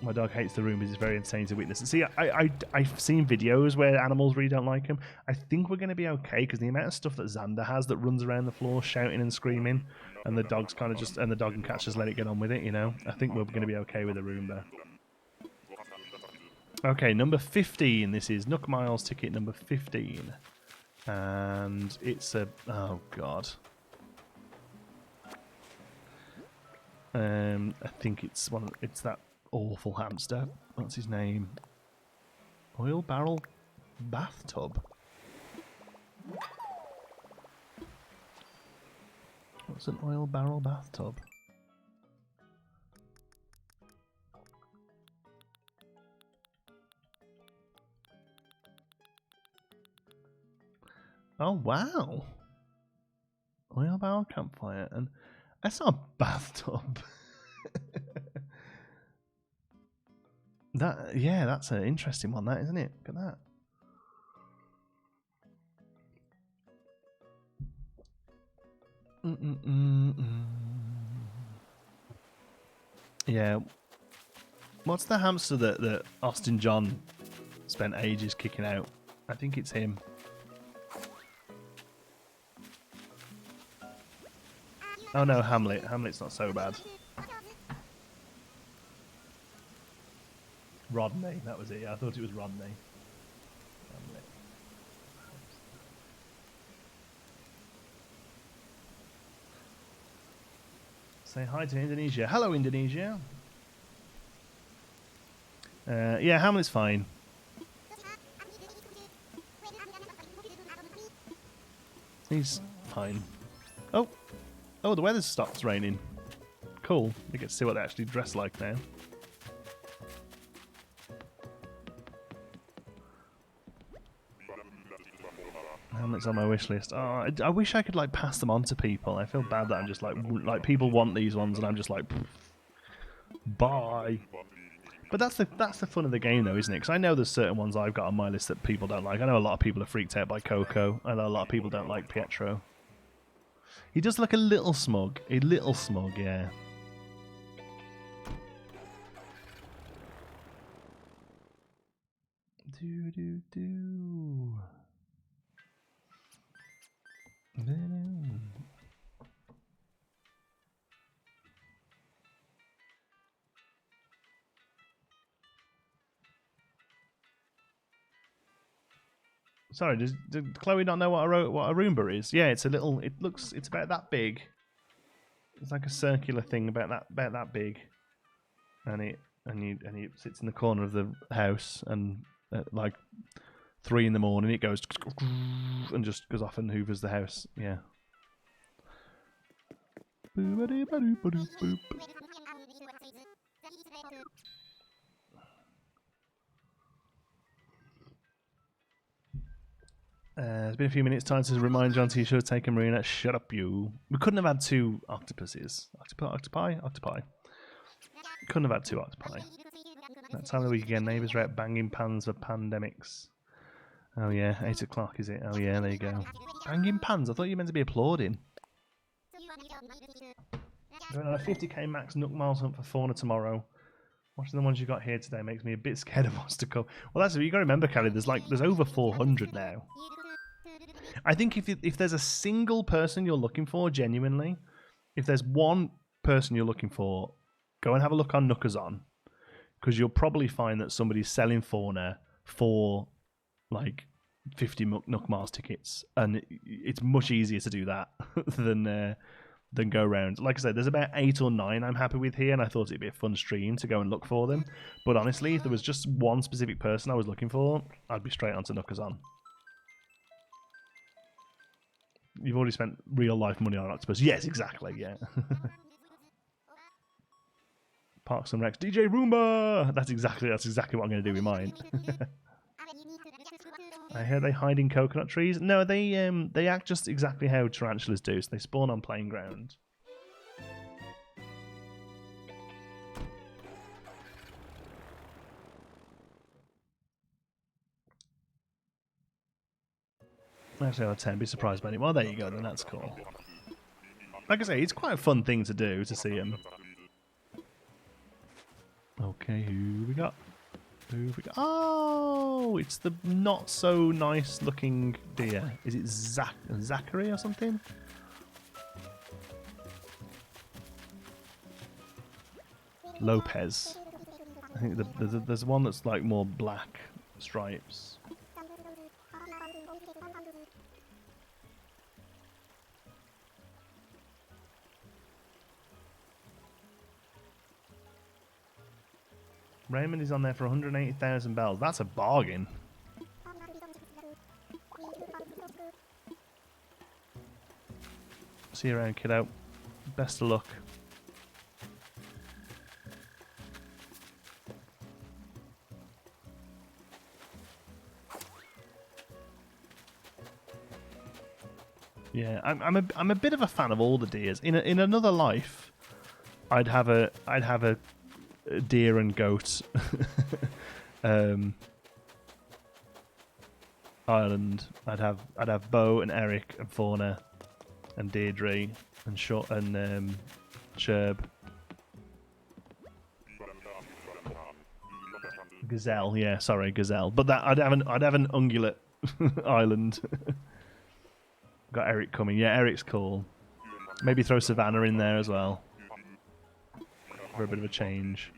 My dog hates the Roombas. It's very insane to witness. See, I've seen videos where animals really don't like them. I think we're going to be okay because the amount of stuff that Xander has that runs around the floor shouting and screaming, and the dog's kind of just, and the dog and cat just let it get on with it, you know. I think we're going to be okay with the Roomba. Okay, number 15. This is Nook Miles ticket number 15. And it's a... Oh, God. I think it's it's that awful hamster. What's his name? Oil Barrel Bathtub. What's an oil barrel bathtub? Oh, wow. Oil barrel campfire. And that's not a bathtub. Yeah, that's an interesting one, that, isn't it? Look at that. Yeah. What's the hamster that Austin John spent ages kicking out? I think it's him. Oh no, Hamlet. Hamlet's not so bad. Rodney, that was it. Yeah, I thought it was Rodney. Hamlet. Say hi to Indonesia. Hello, Indonesia. Yeah, Hamlet's fine. fine. Oh, the weather's stopped raining. Cool. We get to see what they actually dress like now. Helmets on my wish list. Oh, I wish I could like pass them on to people. I feel bad that I'm just like people want these ones and I'm just like, bye. But that's the fun of the game though, isn't it? Because I know there's certain ones I've got on my list that people don't like. I know a lot of people are freaked out by Coco. I know a lot of people don't like Pietro. He does look a little smug. Yeah. Do. Sorry, did Chloe not know what a Roomba is? Yeah, it's a little. It's about that big. It's like a circular thing about that big, and it sits in the corner of the house, and at like 3 in the morning it goes and just goes off and hoovers the house. Yeah. It's been a few minutes. Time to remind John you should have taken Marina. Shut up, you. We couldn't have had 2 octopuses. Octopi? Couldn't have had 2 octopi. That time of the week again. Neighbours are out banging pans for pandemics. Oh yeah, 8 o'clock is it? Oh yeah, there you go. Banging pans? I thought you meant to be applauding. Going on a 50k max Nook Miles hunt for fauna tomorrow. Watching the ones you got here today makes me a bit scared of what's to come. Well, that's you got to remember, Callie. There's over 400 now. I think if there's a single person you're looking for, genuinely, if there's one person you're looking for, go and have a look on Nookazon, because you'll probably find that somebody's selling fauna for like 50 Nook Mars tickets, and it's much easier to do that than go around. Like I said, there's about 8 or 9 I'm happy with here, and I thought it'd be a fun stream to go and look for them. But honestly, if there was just one specific person I was looking for, I'd be straight onto Nookazon. You've already spent real life money on Octopus. Yes, exactly, yeah. Parks and Recs. DJ Roomba! That's exactly what I'm going to do with mine. I hear they hide in coconut trees. No, they act just exactly how tarantulas do. So they spawn on plain ground. Actually, out of 10, be surprised by it. Well, there you go, then that's cool. Like I say, it's quite a fun thing to do, to see him. Okay, who we got? Oh, it's the not so nice looking deer. Is it Zachary or something? Lopez. I think there's one that's like more black stripes. Raymond is on there for 180,000 bells. That's a bargain. See you around, kiddo. Best of luck. Yeah, I'm a bit of a fan of all the deers. In another life, I'd have a deer and goat island. I'd have Bo and Eric and Fauna and Deirdre and Short and Sherb. Gazelle, yeah, sorry, gazelle. But that I'd have an ungulate island. Got Eric coming. Yeah, Eric's cool. Maybe throw Savannah in there as well for a bit of a change.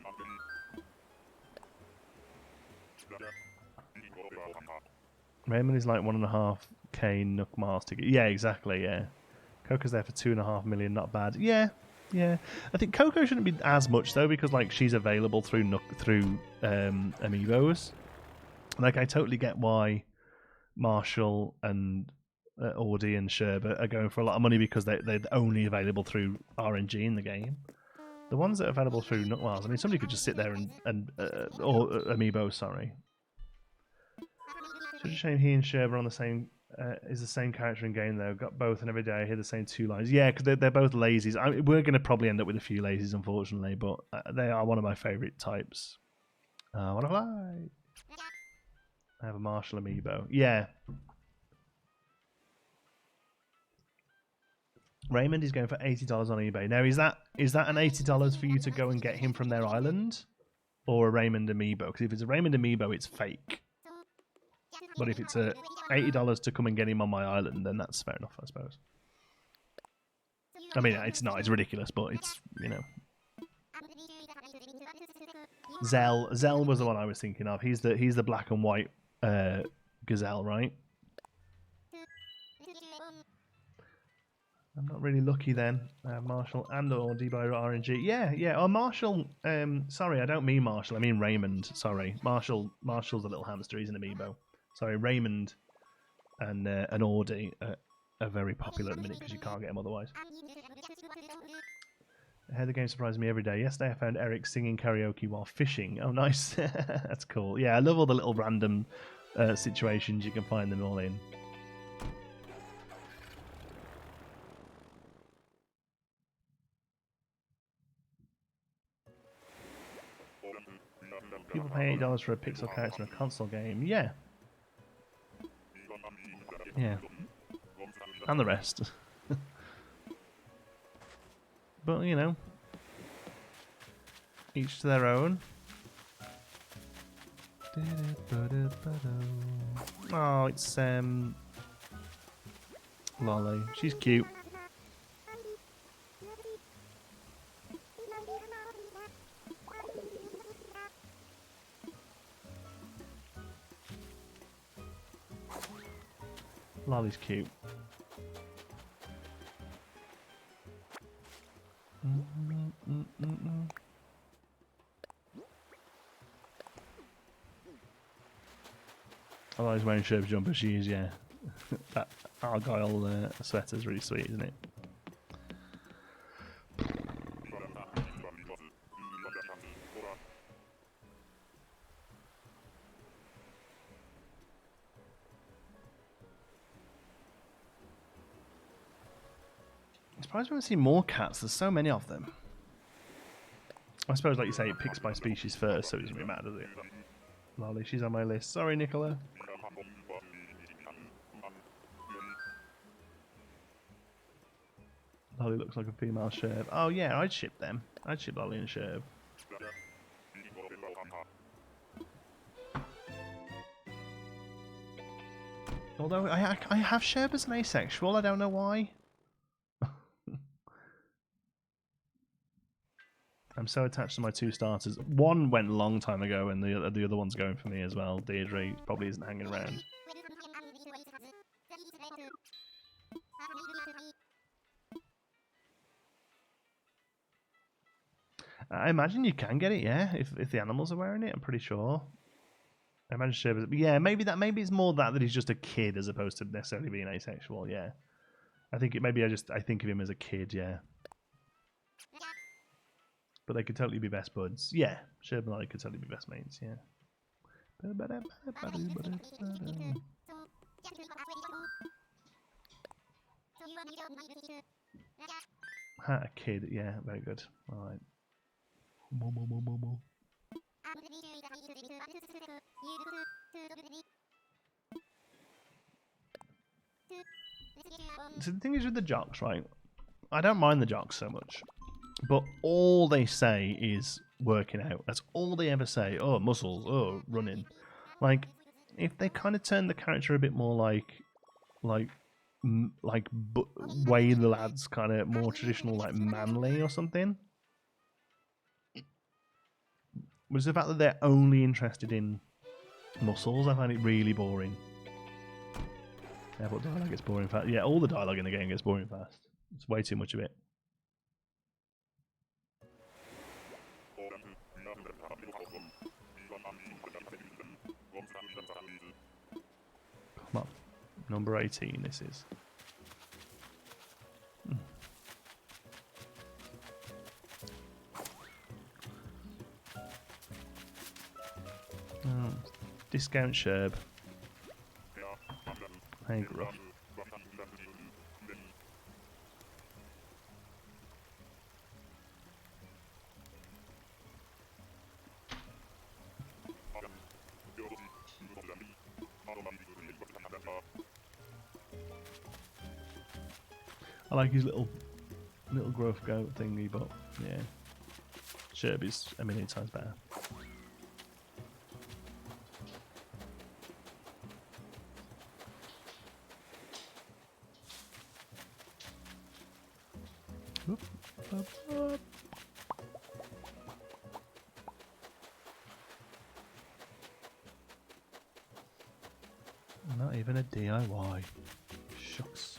Raymond is like 1.5k Nook Mars ticket. Yeah, exactly. Yeah, Coco's there for 2.5 million. Not bad. Yeah. I think Coco shouldn't be as much though, because like she's available through Amiibos. Like I totally get why Marshall and Audi and Sherbet are going for a lot of money because they're only available through RNG in the game. The ones that are available through Nutwilds, I mean, somebody could just sit there or Amiibo, sorry. Such a shame he and Sherbet are on the same, is the same character in game though. Got both, and every day I hear the same two lines. Yeah, because they're both lazies. We're going to probably end up with a few lazies, unfortunately, but they are one of my favourite types. What have I have a Marshall Amiibo. Yeah. Raymond is going for $80 on eBay. Now, is that an $80 for you to go and get him from their island? Or a Raymond Amiibo? Because if it's a Raymond Amiibo, it's fake. But if it's a $80 to come and get him on my island, then that's fair enough, I suppose. I mean, it's not. It's ridiculous, but it's, you know. Zell was the one I was thinking of. He's the black and white gazelle, right? I'm not really lucky then. Marshall and or D-Bio RNG. Yeah. Oh, Marshall. Sorry, I don't mean Marshall. I mean Raymond. Sorry, Marshall's a little hamster. He's an amiibo. Sorry, Raymond and Audi are very popular at the minute because you can't get them otherwise. I heard the game surprises me every day. Yesterday I found Eric singing karaoke while fishing. Oh, nice. That's cool. Yeah, I love all the little random situations you can find them all in. People pay $8 for a pixel character in a console game. Yeah. Yeah. And the rest. But, you know. Each to their own. Oh, it's Lolly. She's cute. Lolly's cute. Oh, he's wearing Sherb's jumper. She is, yeah. That Argyle sweater's really sweet, isn't it? I'm surprised we haven't seen more cats. There's so many of them. I suppose, like you say, it picks by species first, so it doesn't really matter, does it? Lolly, she's on my list. Sorry, Nicola. Lolly looks like a female Sherb. Oh yeah, I'd ship them. I'd ship Lolly and Sherb. Although I have Sherb as an asexual, I don't know why. I'm so attached to my two starters. One went a long time ago, and the other one's going for me as well. Deirdre probably isn't hanging around. I imagine you can get it, yeah, if the animals are wearing it. I'm pretty sure. I imagine Sherb is, yeah, maybe it's more that he's just a kid as opposed to necessarily being asexual. Yeah, I think I think of him as a kid. Yeah. But they could totally be best buds. Yeah, Sherb and Lolly could totally be best mates, yeah. A kid, yeah, very good. Alright. So the thing is with the jocks, right? I don't mind the jocks so much. But all they say is working out. That's all they ever say. Oh, muscles. Oh, running. Like, if they kind of turn the character a bit more like way the lads, kind of more traditional, like manly or something. Was the fact that they're only interested in muscles, I find it really boring. Yeah, but dialogue gets boring fast. Yeah, all the dialogue in the game gets boring fast. It's way too much of it. Come on. Number 18 this is. Oh, discount Sherb. Hey, Gruff. I like his little growth goat thingy, but yeah, Sherb is a million times better. Whoop, whoop, whoop. Not even a DIY. Shucks.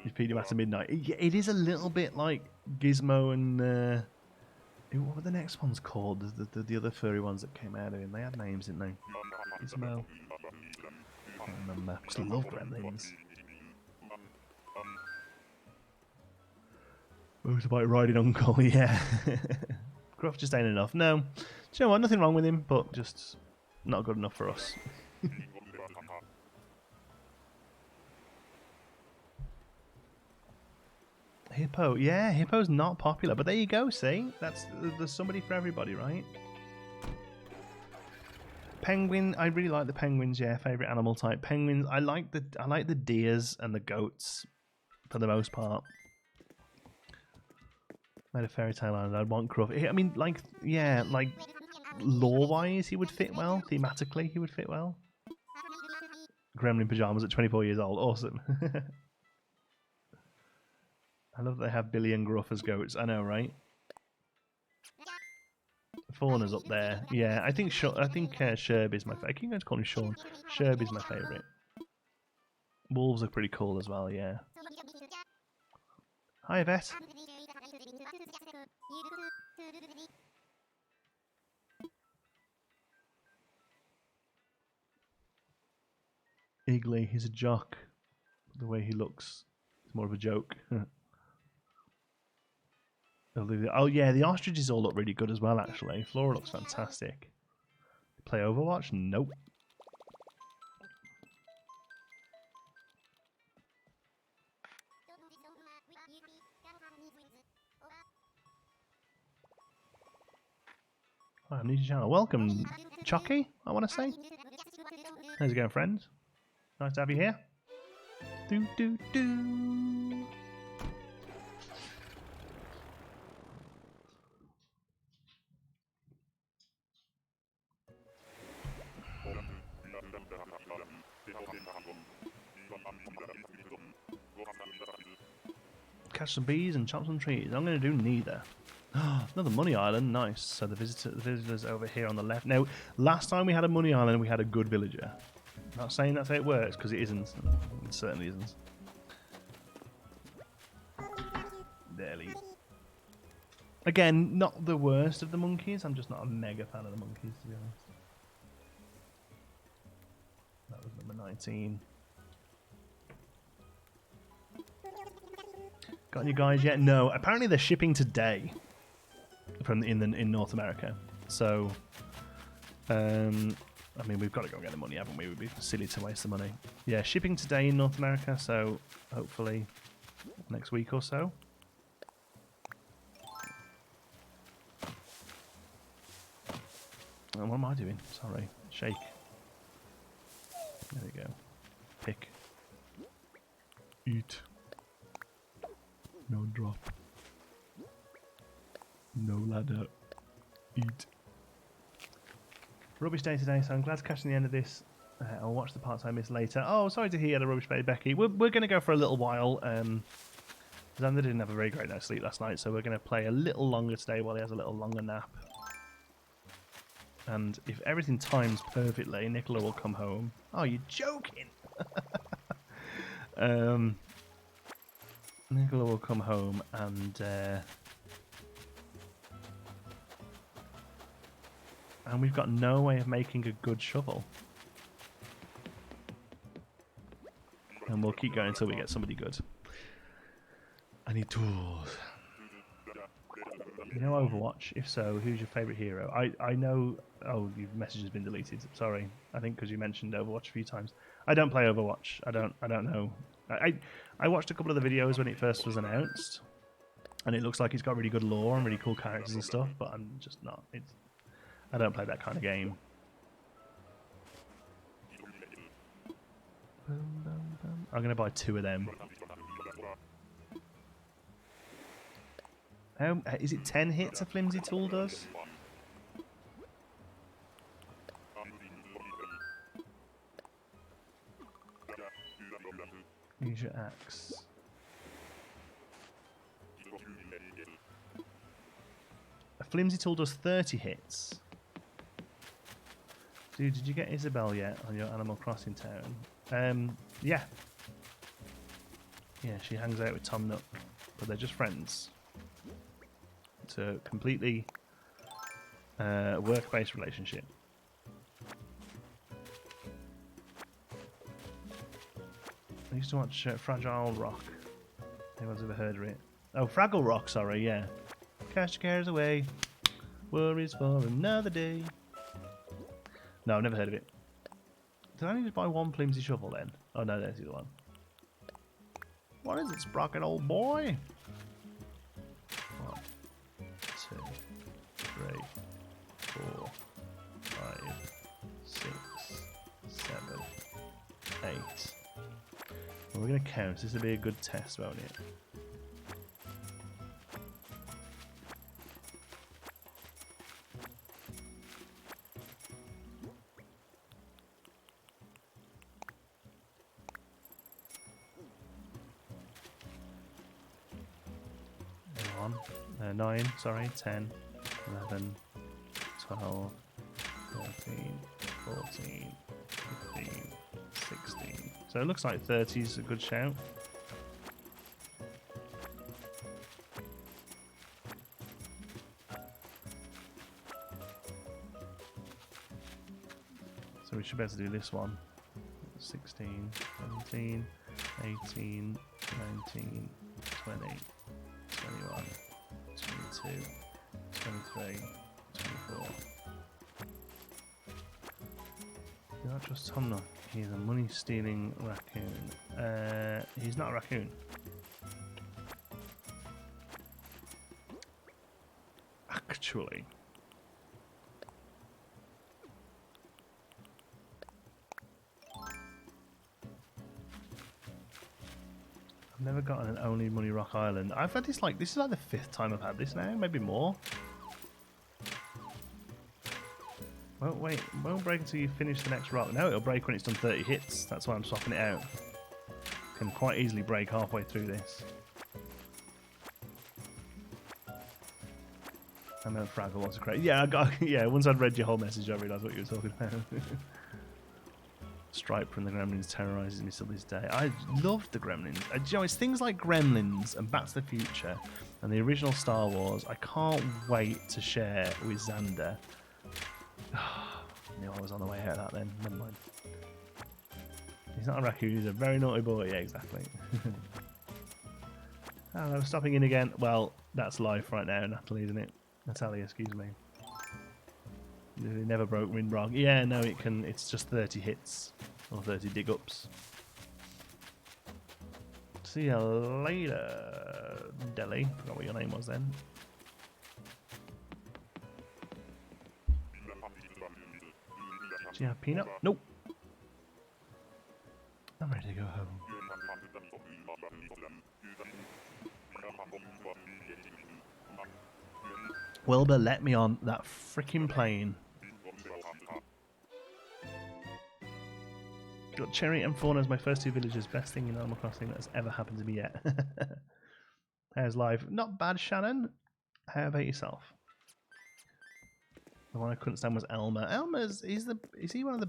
He's feeding him after midnight. It is a little bit like Gizmo and what were the next ones called? The other furry ones that came out of him. They had names, didn't they? Gizmo. I can't remember. I just love gremlins. Motorbike riding uncle, yeah. Gruff just ain't enough. No. Do you know what? Nothing wrong with him, but just not good enough for us. Hippo, yeah, Hippo's not popular, but there you go. See, there's somebody for everybody, right? Penguin, I really like the penguins. Yeah, favorite animal type. Penguins. I like the deers and the goats for the most part. Made a fairy tale island. I'd want Gruff. I mean, like, yeah, like lore-wise, he would fit well. Thematically, he would fit well. Gremlin pajamas at 24 years old. Awesome. I love that they have Billy and Gruff as goats. I know, right? Fauna's up there. Yeah, I think Sherb is my favorite. I keep going to call him Sean. Sherb is my favorite. Wolves are pretty cool as well. Yeah. Hi, Yvette. Iggly, he's a jock. The way he looks, it's more of a joke. Oh yeah, the ostriches all look really good as well. Actually, Flora looks fantastic. Play Overwatch? Nope. Oh, I'm new to the channel. Welcome, Chucky. I want to say. How's it going, friend? Nice to have you here. Do do do. Catch some bees and chop some trees. I'm going to do neither. Another money island, nice. So the visitors over here on the left. Now, last time we had a money island, we had a good villager. Not saying that's how it works, because it isn't. It certainly isn't. Barely. Again, not the worst of the monkeys. I'm just not a mega fan of the monkeys, to be honest. That was number 19. Got any guys yet? No. Apparently they're shipping today from in North America. So, I mean, we've got to go get the money, haven't we? It would be silly to waste the money. Yeah, shipping today in North America. So hopefully next week or so. Oh, what am I doing? Sorry. Shake. There we go. Pick. Eat. No drop. No ladder. Eat. Rubbish day today, so I'm glad to catch the end of this. I'll watch the parts I missed later. Oh, sorry to hear you had a rubbish day, Becky. We're going to go for a little while. Xander didn't have a very great night's sleep last night, so we're going to play a little longer today while he has a little longer nap. And if everything times perfectly, Nicola will come home. Oh, you're joking! Nicola will come home And we've got no way of making a good shovel. And we'll keep going until we get somebody good. I need tools. You know Overwatch? If so, who's your favourite hero? I know... Oh, your message has been deleted. Sorry. I think because you mentioned Overwatch a few times. I don't play Overwatch. I don't know. I watched a couple of the videos when it first was announced. And it looks like it's got really good lore and really cool characters and stuff. But I'm just not... I don't play that kind of game. I'm going to buy 2 of them. Is it 10 hits a flimsy tool does? Use your axe. A flimsy tool does 30 hits. Dude, did you get Isabel yet on your Animal Crossing town? Yeah. Yeah, she hangs out with Tom Nook, but they're just friends. It's a completely work-based relationship. I used to watch Fragile Rock. Anyone's ever heard of it? Oh, Fraggle Rock, sorry, yeah. Cast your cares away. Worries for another day. No, I've never heard of it. Did I need to buy 1 flimsy shovel then? Oh no, there's the other one. What is it, Sprocket, old boy? 1, 2, 3, 4, 5, 6, 7, 8. Well, we're going to count. This will be a good test, won't it? Hang on. 9, sorry, 10, 11, 12, 13, 14, 15, 16. So it looks like 30 is a good shout. So we should be able to do this one. 16, 17, 18, 19, 20, 21, 22, 23, 24. You're not just Tom Nook. He's a money-stealing raccoon. He's not a raccoon. Actually. I've never gotten an Only Money Rock Island. I've had this this is like the 5th time I've had this now, maybe more. Won't break until you finish the next rock. No, it'll break when it's done 30 hits. That's why I'm swapping it out. Can quite easily break halfway through this. I know Fraggle was great. Yeah, yeah. Once I'd read your whole message, I realised what you were talking about. Stripe from the Gremlins terrorises me till this day. I loved the Gremlins. You know, it's things like Gremlins and Back to the Future and the original Star Wars. I can't wait to share with Xander. I knew I was on the way out of that then. Never mind. He's not a raccoon, he's a very naughty boy. Yeah, exactly. Hello, stopping in again. Well, that's life right now, Natalie, isn't it? Natalia, excuse me. It never broke Rinrog. Yeah, no, it can. It's just 30 hits. Or 30 dig-ups. See you later, Deli. Forgot what your name was then. Do you have peanut? Nope. I'm ready to go home. Wilbur, let me on that freaking plane. Got Cherry and Fauna as my first 2 villagers. Best thing in Animal Crossing that has ever happened to me yet. How's live? Not bad, Shannon. How about yourself? The one I couldn't stand was Elmer. Elmer's is he one of the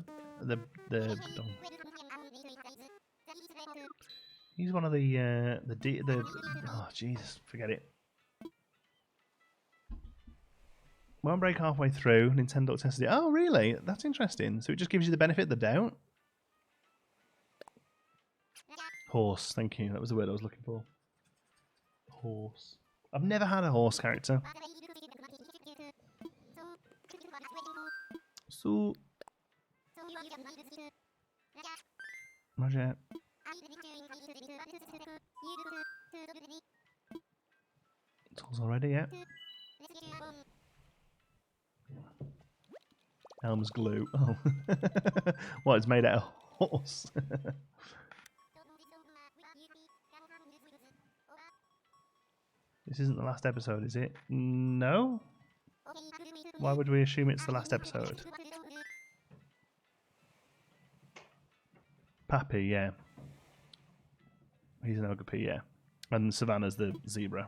he's one of the oh Jesus, forget it. Won't break halfway through. Nintendo tested it. Oh, really? That's interesting. So it just gives you the benefit of the doubt? Horse. Thank you. That was the word I was looking for. Horse. I've never had a horse character. So... Roger. Tools already, yeah. Elm's glue. Oh. What, it's made out of horse? This isn't the last episode, is it? No? Why would we assume it's the last episode? Pappy, yeah. He's an Ogopi, yeah. And Savannah's the zebra.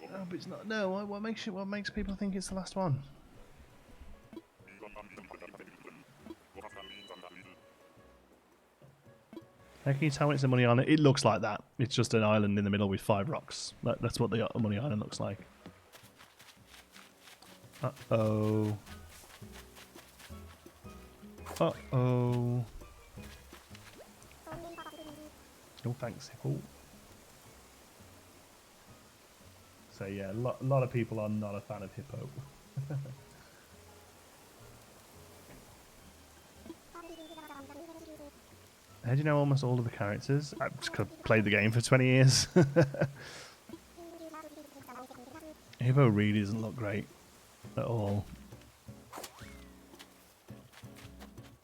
Oh, but it's not. No, what makes people think it's the last one? How can you tell when it's a money island? It looks like that. It's just an island in the middle with 5 rocks. That's what the money island looks like. Uh-oh. Uh-oh. Oh, thanks, Hippo. So yeah, a lot of people are not a fan of Hippo. How do you know almost all of the characters? I've just played the game for 20 years. Hippo really doesn't look great at all.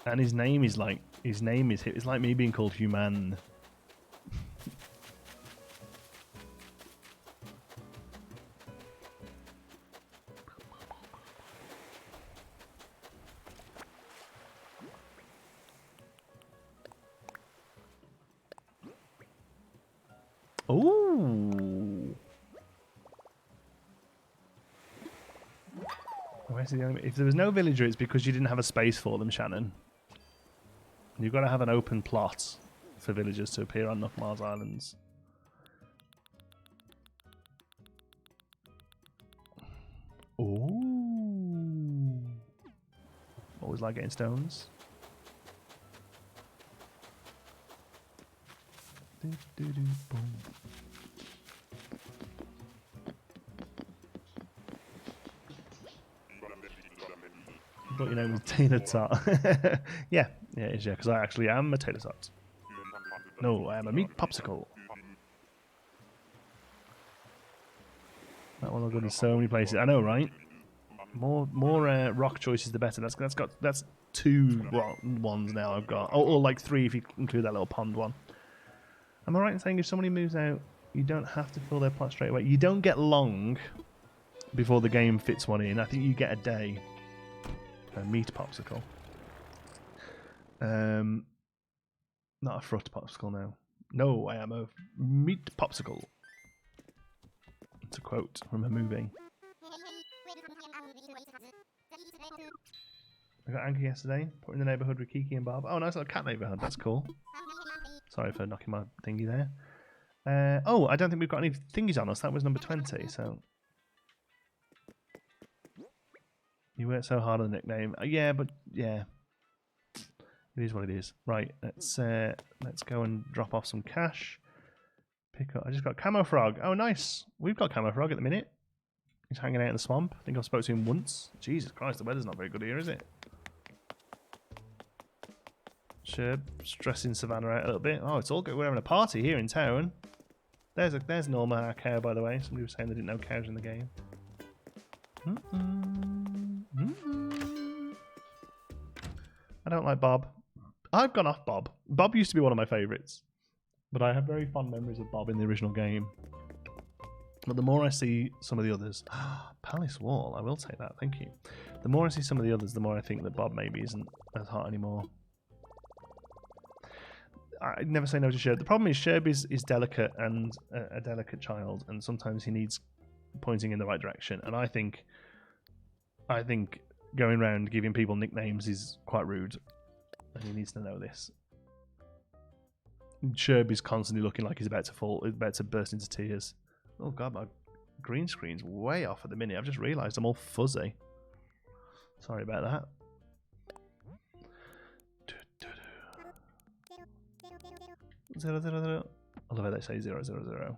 And his name is like, it's like me being called Human. Ooh. Where's the enemy? If there was no villager, it's because you didn't have a space for them, Shannon. You've got to have an open plot for villagers to appear on Knockmars Islands. Ooh. Always like getting stones. Boom. I thought your name was Tater Tot. Yeah, it is, yeah, because I actually am a Tater Tot. No, I am a meat popsicle. That one will go to so many places. I know, right? More rock choices, the better. That's 2 ones now I've got. Or like 3 if you include that little pond one. Am I right in saying if somebody moves out, you don't have to fill their plot straight away? You don't get long before the game fits one in. I think you get a day. A meat popsicle. Not a fruit popsicle now. No, I am a meat popsicle. It's a quote from a movie. I got angry yesterday. Put in the neighbourhood with Kiki and Bob. Oh, nice little cat neighbourhood. That's cool. Sorry for knocking my thingy there. Oh, I don't think we've got any thingies on us. That was number 20, so... You worked so hard on the nickname. Yeah, but yeah. It is what it is. Right, let's go and drop off some cash. Pick up... I just got Camo Frog. Oh, nice. We've got Camo Frog at the minute. He's hanging out in the swamp. I think I've spoken to him once. Jesus Christ, the weather's not very good here, is it? Sure, stressing Savannah out a little bit. Oh, it's all good. We're having a party here in town. There's Norma, our cow, by the way. Somebody was saying they didn't know cows in the game. I don't like Bob. I've gone off Bob. Bob used to be one of my favourites, but I have very fond memories of Bob in the original game. But the more I see some of the others... Palace Wall, I will take that, thank you. The more I see some of the others, the more I think that Bob maybe isn't as hot anymore. I'd never say no to Sherb. The problem is Sherb is delicate and a delicate child, and sometimes he needs pointing in the right direction. And I think going around giving people nicknames is quite rude. And he needs to know this. Sherb is constantly looking like he's about to fall, about to burst into tears. Oh god, my green screen's way off at the minute. I've just realised I'm all fuzzy. Sorry about that. Zero, zero, zero. I love how they say 0, 0, 0.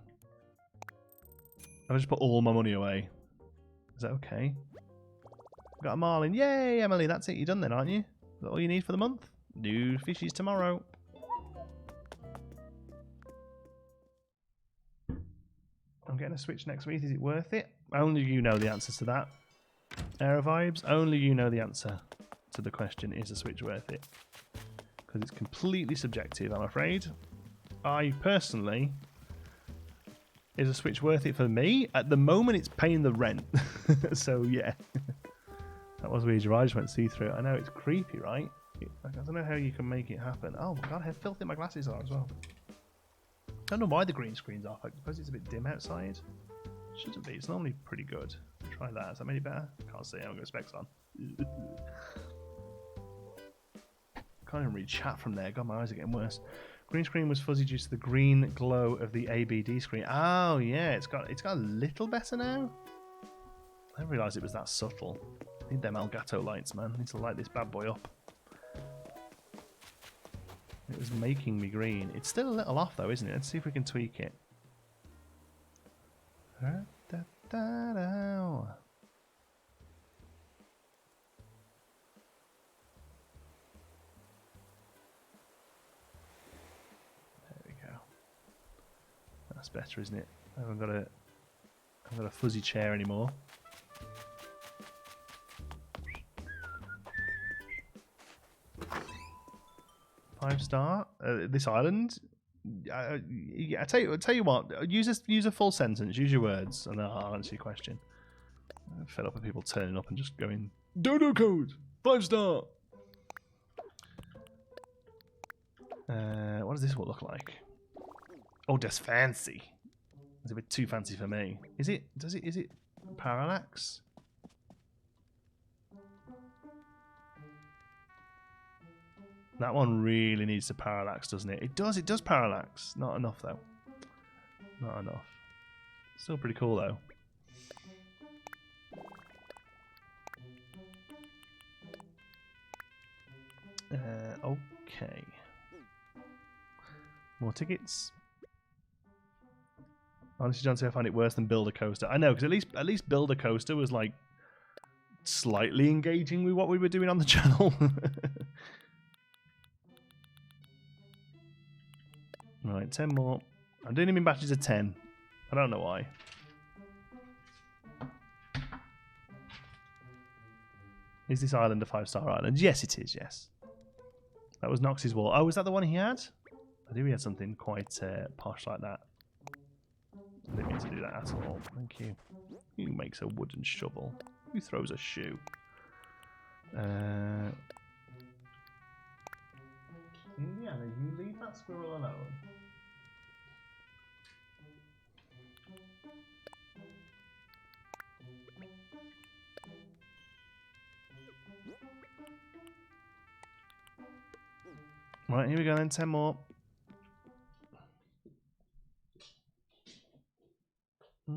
I've just put all my money away. Is that okay? Got a marlin. Yay, Emily, that's it. You're done then, aren't you? Is that all you need for the month? New fishies tomorrow. I'm getting a Switch next week. Is it worth it? Only you know the answers to that. Aero Vibes, only you know the answer to the question, is a Switch worth it? Because it's completely subjective, I'm afraid. I personally... Is a Switch worth it for me? At the moment, it's paying the rent. So, yeah. That was weird. Your eyes went see-through. I know, it's creepy, right? I don't know how you can make it happen. Oh, my God, how filthy my glasses are as well. I don't know why the green screen's off. I suppose it's a bit dim outside. Shouldn't be. It's normally pretty good. Try that. Has that made it better? Can't see. I haven't got specs on. Can't even read chat from there. God, my eyes are getting worse. Green screen was fuzzy due to the green glow of the ABD screen. Oh yeah, it's got a little better now. I didn't realise it was that subtle. I need them Elgato lights, man. I need to light this bad boy up. It was making me green. It's still a little off though, isn't it? Let's see if we can tweak it. That's better, isn't it? I haven't got a fuzzy chair anymore. Five star. This island. I tell you what. Use a full sentence. Use your words, and I'll answer your question. I'm fed up with people turning up and just going dodo code 5-star. What does this one look like? Oh, that's fancy. It's a bit too fancy for me. Is it? Is it parallax? That one really needs to parallax, doesn't it? It does. It does parallax. Not enough though. Not enough. Still pretty cool though. Okay. More tickets. Honestly, John, I find it worse than Build a Coaster. I know, because at least Build a Coaster was like slightly engaging with what we were doing on the channel. Right, 10 more. I'm doing them in batches of 10. I don't know why. Is this island a 5-star island? Yes, it is, yes. That was Knox's wall. Oh, was that the one he had? I knew he had something quite posh like that. I didn't mean to do that at all. Thank you. Who makes a wooden shovel? Who throws a shoe? Indiana, you leave that squirrel alone. Right, here we go then. 10 more. Do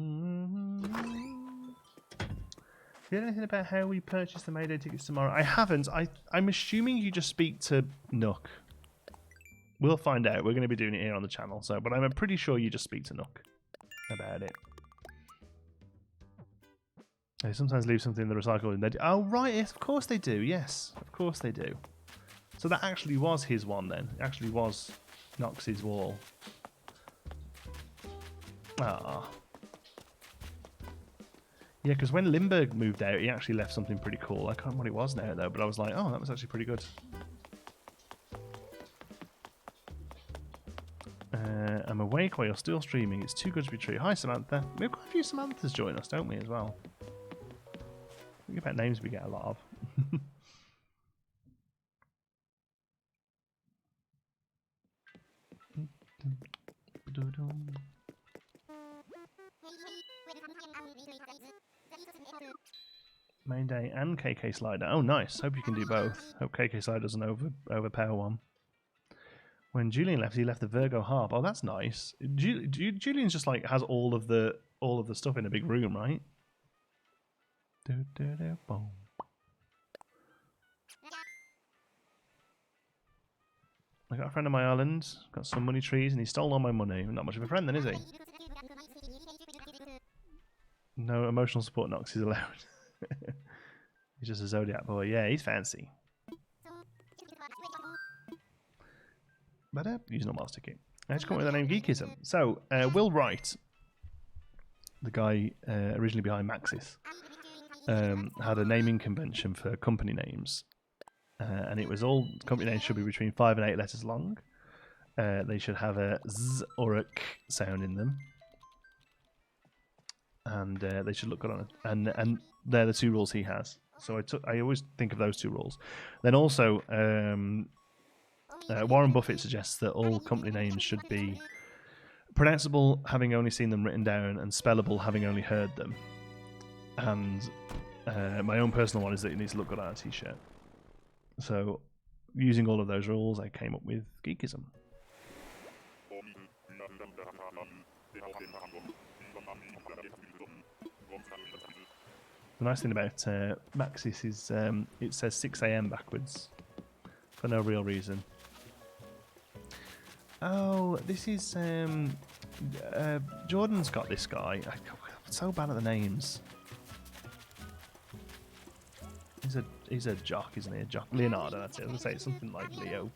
you know anything about how we purchase the Mayday tickets tomorrow? I haven't. I'm assuming you just speak to Nook. We'll find out. We're going to be doing it here on the channel, but I'm pretty sure you just speak to Nook about it. They sometimes leave something in the recycle bin. Oh right, yes, of course they do. Yes, of course they do. So that actually was his one then. It actually was Knox's wall. Ah. Yeah, because when Limburg moved out, he actually left something pretty cool. I can't remember what it was now, though, but I was like, oh, that was actually pretty good. I'm awake while you're still streaming. It's too good to be true. Hi, Samantha. We have quite a few Samanthas join us, don't we, as well? Think about names we get a lot of. Main day and KK Slider. Oh, nice. Hope you can do both. Hope KK Slider doesn't overpower one. When Julian left, he left the Virgo harp. Oh, that's nice. Julian's just like has all of the stuff in a big room, right? Boom. I got a friend on my island. Got some money trees, and he stole all my money. Not much of a friend, then, is he? No emotional support. Knox is allowed. He's just a Zodiac boy. Yeah, he's fancy. But use normal ticket. I just come up with the name Geekism. So, Will Wright, the guy originally behind Maxis, had a naming convention for company names. And it was all company names should be between 5 and 8 letters long. They should have a Z or a K sound in them. And they should look good on it. And they're the 2 rules he has. So I always think of those 2 rules. Then also, Warren Buffett suggests that all company names should be pronounceable, having only seen them written down, and spellable, having only heard them. And my own personal one is that it needs to look good on a t-shirt. So, using all of those rules, I came up with Geekism. The nice thing about Maxis is it says 6 AM backwards for no real reason. Oh, this is Jordan's got this guy. I'm so bad at the names. He's a jock, isn't he? A jock. Leonardo, that's it. I was going to say it's something like Leo.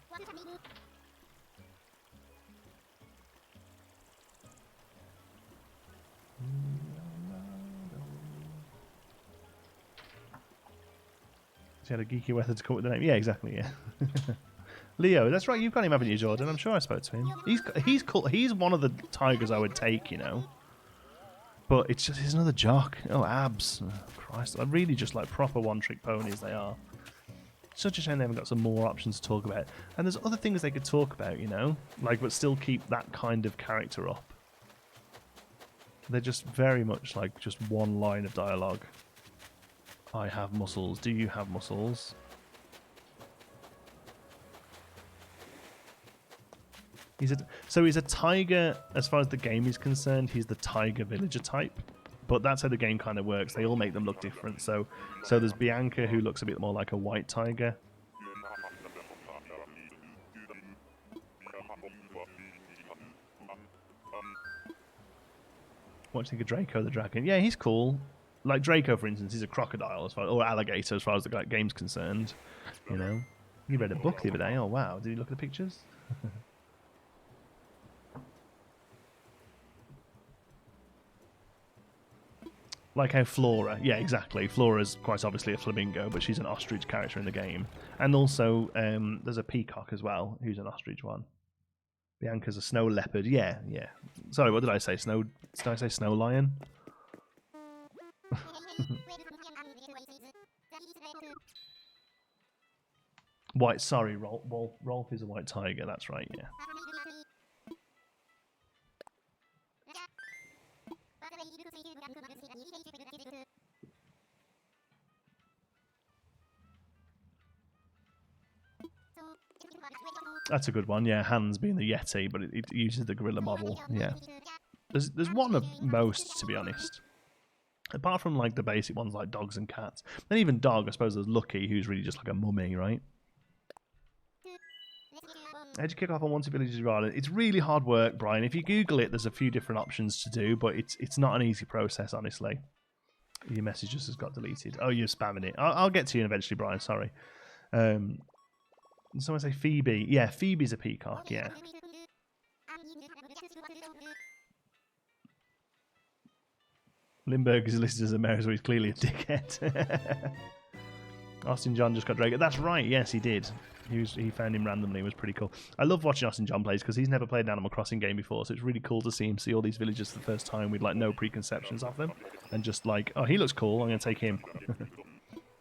He had a geeky method to come up with the name. Yeah, exactly, yeah. Leo, that's right, you've got him, haven't you, Jordan? I'm sure I spoke to him. He's cool. He's one of the tigers I would take, you know. But it's just, he's another jock. Oh, abs. Oh, Christ. I really just like proper one-trick ponies they are. Such a shame they haven't got some more options to talk about. And there's other things they could talk about, you know? Like, but still keep that kind of character up. They're just very much like just one line of dialogue. I have muscles. Do you have muscles? So he's a tiger, as far as the game is concerned. He's the tiger villager type. But that's how the game kind of works. They all make them look different. So there's Bianca, who looks a bit more like a white tiger. What do you think of Draco the dragon? Yeah, he's cool. Like Draco, for instance, he's a crocodile as far, or alligator as far as the game's concerned. You know, you read a book the other day. Oh wow, did you look at the pictures? Like how Flora, yeah, exactly. Flora's quite obviously a flamingo, but she's an ostrich character in the game. And also, there's a peacock as well, who's an ostrich one. Bianca's a snow leopard. Yeah, yeah. Sorry, what did I say? Did I say snow lion? White. Sorry, Rolf is a white tiger. That's right. Yeah. That's a good one, yeah. Hans being the Yeti, but it uses the gorilla model, yeah. There's one of most, to be honest. Apart from like the basic ones like dogs and cats. Then even dog, I suppose there's Lucky, who's really just like a mummy, right? How'd you kick off on Wanted Villages Island? It's really hard work, Brian. If you Google it, there's a few different options to do, but it's not an easy process, honestly. Your message just has got deleted. Oh, you're spamming it. I'll get to you eventually, Brian, sorry. Someone say Phoebe. Yeah, Phoebe's a peacock, yeah. Lindbergh is listed as a mayor, so he's clearly a dickhead. Austin John just got Draco. That's right, yes, he did. He found him randomly. It was pretty cool. I love watching Austin John plays because he's never played an Animal Crossing game before, so it's really cool to see him see all these villagers for the first time with like no preconceptions of them, and just like, oh, he looks cool, I'm going to take him.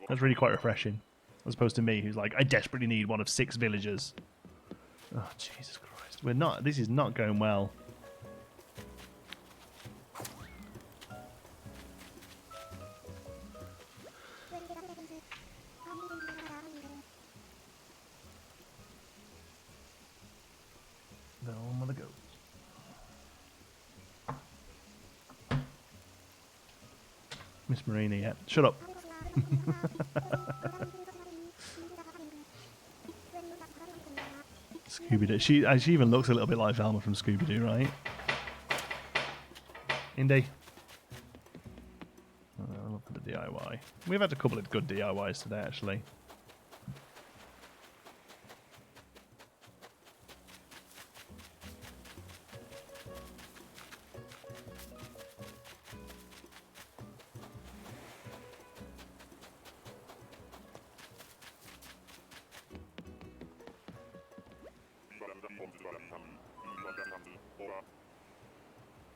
That's really quite refreshing, as opposed to me, who's like, I desperately need one of 6 villagers. Oh, Jesus Christ. This is not going well. Miss Marina, yeah. Shut up. Scooby-Doo. She even looks a little bit like Velma from Scooby-Doo, right? Indy. Oh, look for the DIY. We've had a couple of good DIYs today, actually.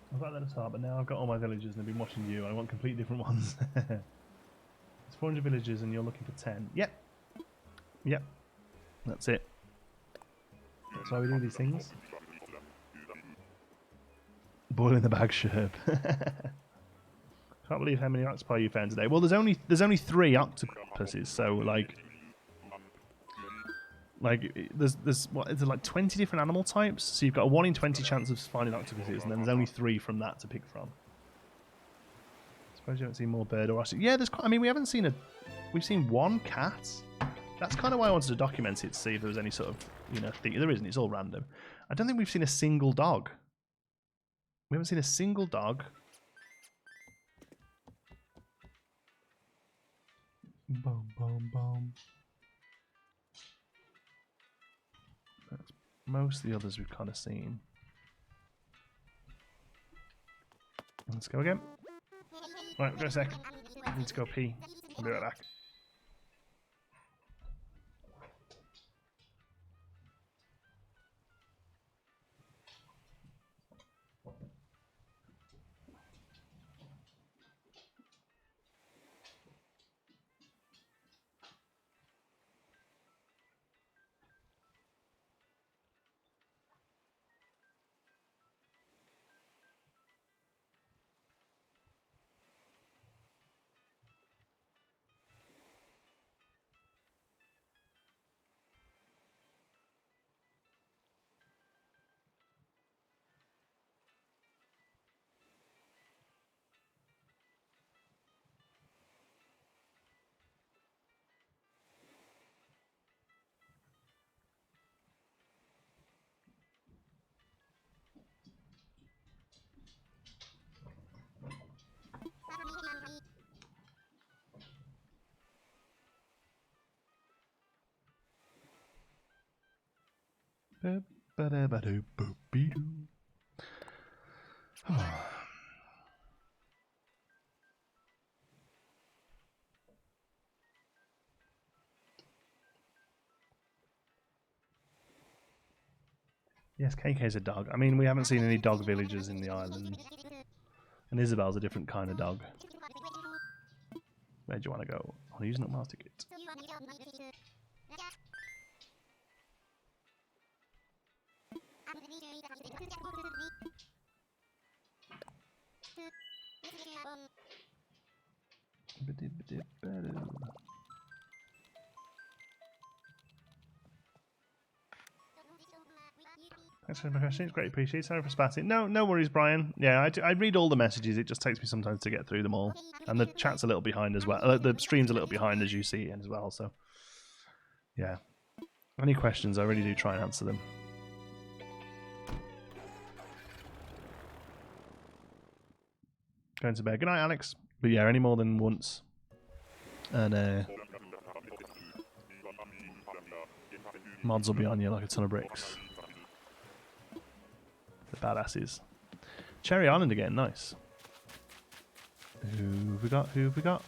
I was like that at the start, but now I've got all my villagers and I've been watching you. I want completely different ones. It's 400 villagers and you're looking for 10. Yep. Yep. That's it. That's why we do these things. Boil in the bag, Sherb. Can't believe how many octopi you found today. Well, there's only 3 octopuses, so like there's what is there, like 20 different animal types, so you've got a 1 in 20 chance of finding octopuses, and then there's only 3 from that to pick from. I suppose you haven't seen more bird or ostrich. Yeah, I mean, we've seen 1 cat. That's kind of why I wanted to document it, to see if there was any sort of, you know, thing. There isn't. It's all random. I don't think we've seen a single dog. We haven't seen a single dog. Boom, boom, boom. Most of the others we've kind of seen. Let's go again. Right, we've got a sec. I need to go pee. I'll be right back. Yes, KK's a dog. I mean, we haven't seen any dog villagers in the island. And Isabel's a different kind of dog. Where do you want to go? Oh, using up my ticket. Thanks for my question. It's great appreciated. Sorry for spatting. No worries, Brian. Yeah, I read all the messages. It just takes me sometimes to get through them all. And the chat's a little behind as well. The stream's a little behind, as you see, as well. So, yeah. Any questions, I really do try and answer them. Going to bed. Good night, Alex. But yeah, any more than once. And mods will be on you like a ton of bricks. The badasses. Cherry Island again, nice. Who have we got? Who have we got?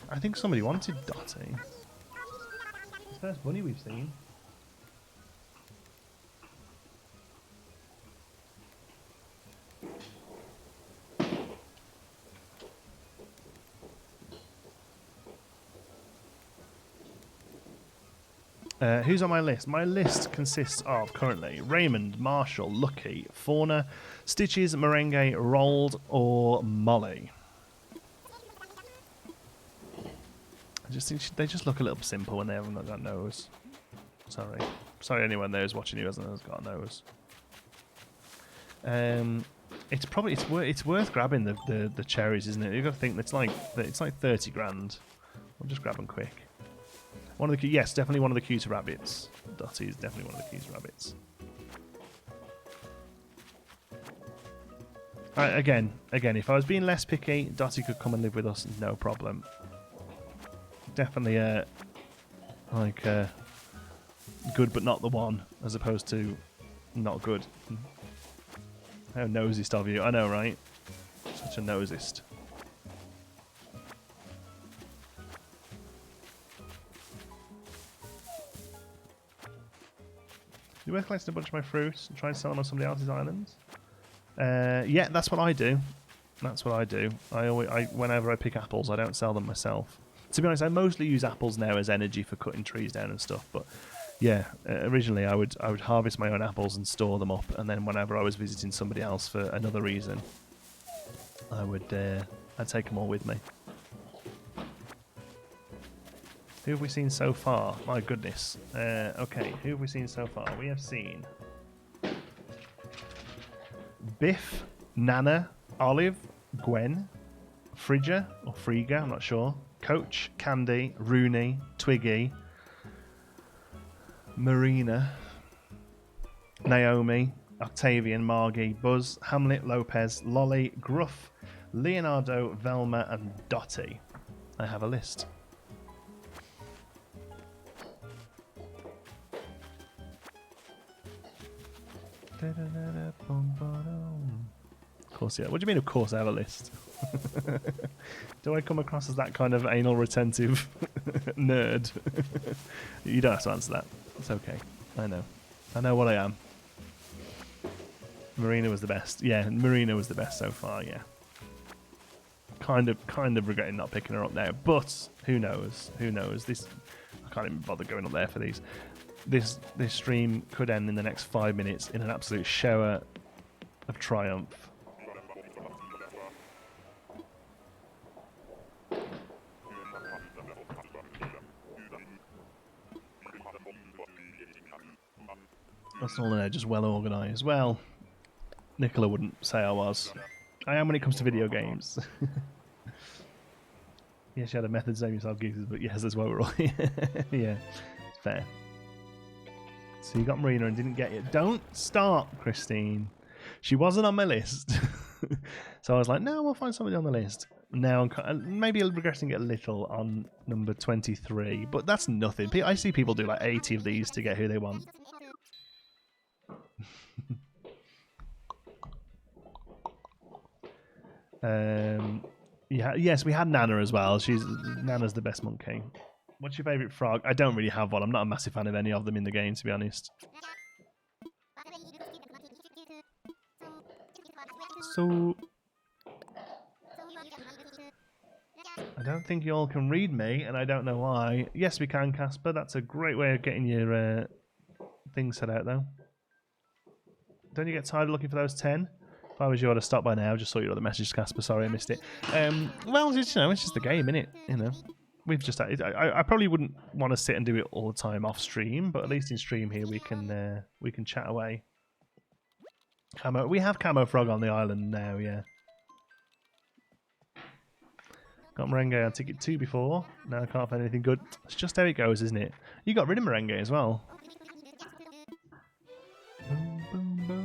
I think somebody wanted Dottie. It's the first bunny we've seen. Who's on my list? My list consists of, currently, Raymond, Marshall, Lucky, Fauna, Stitches, Merengue, Rolled, or Molly. I just think they just look a little simple when they haven't got that nose. Sorry anyone there who's watching you hasn't got a nose. it's worth grabbing the cherries, isn't it? You've got to think it's like 30 grand. We'll just grab them quick. One of the yes, definitely one of the cuter rabbits. Dottie is definitely one of the cuter rabbits. Alright, again, if I was being less picky, Dottie could come and live with us, no problem. Definitely good but not the one, as opposed to not good. How nosist of you, I know, right? Such a nosist. You worth collecting a bunch of my fruits and try and sell them on somebody else's islands? Yeah, that's what I do. That's what I do. Whenever I pick apples, I don't sell them myself. To be honest, I mostly use apples now as energy for cutting trees down and stuff. But yeah, originally I would harvest my own apples and store them up, and then whenever I was visiting somebody else for another reason, I'd take them all with me. Who have we seen so far? My goodness. Okay, who have we seen so far? We have seen Biff, Nana, Olive, Gwen, Frigga, or Frigga, I'm not sure, Coach, Candy, Rooney, Twiggy, Marina, Naomi, Octavian, Margie, Buzz, Hamlet, Lopez, Lolly, Gruff, Leonardo, Velma, and Dottie. I have a list. Of course, yeah. What do you mean, of course I have a list? Do I come across as that kind of anal retentive nerd? You don't have to answer that. It's okay. I know. I know what I am. Marina was the best. Yeah, Marina was the best so far, yeah. Kind of regretting not picking her up now, but who knows? Who knows? I can't even bother going up there for these. This stream could end in the next 5 minutes in an absolute shower of triumph. That's all in there, just well organised. Well, Nicola wouldn't say I was. I am when it comes to video games. Yes, you had a method to name yourself Geekism, but yes, that's why we're all here. Yeah, it's fair. So you got Marina and didn't get it. Don't start, Christine. She wasn't on my list. So I was like, no, we'll find somebody on the list. Now I'm maybe regressing it a little on number 23, but that's nothing. I see people do like 80 of these to get who they want. Yeah, yes, we had Nana as well. Nana's the best monkey. What's your favourite frog? I don't really have one. I'm not a massive fan of any of them in the game, to be honest. So I don't think you all can read me, and I don't know why. Yes, we can, Casper. That's a great way of getting your things set out, though. Don't you get tired of looking for those 10? If I was you, I'd have stopped by now. Just saw your other message, Casper. Sorry, I missed it. Well, it's just the game, innit? You know, we've just. I probably wouldn't want to sit and do it all the time off stream, but at least in stream here we can chat away. We have Camo Frog on the island now, yeah. Got Merengue on ticket 2 before. Now I can't find anything good. It's just how it goes, isn't it? You got rid of Merengue as well. Boom, boom, boom.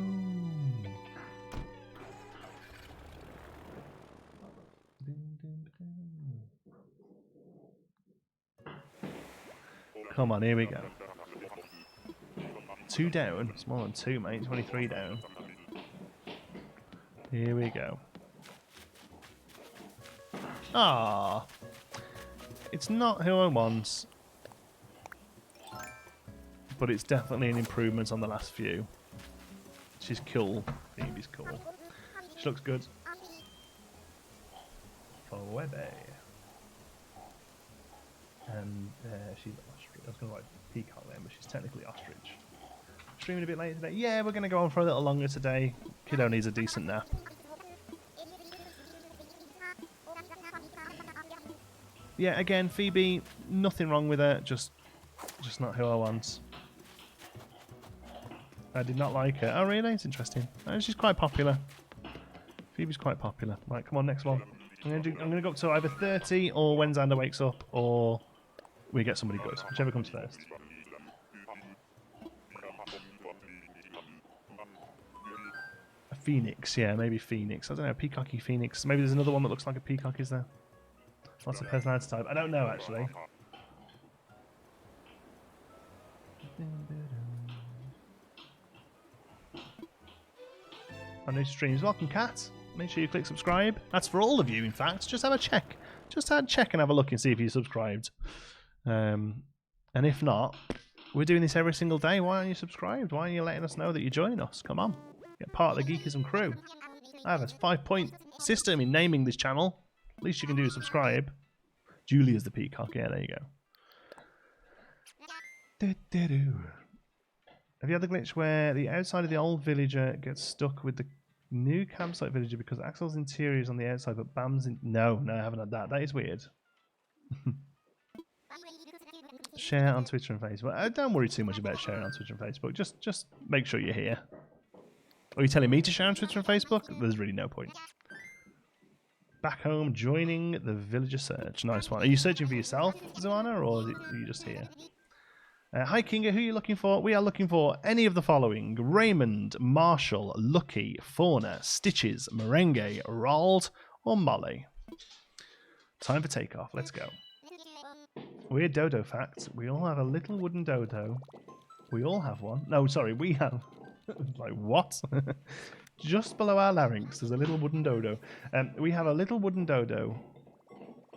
Come on, here we go. 2 down. It's more than 2, mate. 23 down. Here we go. Ah, it's not who I want, but it's definitely an improvement on the last few. She's cool. Phoebe's cool. She looks good. For Webby. And she's ostrich. I was going to write peacock then, but she's technically ostrich. Streaming a bit later today. Yeah, we're going to go on for a little longer today. Kiddo needs a decent nap. Yeah, again, Phoebe, nothing wrong with her, just not who I want. I did not like her. Oh, really? It's interesting. She's quite popular. Phoebe's quite popular. Right, come on, next one. I'm gonna go up to either 30 or when Xander wakes up, or we get somebody good. Whichever comes first. A phoenix, yeah, maybe phoenix. I don't know, peacocky phoenix. Maybe there's another one that looks like a peacock, is there? What's a personality type? I don't know, actually. Our new streams. Welcome, Kat. Make sure you click subscribe. That's for all of you, in fact. Just have a check. Just have a check and have a look and see if you're subscribed. And if not, we're doing this every single day. Why aren't you subscribed? Why aren't you letting us know that you're joining us? Come on. Get part of the Geekism crew. I have a 5-point system in naming this channel. Least you can do is subscribe. Julia's the peacock. Yeah, there you go. Have you had the glitch where the outside of the old villager gets stuck with the new campsite villager because Axel's interior is on the outside but Bam's in... No, I haven't had that. That is weird. Share on Twitter and Facebook. Don't worry too much about sharing on Twitter and Facebook. Just make sure you're here. Are you telling me to share on Twitter and Facebook? There's really no point. Back home, joining the villager search. Nice one. Are you searching for yourself, Zoana, or are you just here? Hi, Kinga. Who are you looking for? We are looking for any of the following. Raymond, Marshall, Lucky, Fauna, Stitches, Merengue, Roald, or Molly. Time for takeoff. Let's go. Weird dodo facts. We all have a little wooden dodo. We all have one. No, sorry, we have... like, what? Just below our larynx, there's a little wooden dodo. We have a little wooden dodo,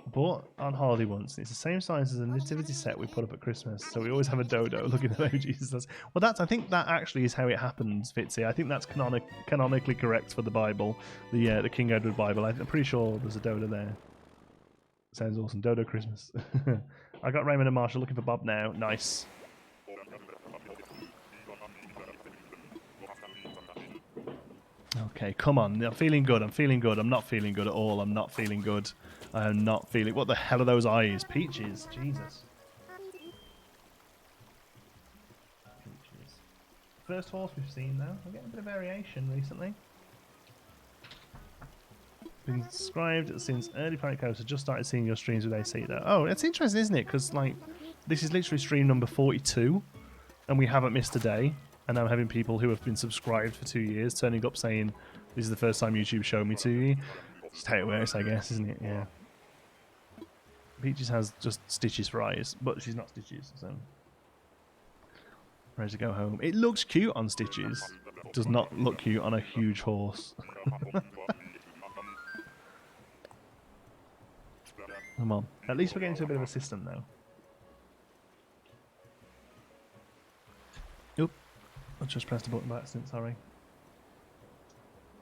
bought on holiday once. It's the same size as a nativity set we put up at Christmas, so we always have a dodo looking at emojis. Well, I think that actually is how it happens, Fitzy. I think that's canonically correct for the Bible, the King Edward Bible. I'm pretty sure there's a dodo there. Sounds awesome. Dodo Christmas. I got Raymond and Marshall looking for Bob now. Nice. Okay, come on. I'm feeling good. I'm feeling good. I'm not feeling good at all. I'm not feeling good. I am not feeling... What the hell are those eyes? Peaches. Jesus. Peaches. First horse we've seen, though. We're getting a bit of variation recently. Been subscribed since early Planet Coaster. Just started seeing your streams with AC, though. Oh, it's interesting, isn't it? Because, like, this is literally stream number 42, and we haven't missed a day. And I'm having people who have been subscribed for 2 years turning up saying, this is the first time YouTube showed me to you. Just how it works, I guess, isn't it? Yeah. Peaches has just Stitches for eyes, but she's not Stitches, so... Ready to go home. It looks cute on Stitches. It does not look cute on a huge horse. Come on. At least we're getting to a bit of a system now. Oop. I just pressed a button by accident, sorry.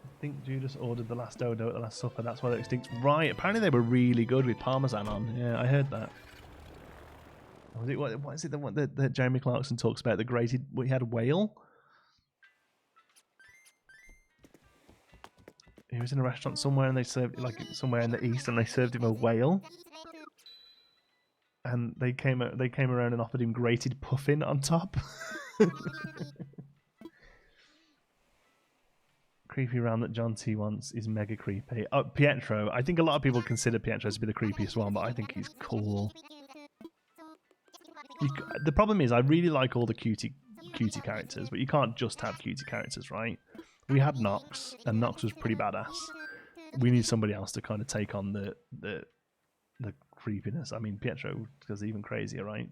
I think Judas ordered the last dodo at the Last Supper, that's why they're extinct. Right, apparently they were really good with Parmesan on. Yeah, I heard that. Was it, what is it that Jeremy Clarkson talks about? The grated... We had a whale? He was in a restaurant somewhere and they served... Like, somewhere in the east and they served him a whale. And they came around and offered him grated puffin on top. Creepy round that John T wants is mega creepy. Pietro. I think a lot of people consider Pietro to be the creepiest one, but I think he's cool. The problem is, I really like all the cutie characters, but you can't just have cutie characters, right? We had Knox, and Knox was pretty badass. We need somebody else to kind of take on the creepiness. I mean, Pietro was even crazier, right?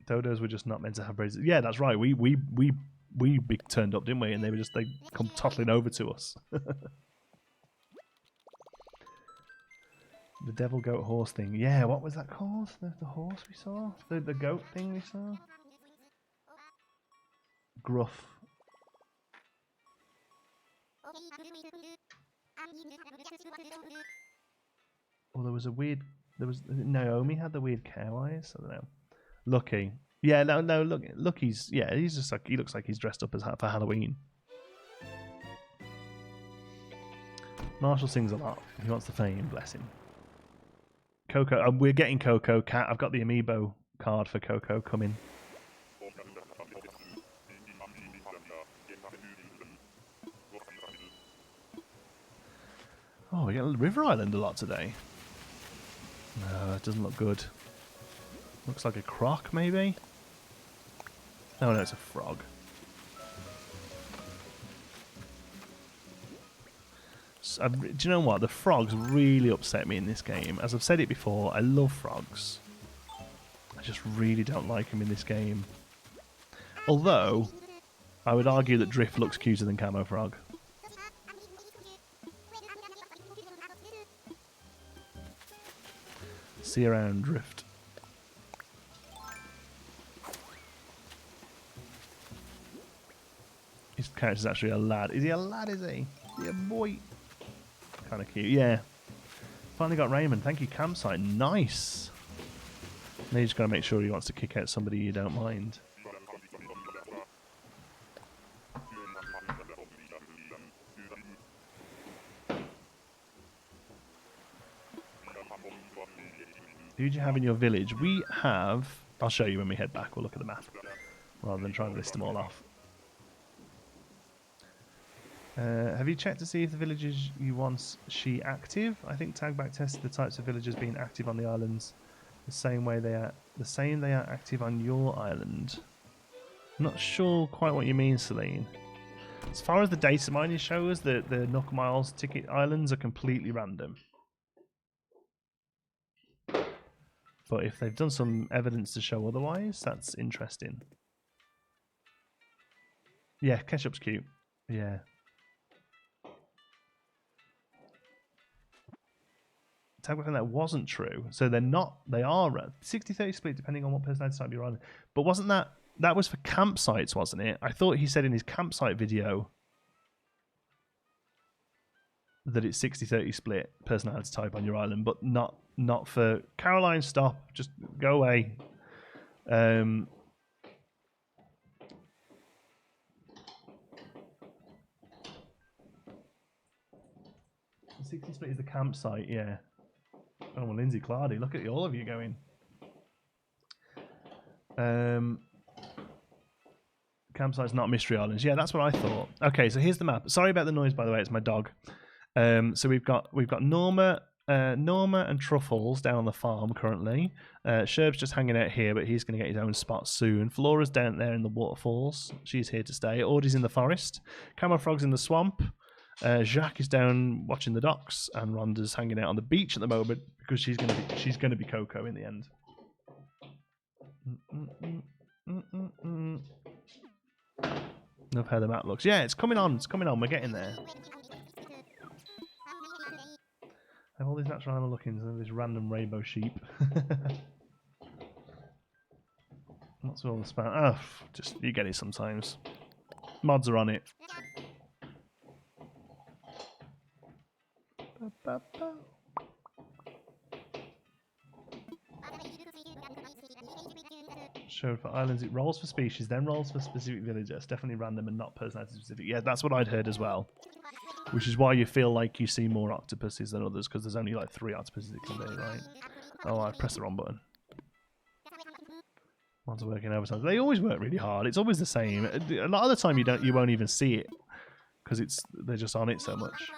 Dodos were just not meant to have braids. Yeah, that's right. We turned up, didn't we? And they come toppling over to us. The devil goat horse thing. Yeah, what was that called? The horse we saw? The goat thing we saw? Gruff. Well, there was a weird... Naomi had the weird cow eyes. I don't know. Lucky. Yeah, no, look, Lucky's... Yeah, he's just like... He looks like he's dressed up for Halloween. Marshall sings a lot. He wants the fame, bless him. Coco, we're getting Coco. Cat, I've got the amiibo card for Coco coming. Oh, we got River Island a lot today. No, that doesn't look good. Looks like a croc, maybe? Oh, no, it's a frog. So, do you know what? The frogs really upset me in this game. As I've said it before, I love frogs. I just really don't like them in this game. Although, I would argue that Drift looks cuter than Camo Frog. See you around, Drift. His character's actually a lad. Is he a lad, is he? Is he a boy? Kind of cute, yeah. Finally got Raymond. Thank you, Campsite. Nice. Now you just got to make sure he wants to kick out somebody you don't mind. Who do you have in your village? We have... I'll show you when we head back. We'll look at the map rather than try and list them all off. Have you checked to see if the villages you want she active? I think Tagback tested the types of villagers being active on the islands the same they are active on your island. I'm not sure quite what you mean, Celine. As far as the data mining shows, the Nook Miles ticket islands are completely random. But if they've done some evidence to show otherwise, that's interesting. Yeah, Ketchup's cute. Yeah. Tagback, that wasn't true. So they're not, they are 60-30 split depending on what personality type you're on. But wasn't that was for campsites, wasn't it? I thought he said in his campsite video that it's 60-30 split personality type on your island, but not for Caroline. Stop, just go away. 60 split is the campsite, yeah. Oh, well, Lindsay Clardy, look at all of you going. Campsite's not Mystery Islands. Yeah, that's what I thought. Okay, so here's the map. Sorry about the noise, by the way. It's my dog. So we've got Norma and Truffles down on the farm currently. Sherb's just hanging out here, but he's going to get his own spot soon. Flora's down there in the waterfalls. She's here to stay. Audie's in the forest. Camo Frog's in the swamp. Jacques is down watching the docks, and Rhonda's hanging out on the beach at the moment because she's gonna be Coco in the end. Love how the map looks. Yeah, it's coming on. It's coming on. We're getting there. I have all these natural animal lookings and this random rainbow sheep. What's all the spam? Oh, just you get it sometimes. Mods are on it. Showed for islands, it rolls for species, then rolls for specific villagers. Definitely random and not personality specific. Yeah, that's what I'd heard as well. Which is why you feel like you see more octopuses than others, because there's only like 3 octopuses it can be, right? Oh, I pressed the wrong button. Ones are working overtime. They always work really hard. It's always the same. A lot of the time you won't even see it because they're just on it so much.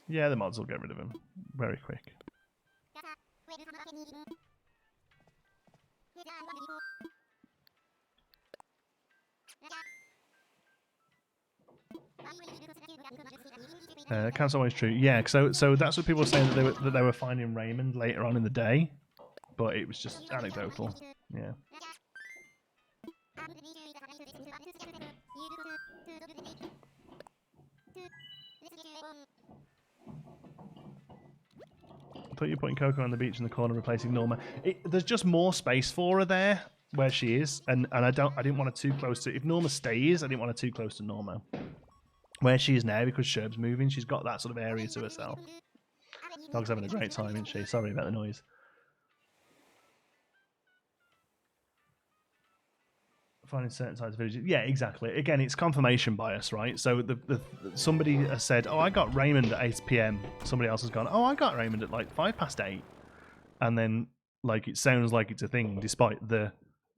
Yeah, the mods will get rid of him very quick. That's always true. Yeah, so that's what people were saying, that they were finding Raymond later on in the day, but it was just anecdotal. Yeah. I thought you were putting Coco on the beach in the corner, replacing Norma. There's just more space for her there where she is, and I didn't want her too close to. If Norma stays, I didn't want her too close to Norma. Where she is now, because Sherb's moving, she's got that sort of area to herself. Dog's having a great time, isn't she? Sorry about the noise. Finding certain types of villages. Yeah, exactly. Again, it's confirmation bias, right? So somebody has said, oh, I got Raymond at 8 PM. Somebody else has gone, oh, I got Raymond at like 8:05. And then like it sounds like it's a thing, despite the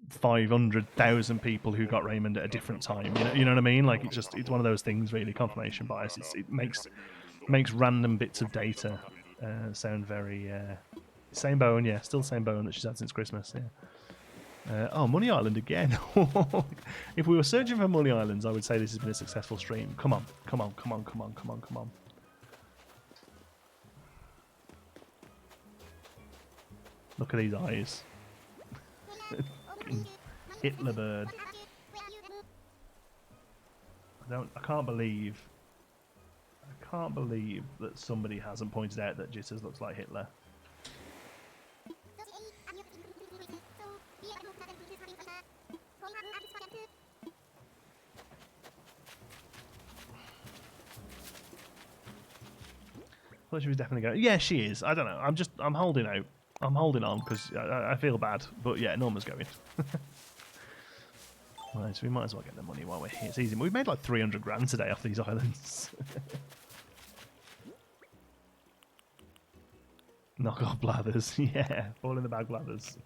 500,000 people who got Raymond at a different time. You know what I mean? Like it's one of those things. Really, confirmation bias. It makes random bits of data sound very same bone. Yeah, still the same bone that she's had since Christmas. Yeah. Oh, Money Island again. If we were searching for Money Islands, I would say this has been a successful stream. Come on, come on, come on, come on, come on, come on. Look at these eyes. Hitler bird. I can't believe that somebody hasn't pointed out that Jitters looks like Hitler. I thought she was definitely going. Yeah, she is. I don't know. I'm holding out. I'm holding on because I feel bad. But yeah, Norma's going. Right, so we might as well get the money while we're here. It's easy. We've made like 300 grand today off these islands. Knock off blathers. Yeah, fall in the bag blathers.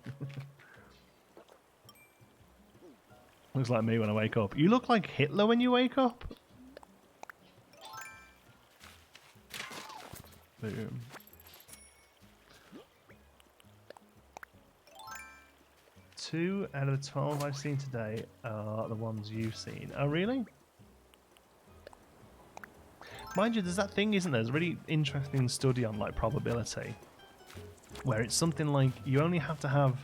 Looks like me when I wake up. You look like Hitler when you wake up. Boom. Two out of the 12 I've seen today are the ones you've seen. Oh, really? Mind you, there's that thing, isn't there? There's a really interesting study on like probability, where it's something like you only have to have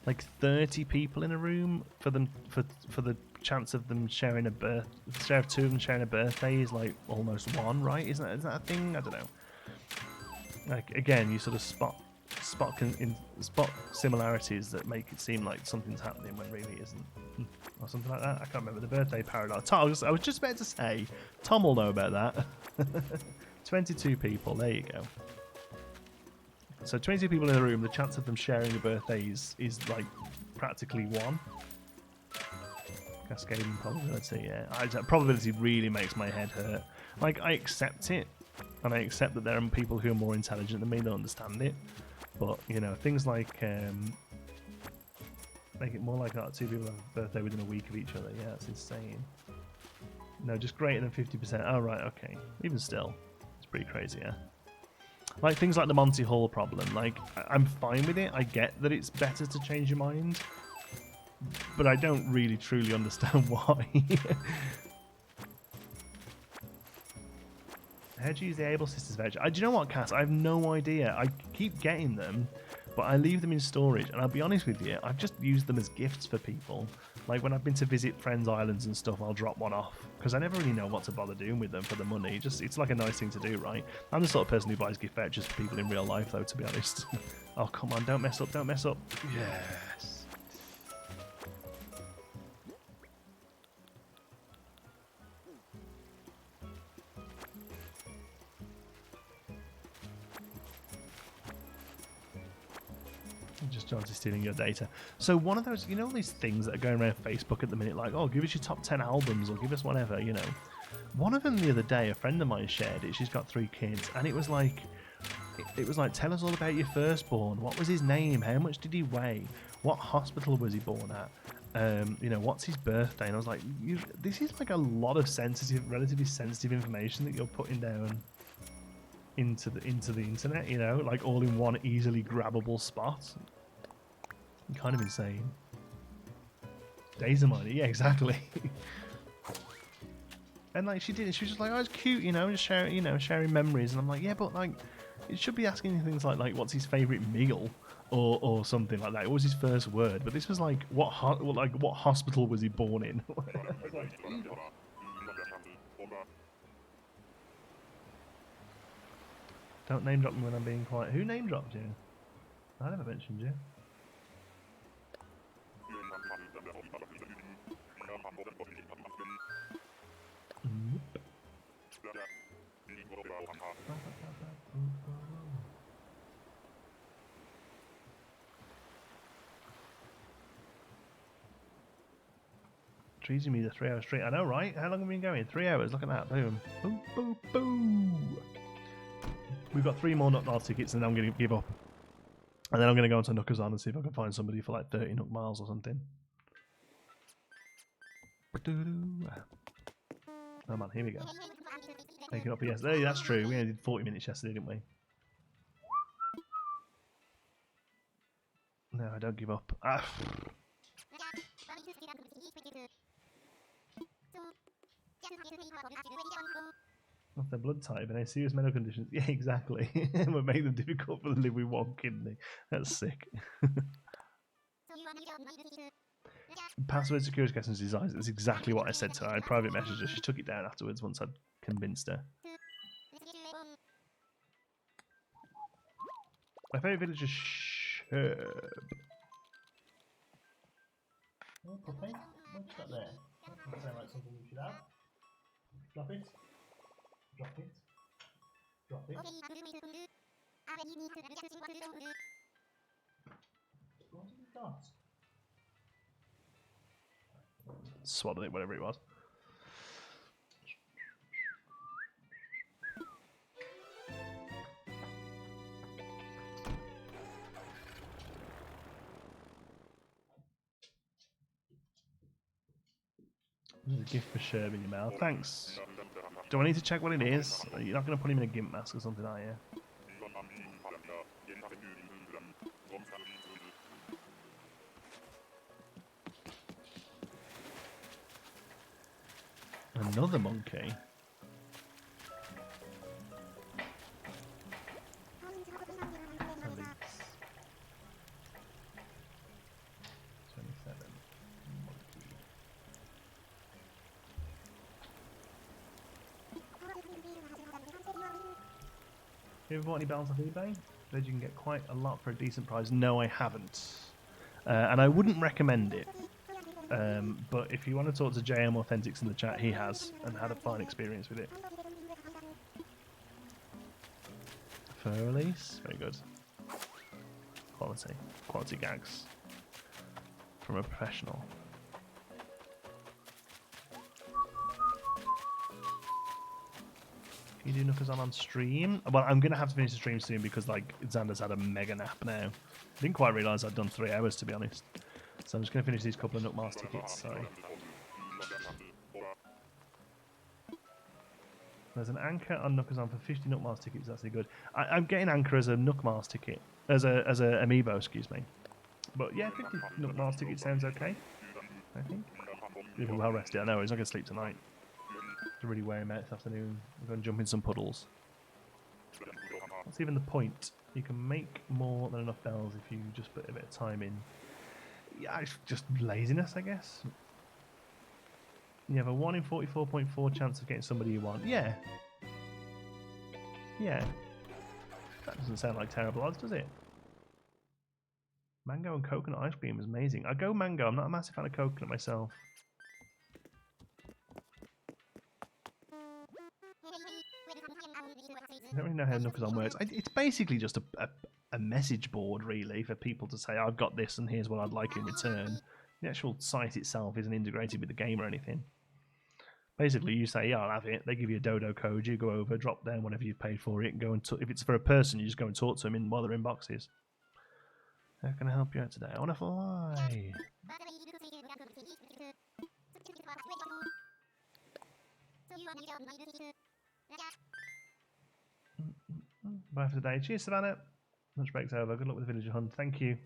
like 30 people in a room for them for the chance of them sharing a birth. The share of two of them sharing a birthday is like almost one, right? Is that a thing? I don't know. Like again, you sort of spot similarities that make it seem like something's happening when really isn't, or something like that. I can't remember the birthday paradox. I was just about to say, Tom will know about that. 22 people. There you go. So 22 people in a room. The chance of them sharing a birthday is like practically one. Cascading probability. Yeah, probability really makes my head hurt. Like I accept it, and I accept that there are people who are more intelligent than me that understand it. But, you know, things like, make it more like that. Two people have a birthday within a week of each other. Yeah, that's insane. No, just greater than 50%. Oh, right, okay. Even still, it's pretty crazy, yeah. Like, things like the Monty Hall problem. Like, I'm fine with it. I get that it's better to change your mind. But I don't really, truly understand why. How do you use the Able Sisters voucher? Do you know what, Cass? I have no idea. I keep getting them, but I leave them in storage. And I'll be honest with you, I've just used them as gifts for people. Like when I've been to visit friends' islands and stuff, I'll drop one off. Because I never really know what to bother doing with them for the money. It's like a nice thing to do, right? I'm the sort of person who buys gift vouchers for people in real life, though, to be honest. Oh, come on, don't mess up, don't mess up. Yes. Just John's stealing your data. So one of those, you know, these things that are going around Facebook at the minute, like, oh, give us your top 10 albums or give us whatever, you know. One of them the other day, a friend of mine shared it. She's got 3 kids, and it was like, tell us all about your firstborn. What was his name? How much did he weigh? What hospital was he born at? You know, what's his birthday? And I was like, this is like a lot of relatively sensitive information that you're putting down into the internet, you know, like all in one easily grabbable spot. Kind of insane. Days of money, yeah, exactly. And like she was just like, oh, it's cute, you know, just sharing memories. And I'm like, yeah, but like, it should be asking things like what's his favourite meal or something like that. What was his first word? But this was like, what hospital was he born in? Don't name drop me when I'm being quiet. Who name dropped you? I never mentioned you. Treating me the 3 hour street. I know, right? How long have we been going? 3 hours. Look at that. Boom. Boom, boom, boom. We've got 3 more not tickets and then I'm going to give up. And then I'm going to go onto Knockers On and see if I can find somebody for like 30 Nook miles or something. Oh man, here we go. Making up yesterday. That's true. We only did 40 minutes yesterday, didn't we? No, I don't give up. Ah. Of their blood type and a serious medical conditions. Yeah, exactly. Would make them difficult for them to live with one kidney. That's sick. Password security questions designs. That's exactly what I said to her. I private messaged her. She took it down afterwards once I'd convinced her. My favourite village is Sherb. Oh, puppy. What's that there? That sounds like something you should have. Drop it. Drop it. Drop it. What have you got? Swallowed it, whatever it was. There's a gift for Sherb in your mouth. Thanks. Do I need to check what it is? You're not going to put him in a gimp mask or something, are you? Another monkey? You ever bought any bells off eBay? Said you can get quite a lot for a decent price. No, I haven't. And I wouldn't recommend it. But if you want to talk to JM Authentics in the chat, he has, and had a fine experience with it. Fur release? Very good. Quality. Quality gags. From a professional. Can you do Knockers on stream? Well, I'm going to have to finish the stream soon because like Xander's had a mega nap now. I didn't quite realise I'd done 3 hours, to be honest. So I'm just going to finish these couple of Nook Mars tickets, sorry. There's an anchor on Knockers on for 50 Nook Mars tickets, that's really good. I'm getting anchor as a Nook Mars ticket, as a amiibo, excuse me. But yeah, 50 Nook Mars tickets sounds okay, I think. Even well rested, I know, he's not going to sleep tonight. To really wear him out this afternoon. I'm going to jump in some puddles. That's even the point. You can make more than enough bells if you just put a bit of time in. Yeah, it's just laziness, I guess. You have a 1 in 44.4 chance of getting somebody you want. Yeah. Yeah. That doesn't sound like terrible odds, does it? Mango and coconut ice cream is amazing. I go mango. I'm not a massive fan of coconut myself. I don't really know how Knockers on works. It's basically just a message board, really, for people to say, I've got this and here's what I'd like in return. The actual site itself isn't integrated with the game or anything. Basically, you say, yeah, I'll have it. They give you a dodo code. You go over, drop down whatever you've paid for it, and go and if it's for a person, you just go and talk to them while they're in boxes. How can I help you out today? I want to fly. Bye for today. Cheers, Savannah. Lunch break's over. Good luck with the villager hunt. Thank you.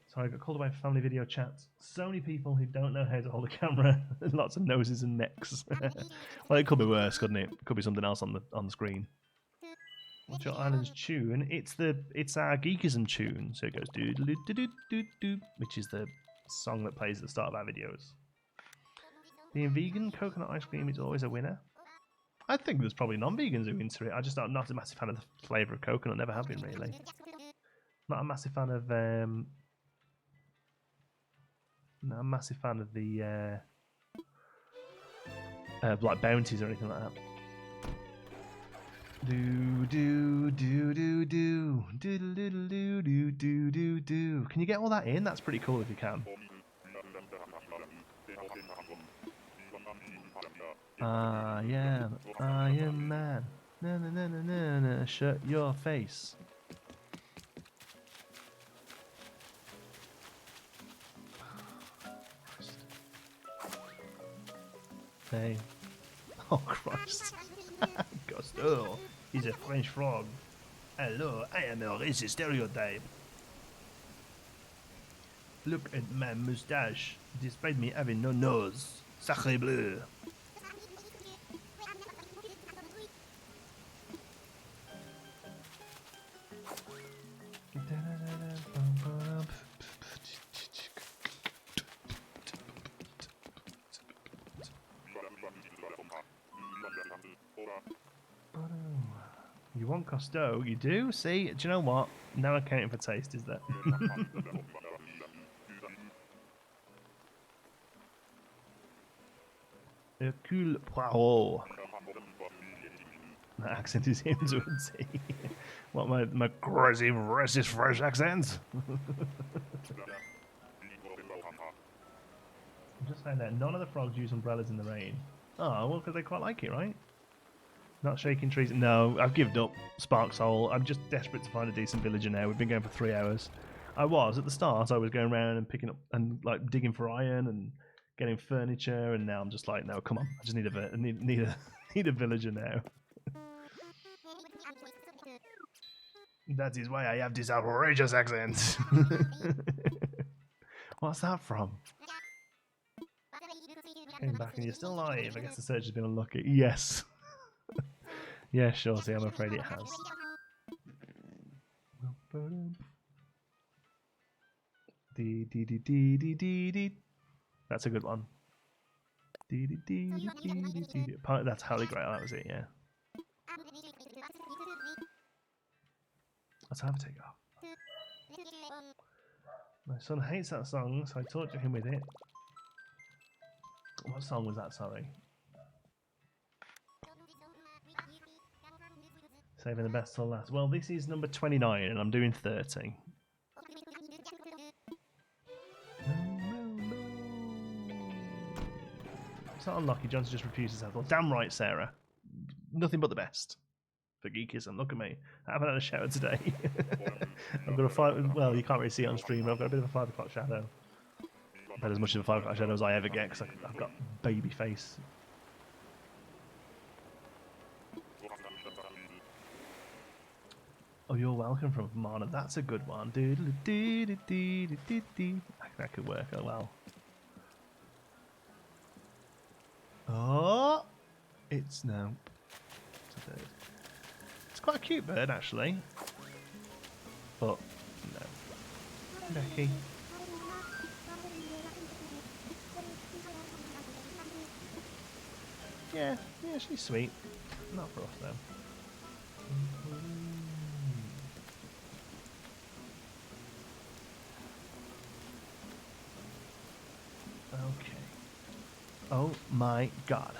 Sorry, I got called away for family video chats. So many people who don't know how to hold a camera. Lots of noses and necks. Well, it could be worse, couldn't it? It could be something else on the screen. What's your island's tune? It's our Geekism tune. So it goes do do do do do do, which is the song that plays at the start of our videos. Being vegan coconut ice cream is always a winner. I think there's probably non-vegans who are into it. I'm not a massive fan of the flavour of coconut. Never have been, really. Not a massive fan of not a massive fan of the like bounties or anything like that. Do do do do do do do do do do do do. Can you get all that in? That's pretty cool if you can. Yeah, Iron Man. No, no, no, no, no, no. Shut your face. say? Oh, Christ. Cousteau. He's a French frog. Hello, I am a racist stereotype. Look at my moustache, despite me having no nose. Sacré bleu. You want Cousteau? You do? See? Do you know what? No accounting for taste, is there? Hercule Poirot. That accent is him to a T. What, my crazy racist French accent? I'm just saying that none of the frogs use umbrellas in the rain. Oh, well, because they quite like it, right? Not shaking trees. No, I've given up. Spark Soul. I'm just desperate to find a decent villager now. We've been going for 3 hours. I was at the start. I was going around and picking up and like digging for iron and getting furniture, and now I'm just like, no, come on. I just need a villager now. That is why I have this outrageous accent. What's that from? Came back and you're still alive. I guess the search has been unlucky. Yes. Yeah, sure. See, I'm afraid it has. That's a good one. That's Holy Grail. That was it. Yeah. Let's have a take off. My son hates that song, so I torture him with it. What song was that? Sorry. Saving the best till last. Well, this is number 29, and I'm doing 30. It's not unlucky. Johnson just refuses that. Well, damn right, Sarah. Nothing but the best for Geekism. Look at me. I haven't had a shower today. I've got a 5. Well, you can't really see it on stream. But I've got a bit of a 5 o'clock shadow. About as much of a 5 o'clock shadow as I ever get, because I've got baby face. Oh, you're welcome from Mana. That's a good one. That could work. Oh well. Oh, it's no. It's a bird. It's quite a cute bird, actually. But no. Becky. Yeah, she's sweet. Not for us though. Okay. Oh my god.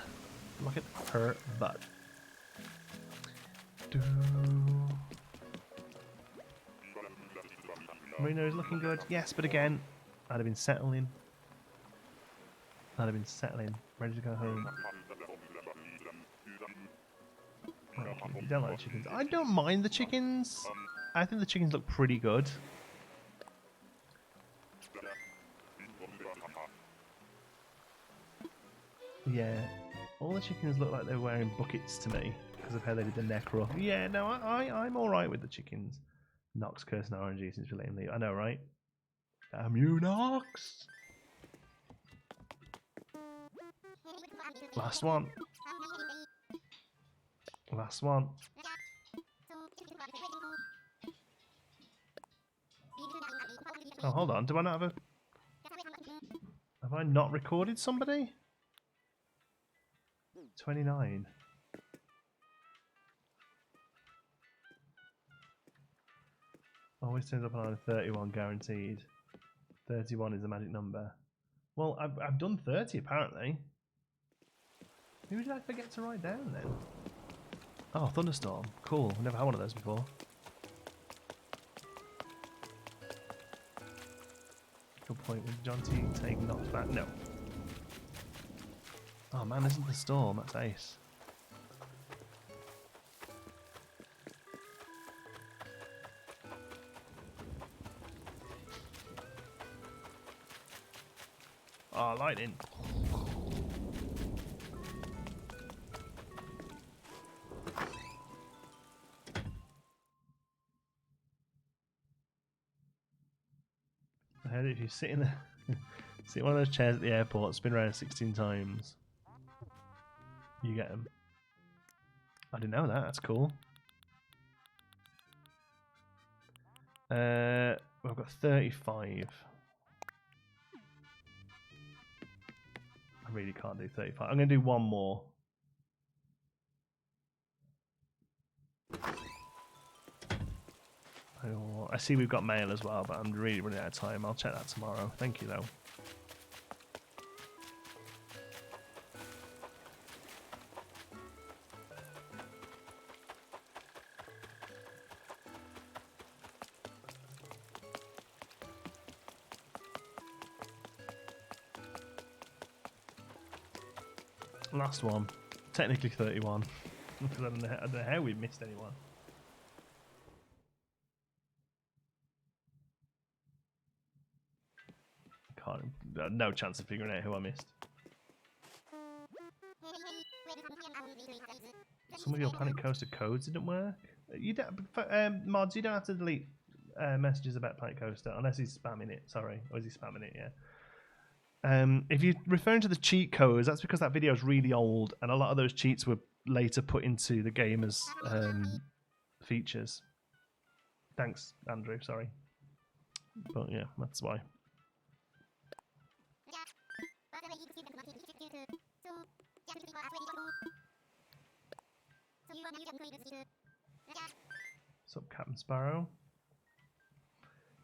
Look at her butt. Marino is looking good. Yes, but again, I'd have been settling. Ready to go home. Okay, you don't like the chickens. I don't mind the chickens. I think the chickens look pretty good. Yeah, all the chickens look like they're wearing buckets to me because of how they did the neck ruff. Yeah, no, I'm all right with the chickens. Knox cursing RNG since we let him leave. I know, right? Damn you, Knox! Last one. Last one. Oh, hold on. Do I not have a... Have I not recorded somebody? 29. Always turns up on 31 guaranteed. 31 is the magic number. Well, I've done 30 apparently. Who did I forget to write down then? Oh, thunderstorm. Cool. I've never had one of those before. Good point. Would John T take Knox back? No. Oh man, isn't the storm? That's ace. Oh, lightning. you sit in sit in one of those chairs at the airport, spin around 16 times, you get them. I didn't know that. That's cool. I've got 35. I really can't do 35. I'm going to do one more. I see we've got mail as well, but I'm really running out of time. I'll check that tomorrow. Thank you, though. Last one. Technically 31. Because I don't know how we missed anyone. No chance of figuring out who I missed. Some of your Planet Coaster codes didn't work. You don't, mods. You don't have to delete messages about Planet Coaster unless he's spamming it. Sorry, or is he spamming it? Yeah. If you're referring to the cheat codes, that's because that video is really old, and a lot of those cheats were later put into the game as features. Thanks, Andrew. Sorry, but yeah, that's why. What's up, Captain Sparrow?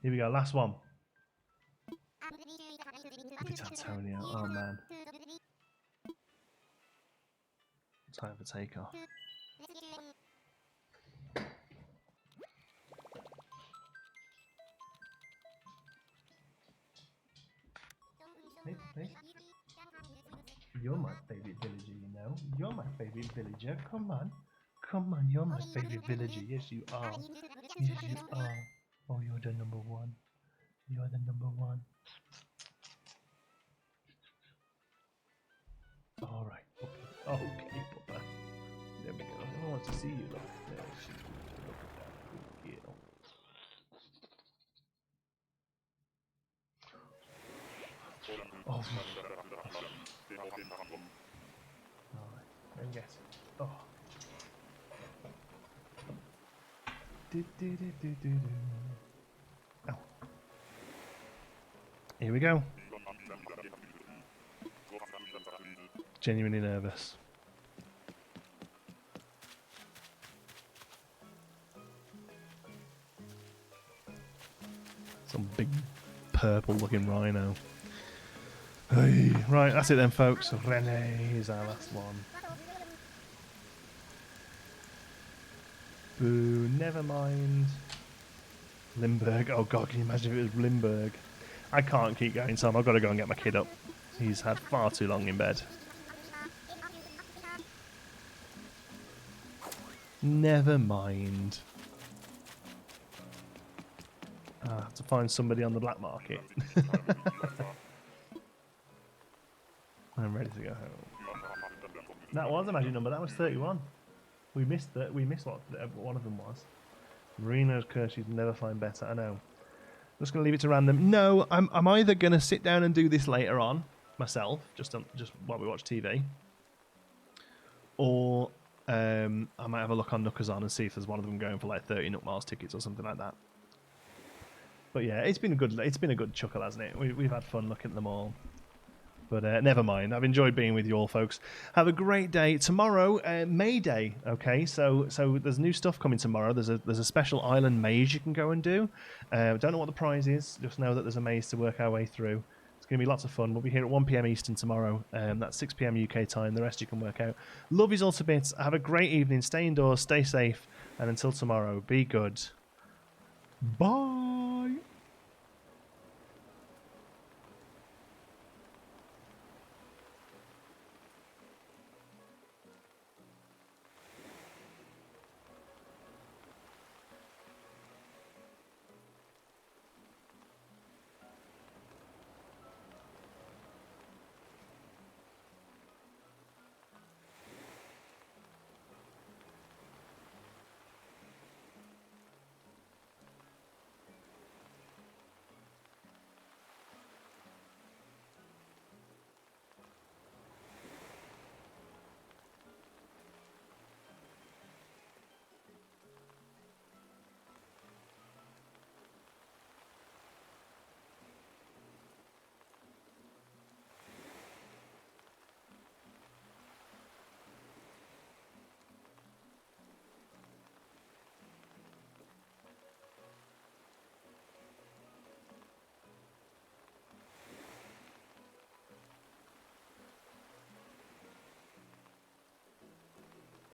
Here we go, last one. It's Antonio. Oh man. Time for takeoff. Hey. You're my favorite villager, you know. You're my favorite villager. Come on. Come on, you're my favorite villager. Yes, you are. Yes, you are. Oh, you're the number one. You're the number one. Alright. Okay, Papa. There we go. I want to see you. Look. There she is. Look at that. Good girl. Oh, alright, and get it. Oh. Oh. Here we go. Genuinely nervous. Some big purple looking rhino. Hey. Right, that's it then, folks. Rene is our last one. Boo, never mind. Limburg. Oh god, can you imagine if it was Limburg? I can't keep going, Tom. I've got to go and get my kid up. He's had far too long in bed. Never mind. I have to find somebody on the black market. I'm ready to go home. That was a magic number. That was 31. We missed that. We missed what one of them was. Marino's curse. She's never find better. I know. I'm just going to leave it to random. No, I'm either going to sit down and do this later on myself, just while we watch TV, or I might have a look on Knockers on and see if there's one of them going for like 30 Nook Miles tickets or something like that. But yeah, it's been a good chuckle, hasn't it? We've had fun looking at them all. But never mind. I've enjoyed being with you all, folks. Have a great day. Tomorrow, May Day. Okay, so there's new stuff coming tomorrow. There's a special island maze you can go and do. Don't know what the prize is. Just know that there's a maze to work our way through. It's going to be lots of fun. We'll be here at 1 PM Eastern tomorrow. That's 6 PM UK time. The rest you can work out. Love yous all to bits. Have a great evening. Stay indoors. Stay safe. And until tomorrow, be good. Bye.